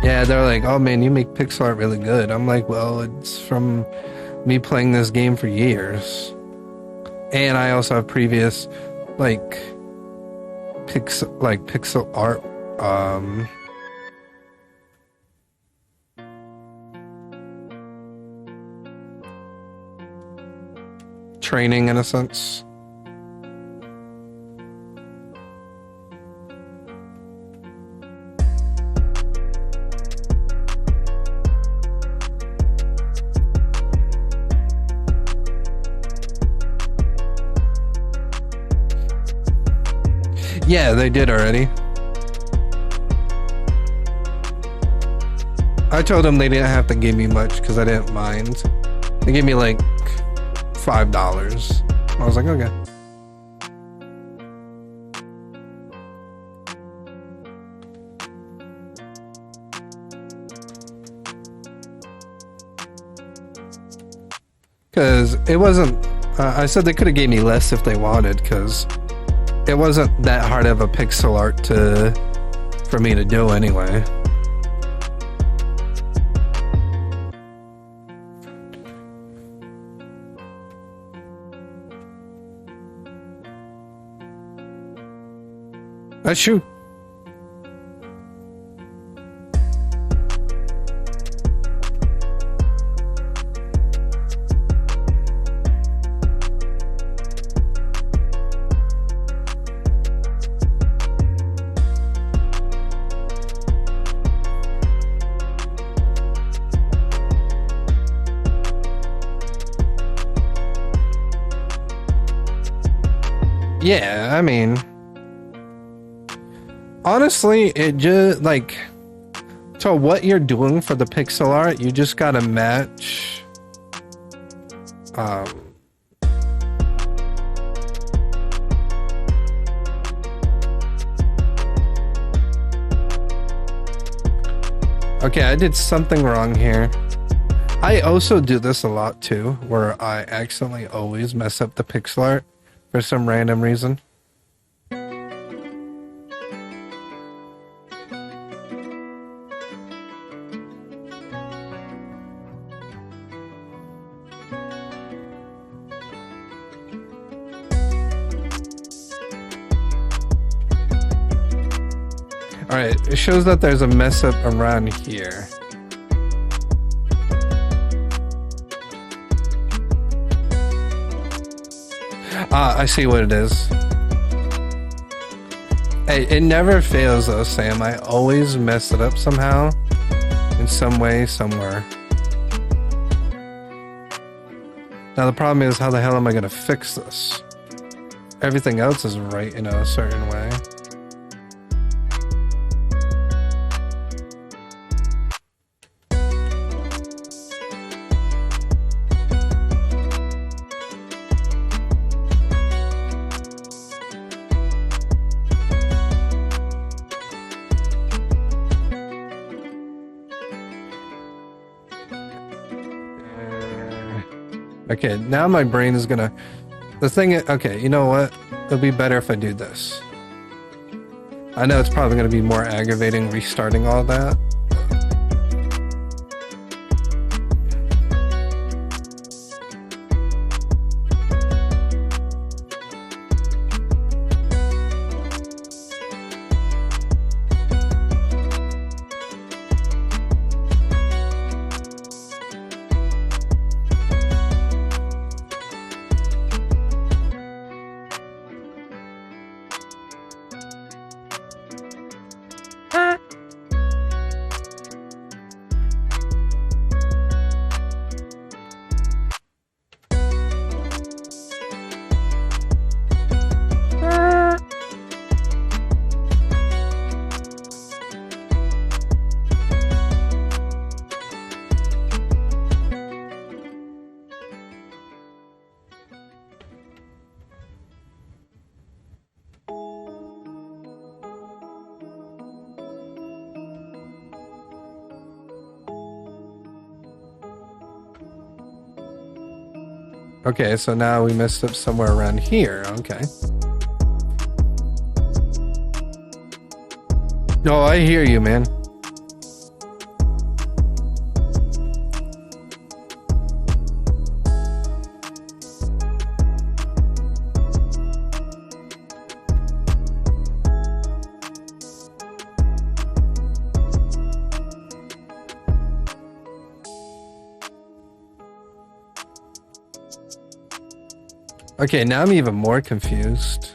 Yeah, they're like, oh man, you make pixel art really good. I'm like, well, it's from me playing this game for years. And I also have previous, pixel art, training in a sense. Yeah, they did already. I told them they didn't have to give me much because I didn't mind. They gave me like $5. I was like, okay. Because it wasn't, I said they could have gave me less if they wanted, because it wasn't that hard of a pixel art for me to do anyway. That's true. Yeah, I mean, honestly, it just like to what you're doing for the pixel art, you just gotta match okay, I did something wrong here. I also do this a lot too, where I accidentally always mess up the pixel art for some random reason. Alright, it shows that there's a mess up around here. Ah, I see what it is. Hey, it never fails though, Sam. I always mess it up somehow. In some way, somewhere. Now the problem is, how the hell am I gonna fix this? Everything else is right in a certain way. Okay, now my brain is gonna... The thing is... Okay, you know what? It'll be better if I do this. I know it's probably gonna be more aggravating restarting all that. Okay, so now we messed up somewhere around here. Okay. No, I hear you, man. Okay, now I'm even more confused.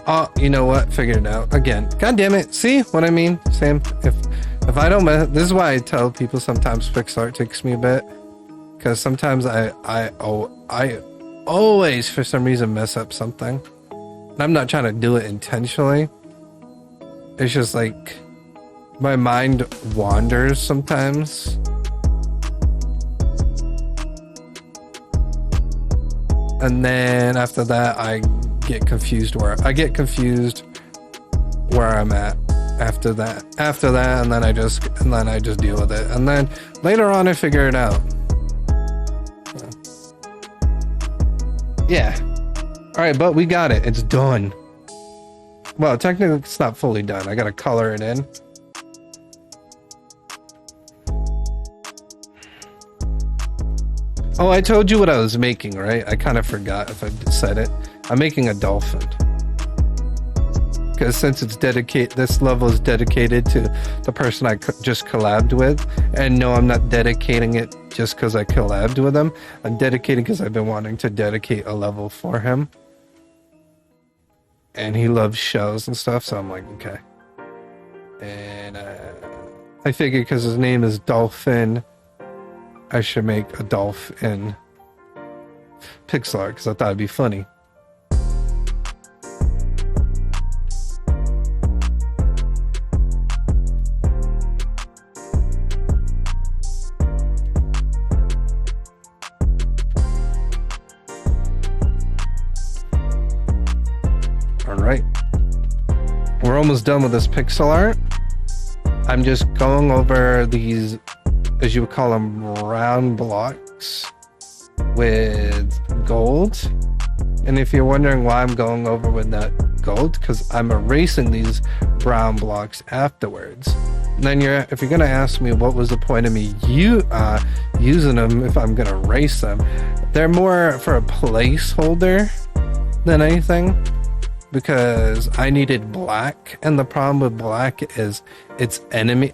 Oh, you know what? Figured it out. Again. God damn it. See what I mean, Sam? If I don't mess... This is why I tell people sometimes pixel art takes me a bit. Because sometimes I always, for some reason, mess up something. And I'm not trying to do it intentionally. It's just like my mind wanders sometimes. And then after that I get confused where I'm at after that. And then I just deal with it. And then later on I figure it out. Yeah. Alright, but we got it. It's done. Well, technically it's not fully done. I gotta color it in. Oh, I told you what I was making, right? I kind of forgot if I said it. I'm making a dolphin. Because since it's this level is dedicated to the person I just collabed with. And no, I'm not dedicating it just because I collabed with him. I'm dedicating because I've been wanting to dedicate a level for him. And he loves shows and stuff, so I'm like, okay. And I figured because his name is Dolphin, I should make a Dolph in pixel art because I thought it'd be funny. Alright. We're almost done with this pixel art. I'm just going over these, as you would call them, round blocks with gold. And if you're wondering why I'm going over with that gold, because I'm erasing these brown blocks afterwards. And then if you're gonna ask me what was the point of me using them if I'm gonna erase them, they're more for a placeholder than anything. Because I needed black, and the problem with black is its enemy.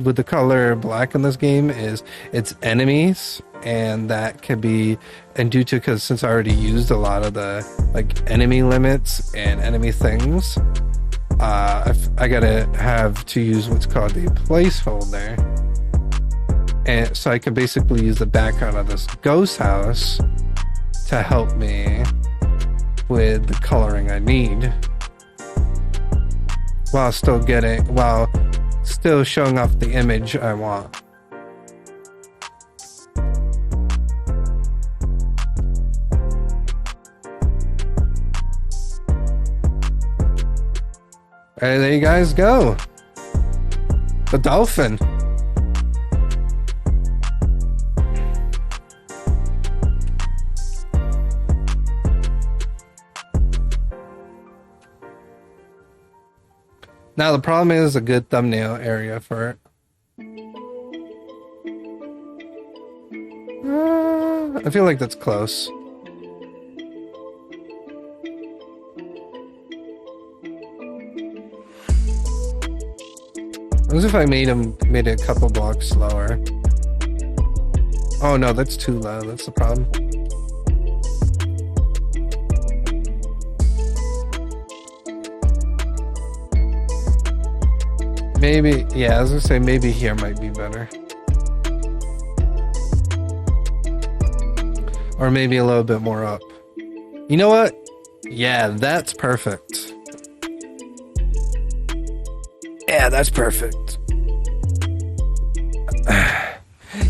With the color black in this game is its enemies, and that could be, and due to, because since I already used a lot of the like enemy limits and enemy things, I gotta have to use what's called a placeholder, and so I can basically use the background of this ghost house to help me with the coloring I need, while still showing off the image I want. Alright, there you guys go. The dolphin. Now the problem is a good thumbnail area for it. I feel like that's close. What if I made it a couple blocks slower? Oh no, that's too low. That's the problem. Maybe, yeah, I was gonna say maybe here might be better. Or maybe a little bit more up. You know what? Yeah, that's perfect. Yeah, that's perfect.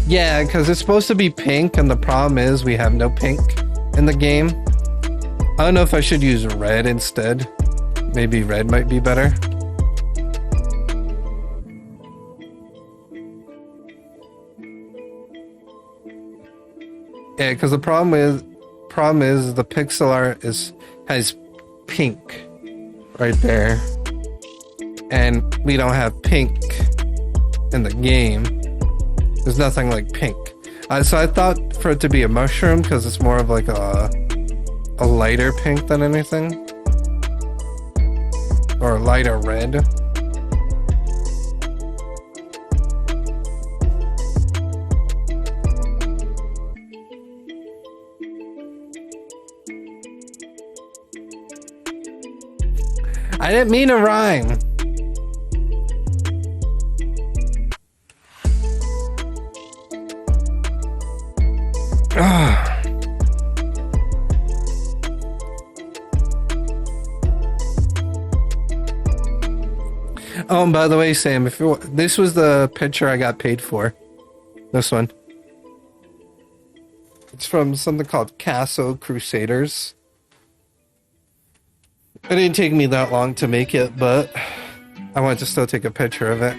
Yeah, because it's supposed to be pink, and the problem is we have no pink in the game. I don't know if I should use red instead. Maybe red might be better. Yeah, because the problem is the pixel art has pink right there, and we don't have pink in the game. There's nothing like pink. So I thought for it to be a mushroom because it's more of like a lighter pink than anything, or a lighter red. I didn't mean to rhyme. Oh, and by the way, Sam, this was the picture I got paid for. This one. It's from something called Castle Crusaders. It didn't take me that long to make it, but I wanted to still take a picture of it.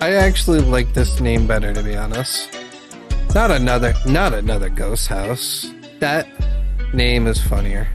I actually like this name better, to be honest. Not another ghost house. That name is funnier.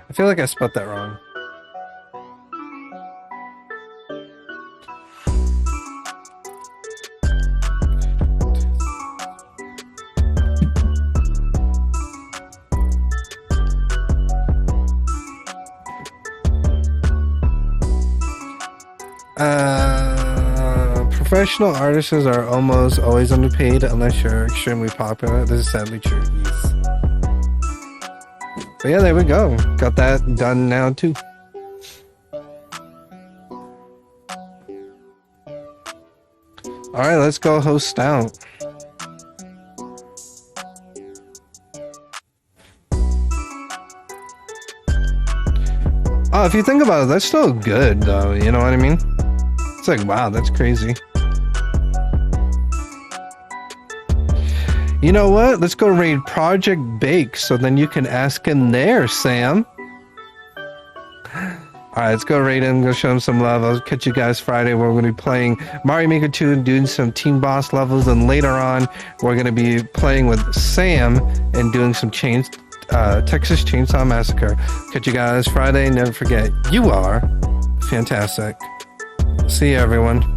I feel like I spelled that wrong. Professional artists are almost always underpaid unless you're extremely popular. This is sadly true. Yes. But yeah, there we go. Got that done now too. Alright, let's go host out. Oh, if you think about it, that's still good though, you know what I mean? It's like, wow, that's crazy. You know what? Let's go raid Project Bake so then you can ask him there, Sam. Alright, let's go raid him, go show him some love. I'll catch you guys Friday where we're going to be playing Mario Maker 2 and doing some team boss levels. And later on, we're going to be playing with Sam and doing some Texas Chainsaw Massacre. Catch you guys Friday. Never forget, you are fantastic. See you, everyone.